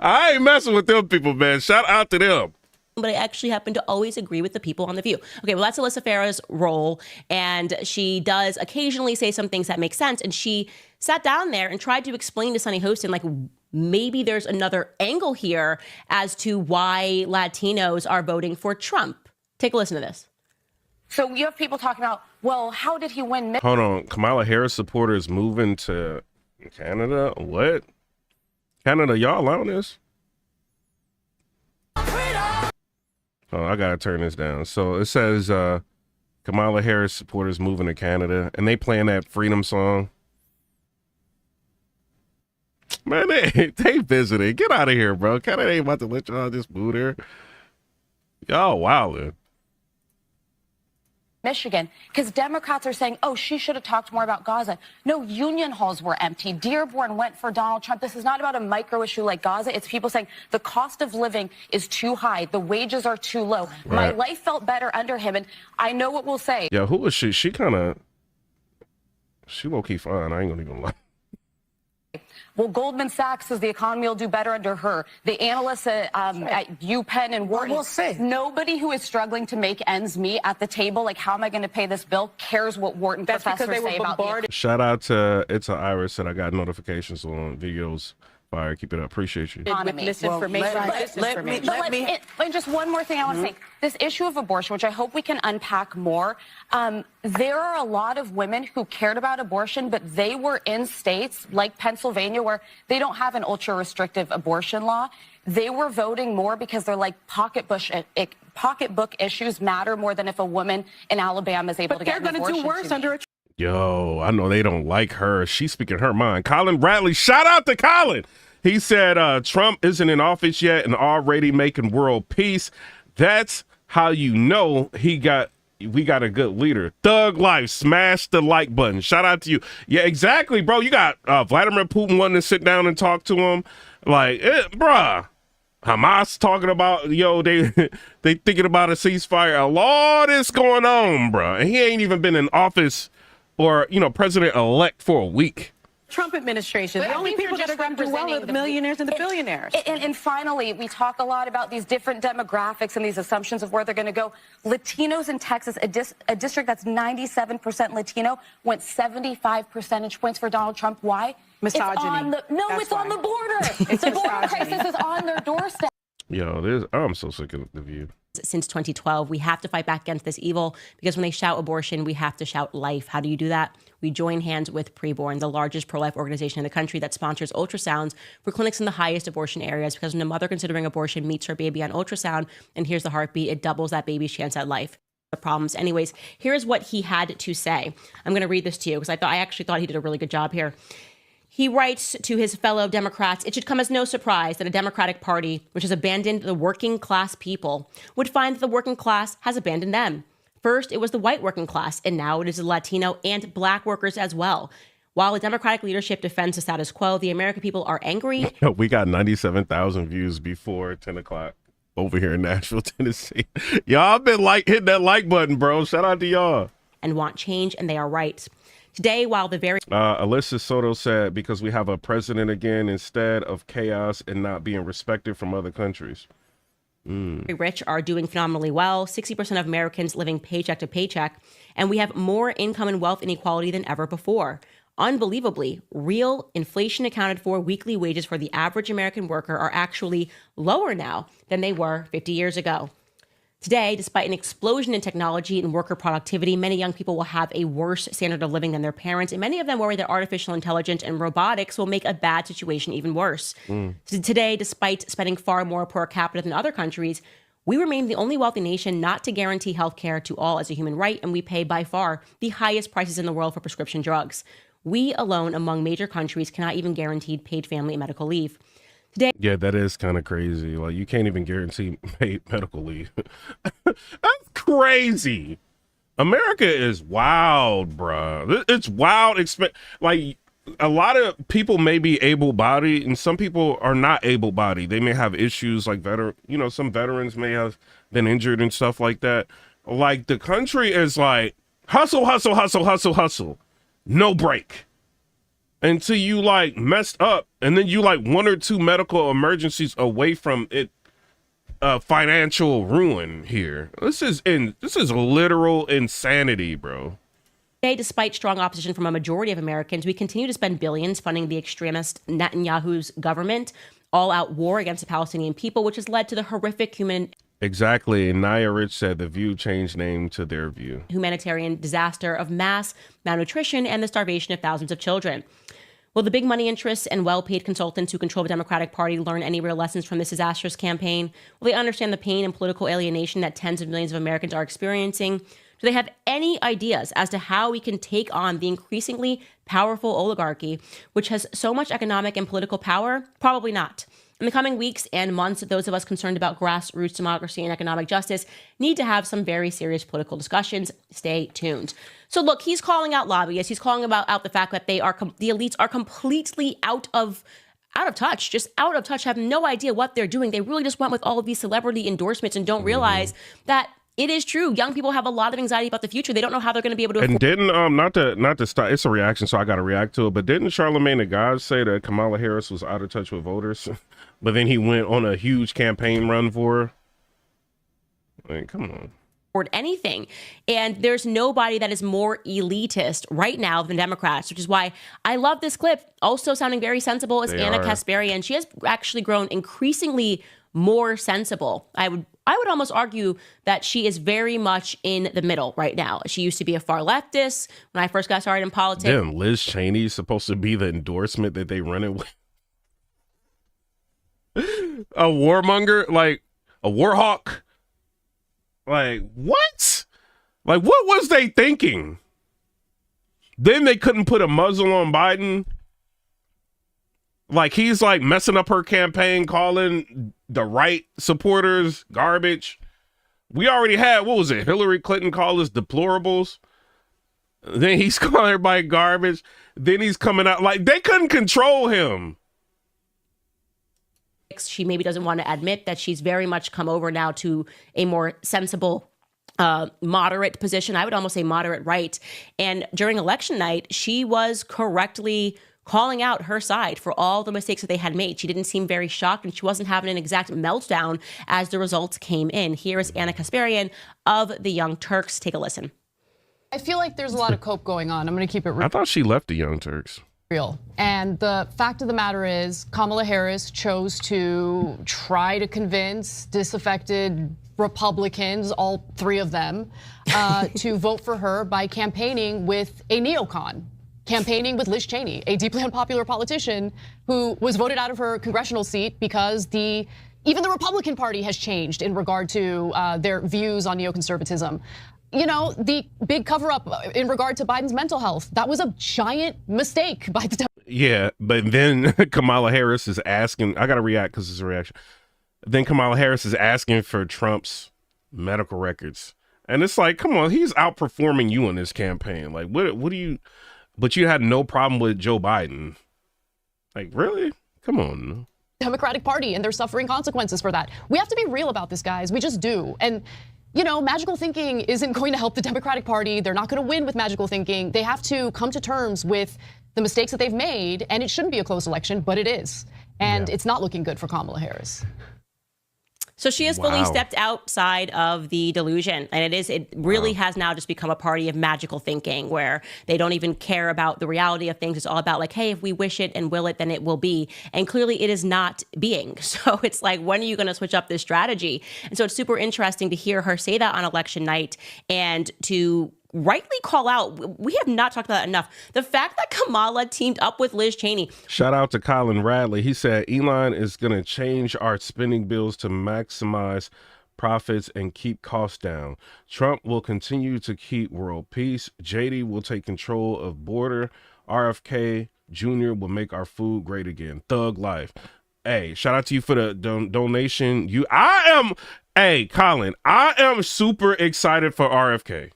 I ain't messing with them people, man. Shout out to them. But I actually happen to always agree with the people on The View. Okay, well, that's Alyssa Farah's role, and she does occasionally say some things that make sense, and she sat down there and tried to explain to Sunny Hostin, like, maybe there's another angle here as to why Latinos are voting for Trump. Take a listen to this. So you have people talking about, well, how did he win? Hold on. Kamala Harris supporters moving to Canada? What? Canada, y'all allowing this? Oh, I gotta turn this down. So it says Kamala Harris supporters moving to Canada, and they playing that freedom song. Man, they visiting. Get out of here, bro. Canada ain't about to let y'all just move there. Y'all wildin'. Michigan, because Democrats are saying, oh, she should have talked more about Gaza. No, union halls were empty. Dearborn went for Donald Trump. This is not about a micro issue like Gaza. It's people saying the cost of living is too high. The wages are too low. My life felt better under him. And I know what we'll say. Yeah, who was she? She low-key fine. I ain't gonna even lie. Well, Goldman Sachs says the economy will do better under her. The analysts at UPenn and Wharton. We'll see. Nobody who is struggling to make ends meet at the table, like how am I going to pay this bill, cares what Wharton professors say about the Shout out to It's a Iris that I got notifications on videos. Fire, keep it up. Appreciate you. With misinformation. And just one more thing I want to say. This issue of abortion, which I hope we can unpack more, there are a lot of women who cared about abortion, but they were in states like Pennsylvania where they don't have an ultra-restrictive abortion law. They were voting more because they're like pocketbook issues matter more than if a woman in Alabama is able to get an abortion. But they're going to do worse under a... Yo, I know they don't like her. She's speaking her mind. Colin Bradley, shout out to Colin. He said Trump isn't in office yet and already making world peace. That's how you know we got a good leader. Thug life, smash the like button. Shout out to you. Yeah, exactly, bro. You got Vladimir Putin wanting to sit down and talk to him. Like, bruh. Hamas talking about, they thinking about a ceasefire. A lot is going on, bruh. And he ain't even been in office or, president-elect for a week. Trump administration. The only people that are going to do well are the millionaires and the billionaires. And finally, we talk a lot about these different demographics and these assumptions of where they're going to go. Latinos in Texas, a district that's 97% Latino, went 75 percentage points for Donald Trump. Why? Misogyny. It's on the border. The border crisis is on their doorstep. Yo, I'm so sick of The View. Since 2012, we have to fight back against this evil because when they shout abortion, we have to shout life. How do you do that? We join hands with Preborn, the largest pro-life organization in the country that sponsors ultrasounds for clinics in the highest abortion areas, because when a mother considering abortion meets her baby on ultrasound and hears the heartbeat, it doubles that baby's chance at life. The problems. Anyways, here's what he had to say. I'm going to read this to you because I actually thought he did a really good job here. He writes to his fellow Democrats, it should come as no surprise that a Democratic Party, which has abandoned the working class people, would find that the working class has abandoned them. First, it was the white working class, and now it is the Latino and Black workers as well. While the Democratic leadership defends the status quo, the American people are angry. We got 97,000 views before 10 o'clock over here in Nashville, Tennessee. Y'all been hitting that like button, bro. Shout out to y'all. And want change, and they are right. Today, while the very... Alyssa Soto said, because we have a president again instead of chaos and not being respected from other countries. Rich are doing phenomenally well, 60% of Americans living paycheck to paycheck, and we have more income and wealth inequality than ever before. Unbelievably, real inflation accounted for weekly wages for the average American worker are actually lower now than they were 50 years ago. Today, despite an explosion in technology and worker productivity, many young people will have a worse standard of living than their parents, and many of them worry that artificial intelligence and robotics will make a bad situation even worse. Today, despite spending far more per capita than other countries, we remain the only wealthy nation not to guarantee health care to all as a human right, and we pay by far the highest prices in the world for prescription drugs. We alone among major countries cannot even guarantee paid family and medical leave. Today, yeah, that is kind of crazy. Like, you can't even guarantee paid medical leave. That's crazy. America is wild, bruh. It's wild. Like, a lot of people may be able-bodied, and some people are not able-bodied. They may have issues like some veterans may have been injured and stuff like that. Like, the country is like hustle, hustle, hustle, hustle, hustle. No break. Until you messed up, and then you one or two medical emergencies away from it, financial ruin here. This is literal insanity, bro. Today, despite strong opposition from a majority of Americans, we continue to spend billions funding the extremist Netanyahu's government, all-out war against the Palestinian people, which has led to the horrific Exactly. And Naya Rich said The View changed name to Their View. Humanitarian disaster of mass malnutrition and the starvation of thousands of children. Will the big money interests and well-paid consultants who control the Democratic Party learn any real lessons from this disastrous campaign? Will they understand the pain and political alienation that tens of millions of Americans are experiencing? Do they have any ideas as to how we can take on the increasingly powerful oligarchy, which has so much economic and political power? Probably not. In the coming weeks and months, those of us concerned about grassroots democracy and economic justice need to have some very serious political discussions. Stay tuned. So look, he's calling out lobbyists. He's calling out the fact that the elites are completely out of touch, have no idea what they're doing. They really just went with all of these celebrity endorsements and don't realize that it is true. Young people have a lot of anxiety about the future. They don't know how they're going to be able to. And didn't not to start. It's a reaction, so I got to react to it. But didn't Charlamagne the God say that Kamala Harris was out of touch with voters? But then he went on a huge campaign run for her. Like, come on. Anything. And there's nobody that is more elitist right now than Democrats, which is why I love this clip. Also sounding very sensible is Anna Kasparian. She has actually grown increasingly more sensible. I would almost argue that she is very much in the middle right now. She used to be a far leftist when I first got started in politics. Damn, Liz Cheney is supposed to be the endorsement that they run it with. A warmonger, like a war hawk. Like, what? Like, what was they thinking? Then they couldn't put a muzzle on Biden. Like, he's like messing up her campaign, calling the right supporters garbage. We already had, what was it? Hillary Clinton called us deplorables. Then he's calling everybody garbage. Then he's coming out like they couldn't control him. She maybe doesn't want to admit that she's very much come over now to a more sensible, moderate position. I would almost say moderate right. And during election night, she was correctly calling out her side for all the mistakes that they had made. She didn't seem very shocked, and she wasn't having an exact meltdown as the results came in. Here is Anna Kasparian of the Young Turks. Take a listen. I feel like there's a lot of cope going on. I'm going to keep it real. I thought she left the Young Turks. And the fact of the matter is, Kamala Harris chose to try to convince disaffected Republicans, all three of them, to vote for her by campaigning with a neocon, campaigning with Liz Cheney, a deeply unpopular politician who was voted out of her congressional seat because even the Republican Party has changed in regard to their views on neoconservatism. You know, the big cover up in regard to Biden's mental health, that was a giant mistake by the Yeah, but then Kamala Harris is asking, I got to react because it's a reaction. Then Kamala Harris is asking for Trump's medical records. And it's like, come on, he's outperforming you in this campaign. Like, what do you, but you had no problem with Joe Biden. Like, really? Come on. Democratic Party, and they're suffering consequences for that. We have to be real about this, guys. We just do. And you know, magical thinking isn't going to help the Democratic Party. They're not going to win with magical thinking. They have to come to terms with the mistakes that they've made, and it shouldn't be a close election, but it is. And it's not looking good for Kamala Harris. So she has fully stepped outside of the delusion. And it really has now just become a party of magical thinking where they don't even care about the reality of things. It's all about like, hey, if we wish it and will it, then it will be. And clearly it is not being. So it's like, when are you going to switch up this strategy? And so it's super interesting to hear her say that on election night and to rightly call out, we have not talked about that enough, the fact that Kamala teamed up with Liz Cheney. Shout out to Colin Radley. He said Elon is going to change our spending bills to maximize profits and keep costs down. Trump will continue to keep world peace. JD will take control of border. RFK Jr. will make our food great again. Thug life. Hey, shout out to you for the donation. Hey, Colin, I am super excited for RFK.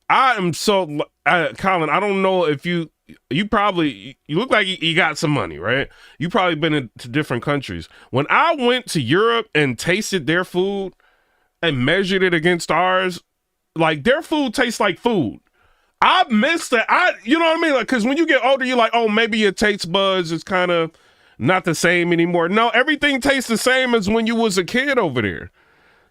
I am so, Colin, I don't know if you look like you got some money, right? You probably been into different countries. When I went to Europe and tasted their food and measured it against ours, like their food tastes like food. I miss that. You know what I mean? Like, cause when you get older, you're like, oh, maybe your taste buds is kind of not the same anymore. No, everything tastes the same as when you was a kid over there.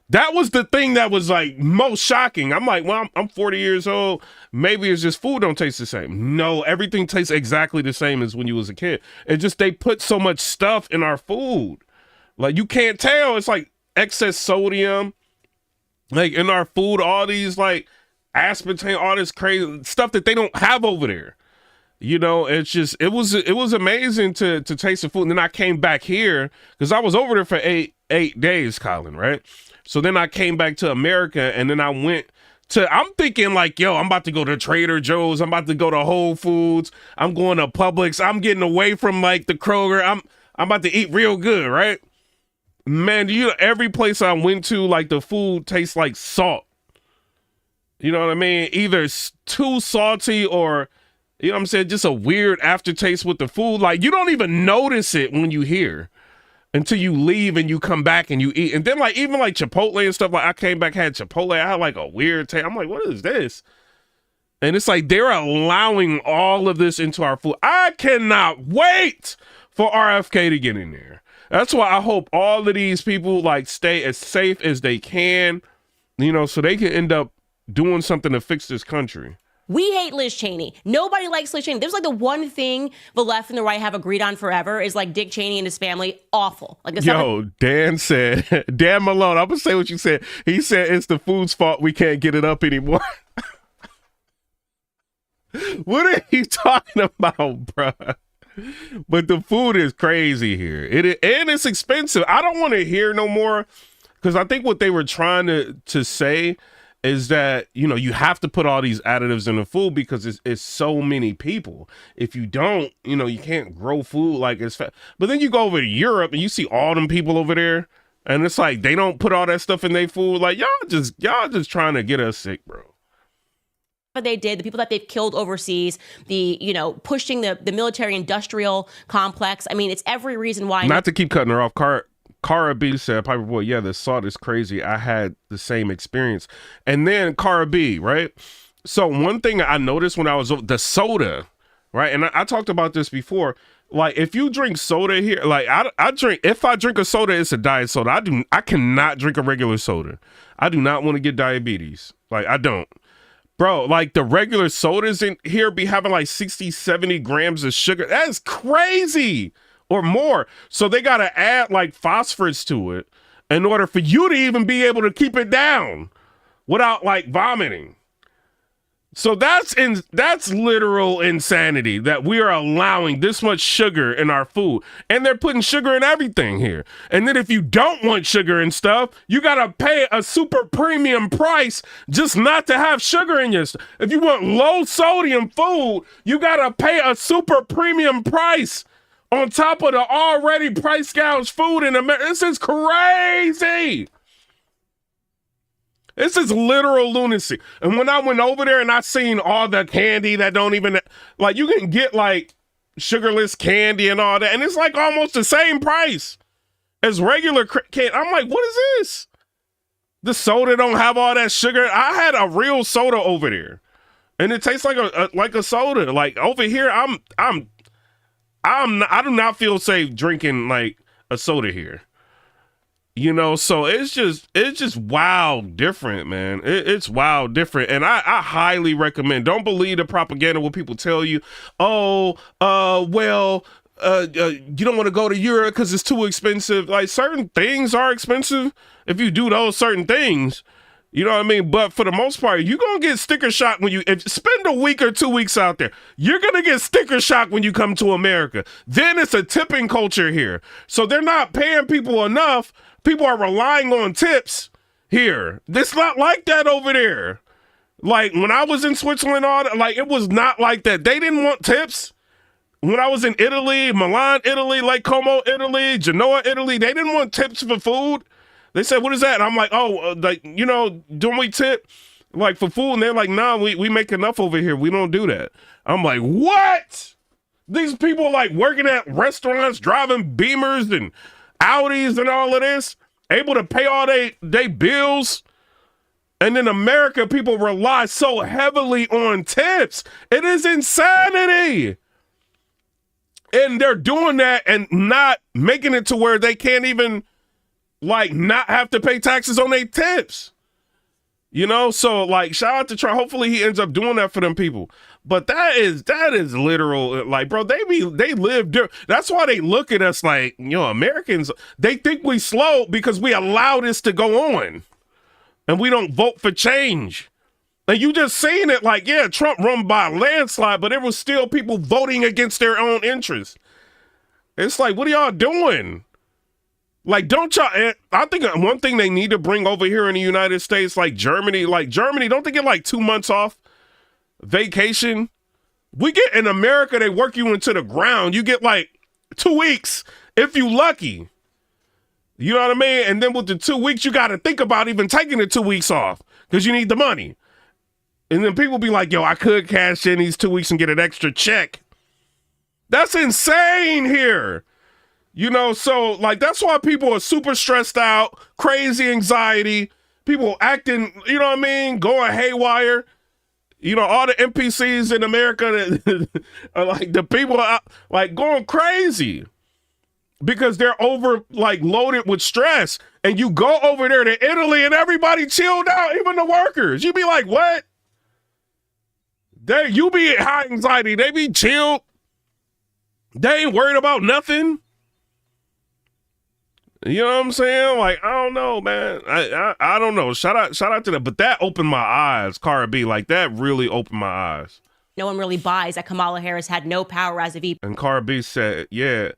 That was the thing that was like most shocking. I'm like, well, I'm 40 years old. Maybe it's just food don't taste the same. No, everything tastes exactly the same as when you was a kid. It's just they put so much stuff in our food. Like you can't tell. It's like excess sodium. Like in our food, all these like aspartame, all this crazy stuff that they don't have over there. You know, it's just it was amazing to taste the food. And then I came back here because I was over there for eight days, Colin, right? So then I came back to America, and then I went to, I'm thinking like, yo, I'm about to go to Trader Joe's, I'm about to go to Whole Foods, I'm going to Publix, I'm getting away from like the Kroger, I'm about to eat real good, right? Man, every place I went to, like the food tastes like salt. You know what I mean? Either too salty or, you know what I'm saying, just a weird aftertaste with the food. Like, you don't even notice it when you hear until you leave and you come back and you eat. And then, like, even like Chipotle and stuff, like I came back, had Chipotle, I had like a weird taste. I'm like, what is this? And it's like they're allowing all of this into our food. I cannot wait for RFK to get in there. That's why I hope all of these people like stay as safe as they can, you know, so they can end up doing something to fix this country. We hate Liz Cheney. Nobody likes Liz Cheney. There's like the one thing the left and the right have agreed on forever is like Dick Cheney and his family. Awful. Like Dan said, Dan Malone, I'm going to say what you said. He said it's the food's fault we can't get it up anymore. What are you talking about, bro? But the food is crazy here. And it's expensive. I don't want to hear no more, because I think what they were trying to say is that, you know, you have to put all these additives in the food because it's so many people. If you don't, you know, you can't grow food like it's fat. But then you go over to Europe and you see all them people over there, and it's like they don't put all that stuff in their food. Like, y'all just trying to get us sick, bro. What they did, the people that they've killed overseas, the, you know, pushing the military industrial complex. I mean, it's every reason why. Not to keep cutting her off, Cara B said, Piper Boy, yeah, the salt is crazy. I had the same experience. And then Cara B, right? So one thing I noticed when I was the soda, right? And I talked about this before. Like, if you drink soda here, like if I drink a soda, it's a diet soda. I cannot drink a regular soda. I do not want to get diabetes. Like, I don't. Bro, like the regular sodas in here be having like 60, 70 grams of sugar. That's crazy. Or more. So they got to add like phosphorus to it in order for you to even be able to keep it down without like vomiting. So that's literal insanity that we are allowing this much sugar in our food. And they're putting sugar in everything here. And then if you don't want sugar and stuff, you got to pay a super premium price just not to have sugar in your stuff. If you want low sodium food, you got to pay a super premium price on top of the already price gouged food in America. This is crazy. This is literal lunacy. And when I went over there and I seen all the candy that don't even, like, you can get like sugarless candy and all that, and it's like almost the same price as regular candy. I'm like, what is this? The soda don't have all that sugar. I had a real soda over there, and it tastes like a soda. Like over here, I do not feel safe drinking like a soda here, you know. So it's just wild different, man. It's wild different, and I highly recommend. Don't believe the propaganda when people tell you, you don't want to go to Europe because it's too expensive. Like, certain things are expensive if you do those certain things. You know what I mean? But for the most part, you're going to get sticker shock when spend a week or 2 weeks out there. You're going to get sticker shock when you come to America. Then it's a tipping culture here. So they're not paying people enough. People are relying on tips here. It's not like that over there. Like, when I was in Switzerland, like, it was not like that. They didn't want tips. When I was in Italy, Milan, Italy, Lake Como, Italy, Genoa, Italy, they didn't want tips for food. They said, what is that? And I'm like, don't we tip like for food? And they're like, nah, we make enough over here. We don't do that. I'm like, what? These people like working at restaurants, driving Beamers and Audis and all of this, able to pay all they bills. And in America, people rely so heavily on tips. It is insanity. And they're doing that and not making it to where they can't even like not have to pay taxes on their tips, you know? So like, shout out to Trump. Hopefully he ends up doing that for them people. But that is literal. Like, bro, they live different. That's why they look at us like, you know, Americans, they think we slow because we allow this to go on and we don't vote for change. And you just seen it like, yeah, Trump won by a landslide, but there was still people voting against their own interests. It's like, what are y'all doing? Like, don't y'all, I think one thing they need to bring over here in the United States, like Germany, don't they get like 2 months off vacation? We get in America, they work you into the ground. You get like 2 weeks if you lucky. You know what I mean? And then with the 2 weeks, you got to think about even taking the 2 weeks off because you need the money. And then people be like, yo, I could cash in these 2 weeks and get an extra check. That's insane here. You know, so like that's why people are super stressed out, crazy anxiety, people acting, you know what I mean, going haywire. You know, all the NPCs in America that are like the people are like going crazy because they're over like loaded with stress. And you go over there to Italy and everybody chilled out, even the workers. You be like, what? You be at high anxiety, they be chilled. They ain't worried about nothing. You know what I'm saying? Like, I don't know, man. I don't know. Shout out to that. But that opened my eyes, Cara B. Like, that really opened my eyes. No one really buys that Kamala Harris had no power as a VP. And Cara B said, yeah,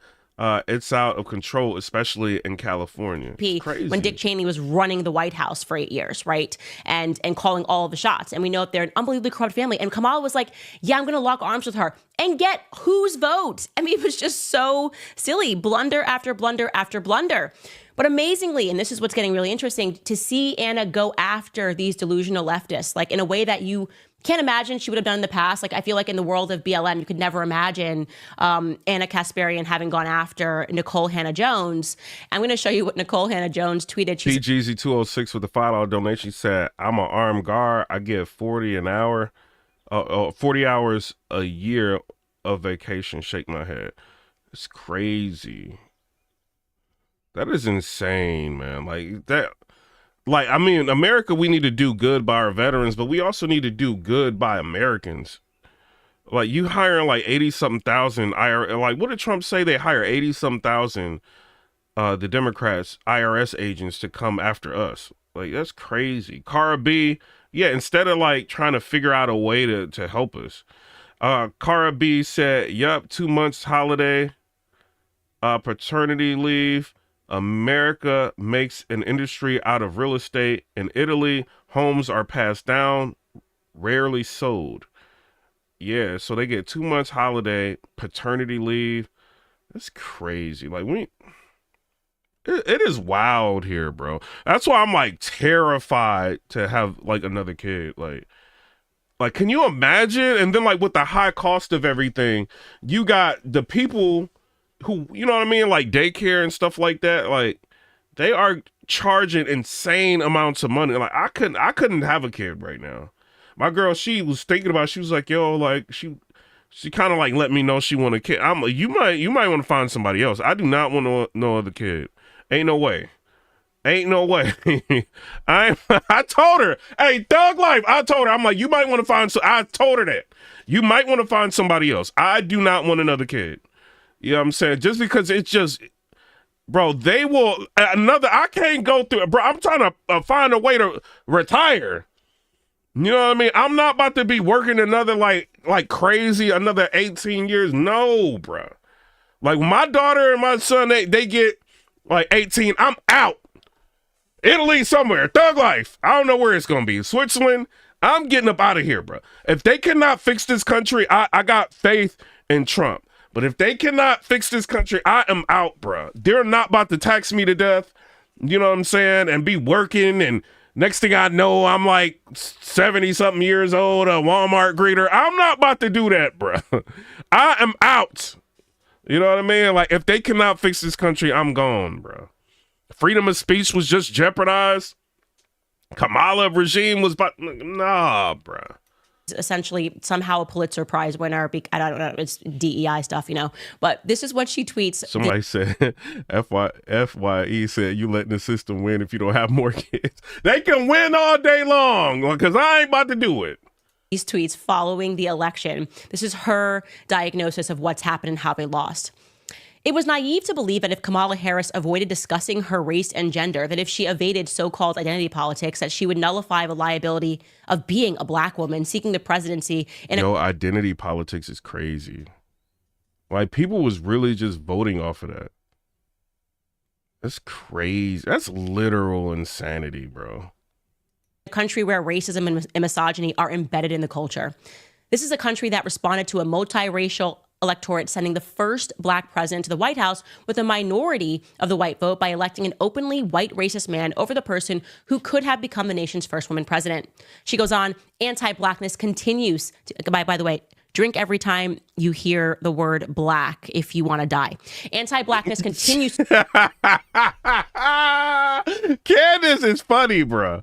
it's out of control, especially in California. It's crazy. When Dick Cheney was running the White House for 8 years, right? And calling all the shots. And we know that they're an unbelievably corrupt family. And Kamala was like, yeah, I'm going to lock arms with her. And get whose vote? I mean, it was just so silly. Blunder after blunder after blunder. But amazingly, and this is what's getting really interesting, to see Anna go after these delusional leftists, like in a way that you can't imagine she would have done in the past. Like, I feel like in the world of BLM, you could never imagine Anna Kasparian having gone after Nicole Hannah-Jones. I'm going to show you what Nicole Hannah-Jones tweeted. PGZ206 with the $5 donation said, I'm an armed guard. I get 40 an hour, 40 hours a year of vacation. Shake my head. It's crazy. That is insane, man. Like that. Like, I mean, America, we need to do good by our veterans, but we also need to do good by Americans. Like, you hiring like 80-something thousand IRS. Like, what did Trump say? They hire 80-something thousand, the Democrats, IRS agents to come after us. Like, that's crazy. Cara B, yeah, instead of like trying to figure out a way to help us. Cara B said, yup, 2 months holiday, paternity leave. America makes an industry out of real estate. In Italy, homes are passed down, rarely sold. Yeah, so they get 2 months holiday, paternity leave. That's crazy. Like, it is wild here, bro. That's why I'm like terrified to have like another kid. Like, can you imagine? And then like with the high cost of everything, you got the people who, you know what I mean, like daycare and stuff like that, like they are charging insane amounts of money. Like I couldn't have a kid right now. My girl, she was thinking about, she was like, yo, like she kind of like let me know she want a kid. I'm like, you might want to find somebody else. I do not want no other kid. Ain't no way. Ain't no way. I told her, hey, Thug Life, I told her, I'm like, you might want to find, I told her that. You might want to find somebody else. I do not want another kid. You know what I'm saying? Just because it's just, bro, they will, I can't go through it, bro. I'm trying to find a way to retire. You know what I mean? I'm not about to be working another, like crazy, another 18 years. No, bro. Like my daughter and my son, they get like 18. I'm out. Italy somewhere. Thug Life. I don't know where it's going to be. Switzerland. I'm getting up out of here, bro. If they cannot fix this country, I got faith in Trump. But if they cannot fix this country, I am out, bro. They're not about to tax me to death, you know what I'm saying, and be working. And next thing I know, I'm like 70-something years old, a Walmart greeter. I'm not about to do that, bro. I am out. You know what I mean? Like, if they cannot fix this country, I'm gone, bro. Freedom of speech was just jeopardized. Kamala regime was about, nah, bro. Essentially somehow a Pulitzer Prize winner. I don't know, it's DEI stuff, you know, but this is what she tweets. Somebody said, FYE said, you letting the system win if you don't have more kids. They can win all day long because I ain't about to do it. These tweets following the election. This is her diagnosis of what's happened and how they lost. It was naive to believe that if Kamala Harris avoided discussing her race and gender, that if she evaded so-called identity politics, that she would nullify the liability of being a black woman seeking the presidency. Identity politics is crazy. Like, people was really just voting off of that. That's crazy. That's literal insanity, bro. A country where racism and misogyny are embedded in the culture. This is a country that responded to a multiracial electorate sending the first black president to the White House with a minority of the white vote by electing an openly white racist man over the person who could have become the nation's first woman president. She goes on, anti-blackness continues to, by the way, drink every time you hear the word black if you want to die. Anti-blackness continues. Candace is funny, bro.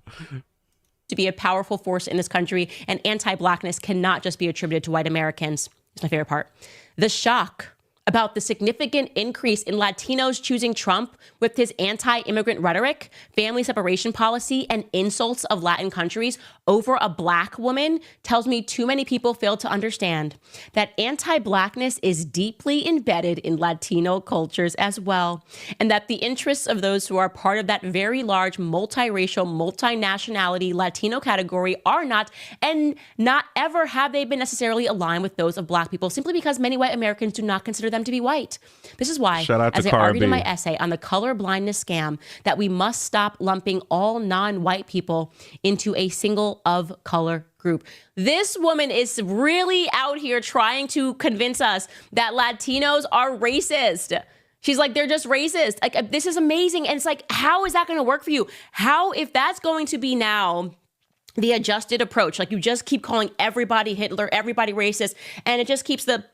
To be a powerful force in this country, and anti-blackness cannot just be attributed to white Americans. It's my favorite part. The shock about the significant increase in Latinos choosing Trump with his anti-immigrant rhetoric, family separation policy, and insults of Latin countries over a black woman tells me too many people fail to understand that anti-blackness is deeply embedded in Latino cultures as well, and that the interests of those who are part of that very large multiracial, multinationality Latino category are not, and not ever have they been necessarily aligned with those of black people, simply because many white Americans do not consider them to be white. This is why, as I argued in my essay on the color blindness scam, that we must stop lumping all non-white people into a single of color group. This woman is really out here trying to convince us that Latinos are racist. She's like, they're just racist. Like, this is amazing. And it's like, how is that going to work for you? How, if that's going to be now the adjusted approach, like you just keep calling everybody Hitler, everybody racist, and it just keeps the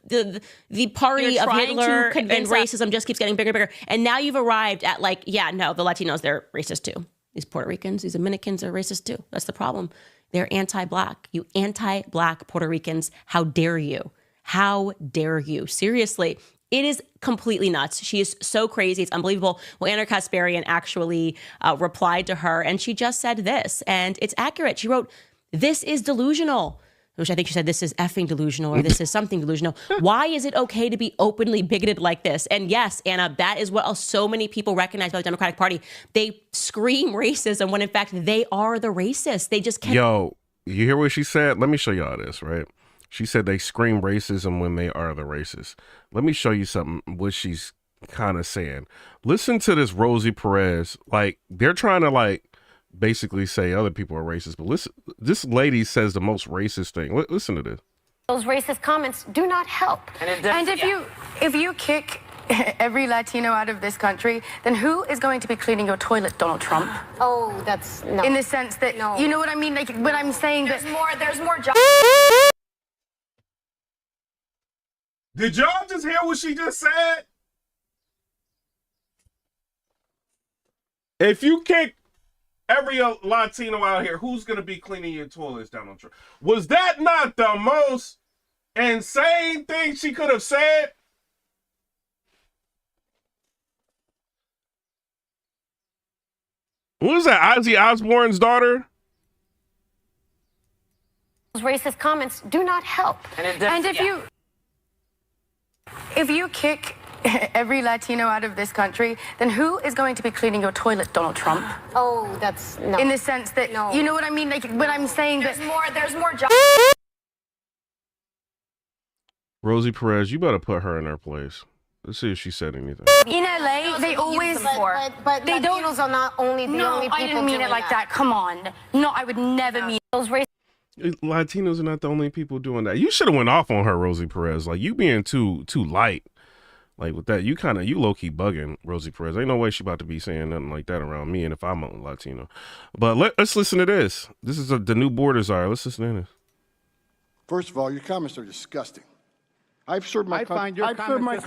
party of Hitler and racism just keeps getting bigger and bigger. And now you've arrived at like, yeah, no, the Latinos, they're racist too. These Puerto Ricans, these Dominicans are racist too. That's the problem. They're anti-black. You anti-black Puerto Ricans, how dare you? How dare you? Seriously. It is completely nuts. She is so crazy. It's unbelievable. Well, Anna Kasparian actually replied to her, and she just said this, and it's accurate. She wrote, "This is delusional," which I think she said, "This is effing delusional," or "This is something delusional." Why is it okay to be openly bigoted like this? And yes, Anna, that is what so many people recognize by the Democratic Party. They scream racism when in fact they are the racists. They just can't. Yo, you hear what she said? Let me show y'all this, right? She said they scream racism when they are the racists. Let me show you something, what she's kind of saying. Listen to this Rosie Perez. Like, they're trying to, like, basically say other people are racist. But listen, this lady says the most racist thing. Listen to this. Those racist comments do not help. And if you kick every Latino out of this country, then who is going to be cleaning your toilet, Donald Trump? Oh, that's no. In the sense that, you know what I mean? Like, what I'm saying There's more jobs. Did y'all just hear what she just said? If you kick every Latino out here, who's going to be cleaning your toilets, Donald Trump? Was that not the most insane thing she could have said? What was that, Ozzy Osbourne's daughter? Those racist comments do not help. And if you kick every Latino out of this country, then who is going to be cleaning your toilet, Donald Trump? Oh, that's no. In the sense that, you know what I mean? Like, what I'm saying There's that more jobs. Rosie Perez, you better put her in her place. Let's see if she said anything. In LA, they always but they don't. Latinos are not only the only people I didn't mean it like that. Come on. No, I would never mean those racist. Latinos are not the only people doing that. You should have went off on her, Rosie Perez. Like, you being too light. Like, with that, you low-key bugging Rosie Perez. Ain't no way she about to be saying nothing like that around me and if I'm a Latino. But let's listen to this. This is the new Borders are. Let's listen to this. First of all, your comments are disgusting. I've served my country. I've served my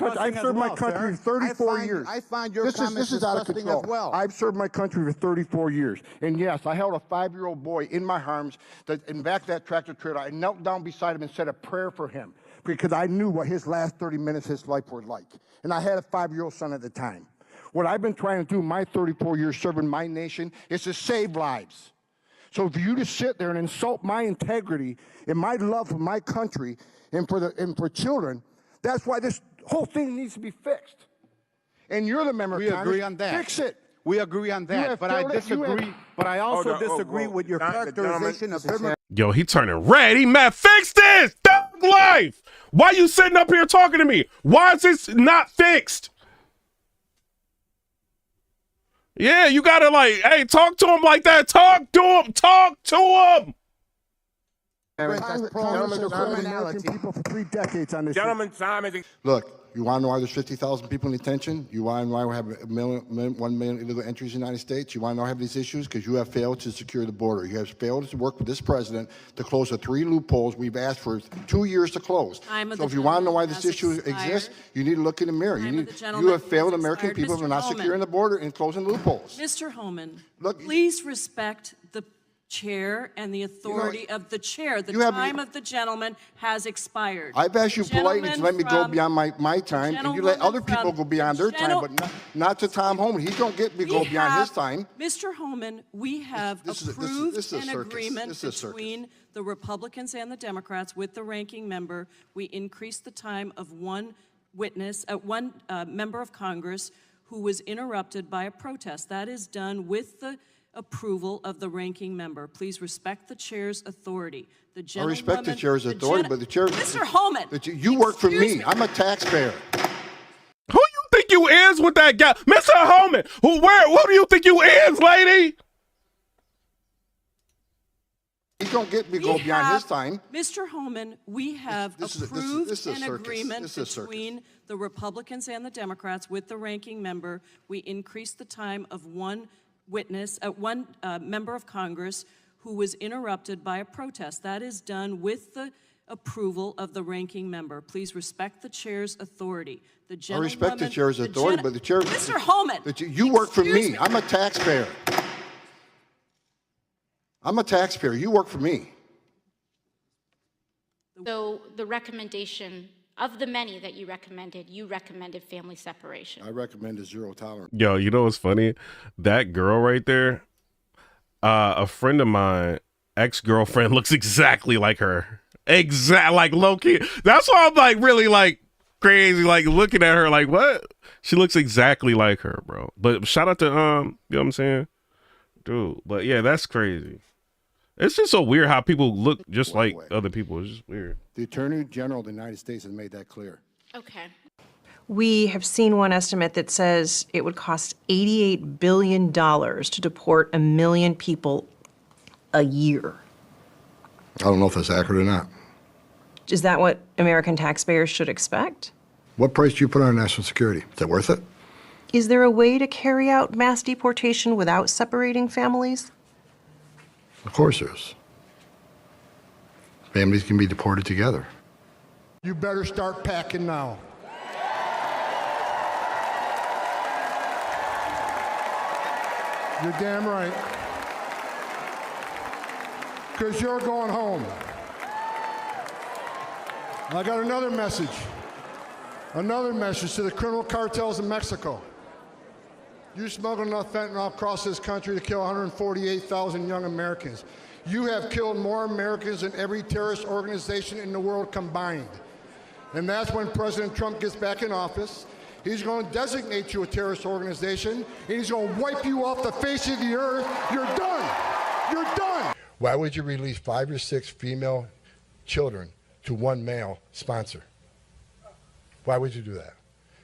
country for 34 years. I find your comments this is out of control. As well. I've served my country for 34 years. And yes, I held a 5-year-old boy in my arms in back of that tractor trailer. I knelt down beside him and said a prayer for him because I knew what his last 30 minutes of his life were like. And I had a 5-year-old son at the time. What I've been trying to do my 34 years serving my nation is to save lives. So for you to sit there and insult my integrity and my love for my country and for children, that's why this whole thing needs to be fixed. And you're the member of Congress. We agree on that. Fix it. We agree on that, but I disagree. But I also disagree with your characterization of him. Yo, he turning red. He mad. Fix this. Thug life. Why you sitting up here talking to me? Why is this not fixed? Yeah, you gotta like, hey, talk to him like that. Talk to him. Talk to him. People for 3 decades on this. Gentlemen, time is. Look, you want to know why there's 50,000 people in detention? You want to know why we have 1 million illegal entries in the United States? You want to know why we have these issues? Because you have failed to secure the border. You have failed to work with this president to close the 3 loopholes we've asked for 2 years to close. So if you want to know why this issue exists, you need to look in the mirror. You have failed American people for not securing the border and closing loopholes. Mr. Homan, Look, please respect the chair and the authority of the chair. The time of the gentleman has expired. I've asked you politely to let me go beyond my time, and you let other people go beyond their time, but not to Tom Homan. He don't get me go beyond his time. Mr. Homan, we have approved an agreement between the Republicans and the Democrats with the ranking member. We increased the time of one member of Congress who was interrupted by a protest. That is done with the approval of the ranking member. Please respect the chair's authority. I respect the chair's authority, but the chair... Mr. Homan! You work for me. I'm a taxpayer. Who you think you is with that guy? Mr. Homan, who do you think you is, lady? He don't get me go beyond his time. Mr. Homan, we have approved an agreement between the Republicans and the Democrats with the ranking member. We increased the time of one member of Congress who was interrupted by a protest. That is done with the approval of the ranking member. Please respect the chair's authority. I respect the chair's authority, but the chair... Mr. Homan! You work for me. I'm a taxpayer. I'm a taxpayer. You work for me. So the recommendation of the many that you recommended family separation. I recommended zero tolerance. Yo, you know what's funny? That girl right there, a friend of mine, ex-girlfriend, looks exactly like her. Like low-key. That's why I'm like really like crazy, like looking at her like, what? She looks exactly like her, bro. But shout out to, you know what I'm saying? Dude, but yeah, that's crazy. It's just so weird how people look just like other people. It's just weird. The Attorney General of the United States has made that clear. Okay. We have seen one estimate that says it would cost $88 billion to deport 1 million people a year. I don't know if that's accurate or not. Is that what American taxpayers should expect? What price do you put on national security? Is that worth it? Is there a way to carry out mass deportation without separating families? Of course there is. Families can be deported together. You better start packing now. You're damn right. Because you're going home. I got another message. Another message to the criminal cartels in Mexico. You smuggled enough fentanyl across this country to kill 148,000 young Americans. You have killed more Americans than every terrorist organization in the world combined. And that's when President Trump gets back in office. He's going to designate you a terrorist organization, and he's going to wipe you off the face of the earth. You're done. You're done. Why would you release 5 or 6 female children to one male sponsor? Why would you do that?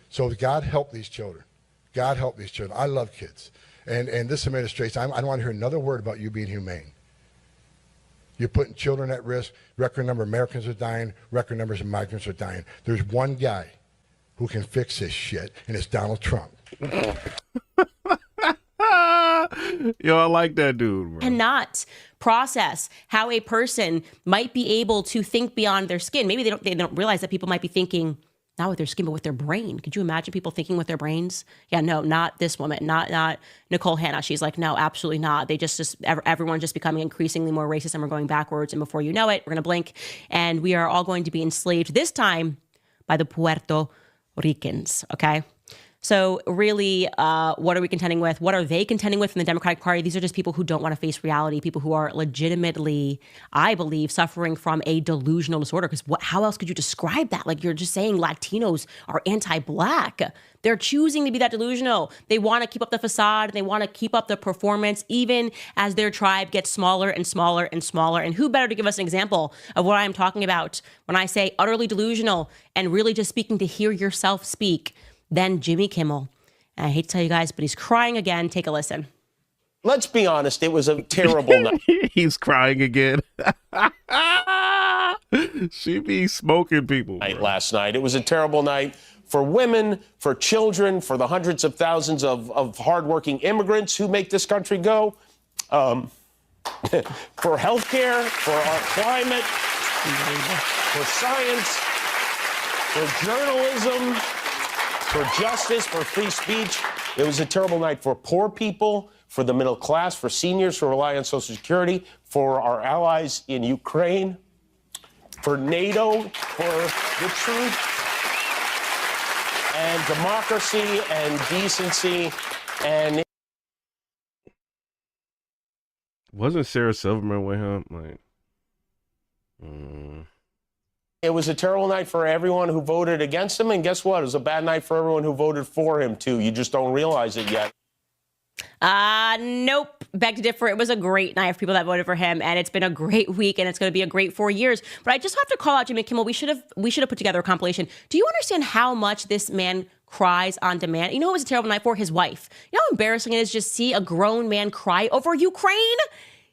So God help these children. God help these children. I love kids. And this administration, I don't want to hear another word about you being humane. You're putting children at risk. Record number of Americans are dying. Record numbers of migrants are dying. There's one guy who can fix this shit, and it's Donald Trump. Yo, I like that dude, bro. Cannot process how a person might be able to think beyond their skin. Maybe they don't realize that people might be thinking not with their skin, but with their brain. Could you imagine people thinking with their brains? Yeah, no, not this woman, not Nicole Hanna. She's like, no, absolutely not. They everyone's just becoming increasingly more racist, and we're going backwards. And before you know it, we're going to blink, and we are all going to be enslaved this time by the Puerto Ricans. Okay, So really, what are we contending with? What are they contending with in the Democratic Party? These are just people who don't want to face reality, people who are legitimately, I believe, suffering from a delusional disorder. Because how else could you describe that? Like, you're just saying Latinos are anti-Black. They're choosing to be that delusional. They want to keep up the facade. They want to keep up the performance, even as their tribe gets smaller and smaller and smaller. And who better to give us an example of what I'm talking about when I say utterly delusional and really just speaking to hear yourself speak than Jimmy Kimmel. And I hate to tell you guys, but he's crying again. Take a listen. Let's be honest, it was a terrible night. He's crying again. She be smoking people. Last night. It was a terrible night for women, for children, for the hundreds of thousands of hardworking immigrants who make this country go, for healthcare, for our climate, for science, for journalism, for justice, for free speech. It was a terrible night for poor people, for the middle class, for seniors who rely on Social Security, for our allies in Ukraine, for NATO, for the truth and democracy and decency. And wasn't Sarah Silverman with him? Like, it was a terrible night for everyone who voted against him, and guess what? It was a bad night for everyone who voted for him, too. You just don't realize it yet. Nope. Beg to differ. It was a great night for people that voted for him, and it's been a great week, and it's going to be a great 4 years. But I just have to call out Jimmy Kimmel. We should have put together a compilation. Do you understand how much this man cries on demand? You know, it was a terrible night for his wife. You know how embarrassing it is just see a grown man cry over Ukraine?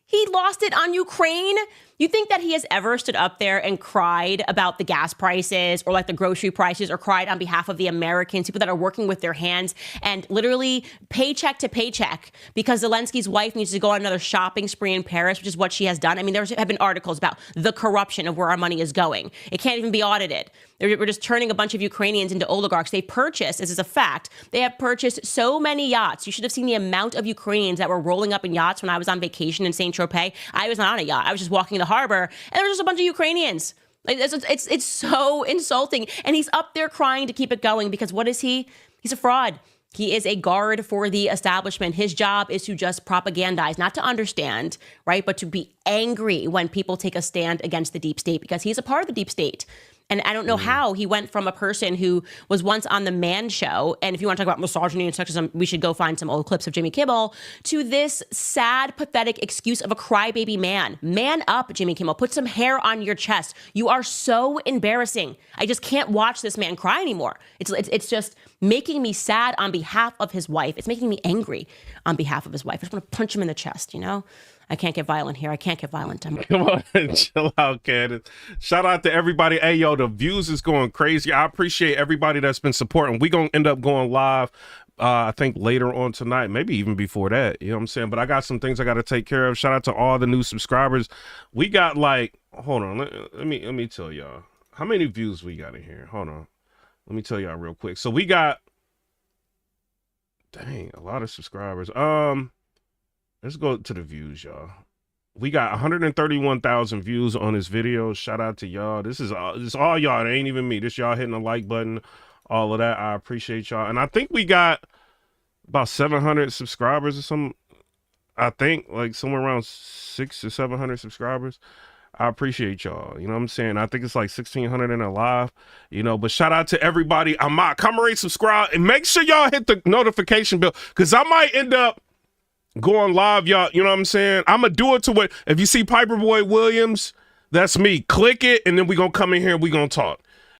He lost it on Ukraine. You think that he has ever stood up there and cried about the gas prices or like the grocery prices or cried on behalf of the Americans, people that are working with their hands and literally paycheck to paycheck because Zelensky's wife needs to go on another shopping spree in Paris, which is what she has done. I mean, there have been articles about the corruption of where our money is going. It can't even be audited. We're just turning a bunch of Ukrainians into oligarchs. They purchased, this is a fact, they have purchased so many yachts. You should have seen the amount of Ukrainians that were rolling up in yachts when I was on vacation in Saint-Tropez. I was not on a yacht. I was just walking the harbor, and there was just a bunch of Ukrainians. Like, it's so insulting. And he's up there crying to keep it going because what is he? He's a fraud. He is a guard for the establishment. His job is to just propagandize, not to understand, right? But to be angry when people take a stand against the deep state because he's a part of the deep state. And I don't know how he went from a person who was once on the Man Show, and if you want to talk about misogyny and sexism, we should go find some old clips of Jimmy Kimmel, to this sad, pathetic excuse of a crybaby man. Man up, Jimmy Kimmel. Put some hair on your chest. You are so embarrassing. I just can't watch this man cry anymore. It's just making me sad on behalf of his wife. It's making me angry on behalf of his wife. I just want to punch him in the chest, you know? I can't get violent here. I can't get violent. Come on, chill out, Candace. Shout out to everybody. Hey, yo, the views is going crazy. I appreciate everybody that's been supporting. We're going to end up going live, I think, later on tonight, maybe even before that. You know what I'm saying? But I got some things I got to take care of. Shout out to all the new subscribers. We got like, hold on. Let me tell y'all. How many views we got in here? Hold on. Let me tell y'all real quick. So we got, dang, a lot of subscribers. Let's go to the views, y'all. We got 131,000 views on this video. Shout out to y'all. This is all y'all. It ain't even me. This y'all hitting the like button, all of that. I appreciate y'all. And I think we got about 700 subscribers or something. I think like somewhere around 600 or 700 subscribers. I appreciate y'all. You know what I'm saying? I think it's like 1,600 in a live, you know, but shout out to everybody. I might come rate, subscribe, and make sure y'all hit the notification bell because I might end up going live, y'all. You know what I'm saying? I'm going to do it to what, if you see Piper Boy Williams, that's me. Click it, and then we're going to come in here and we're going to talk.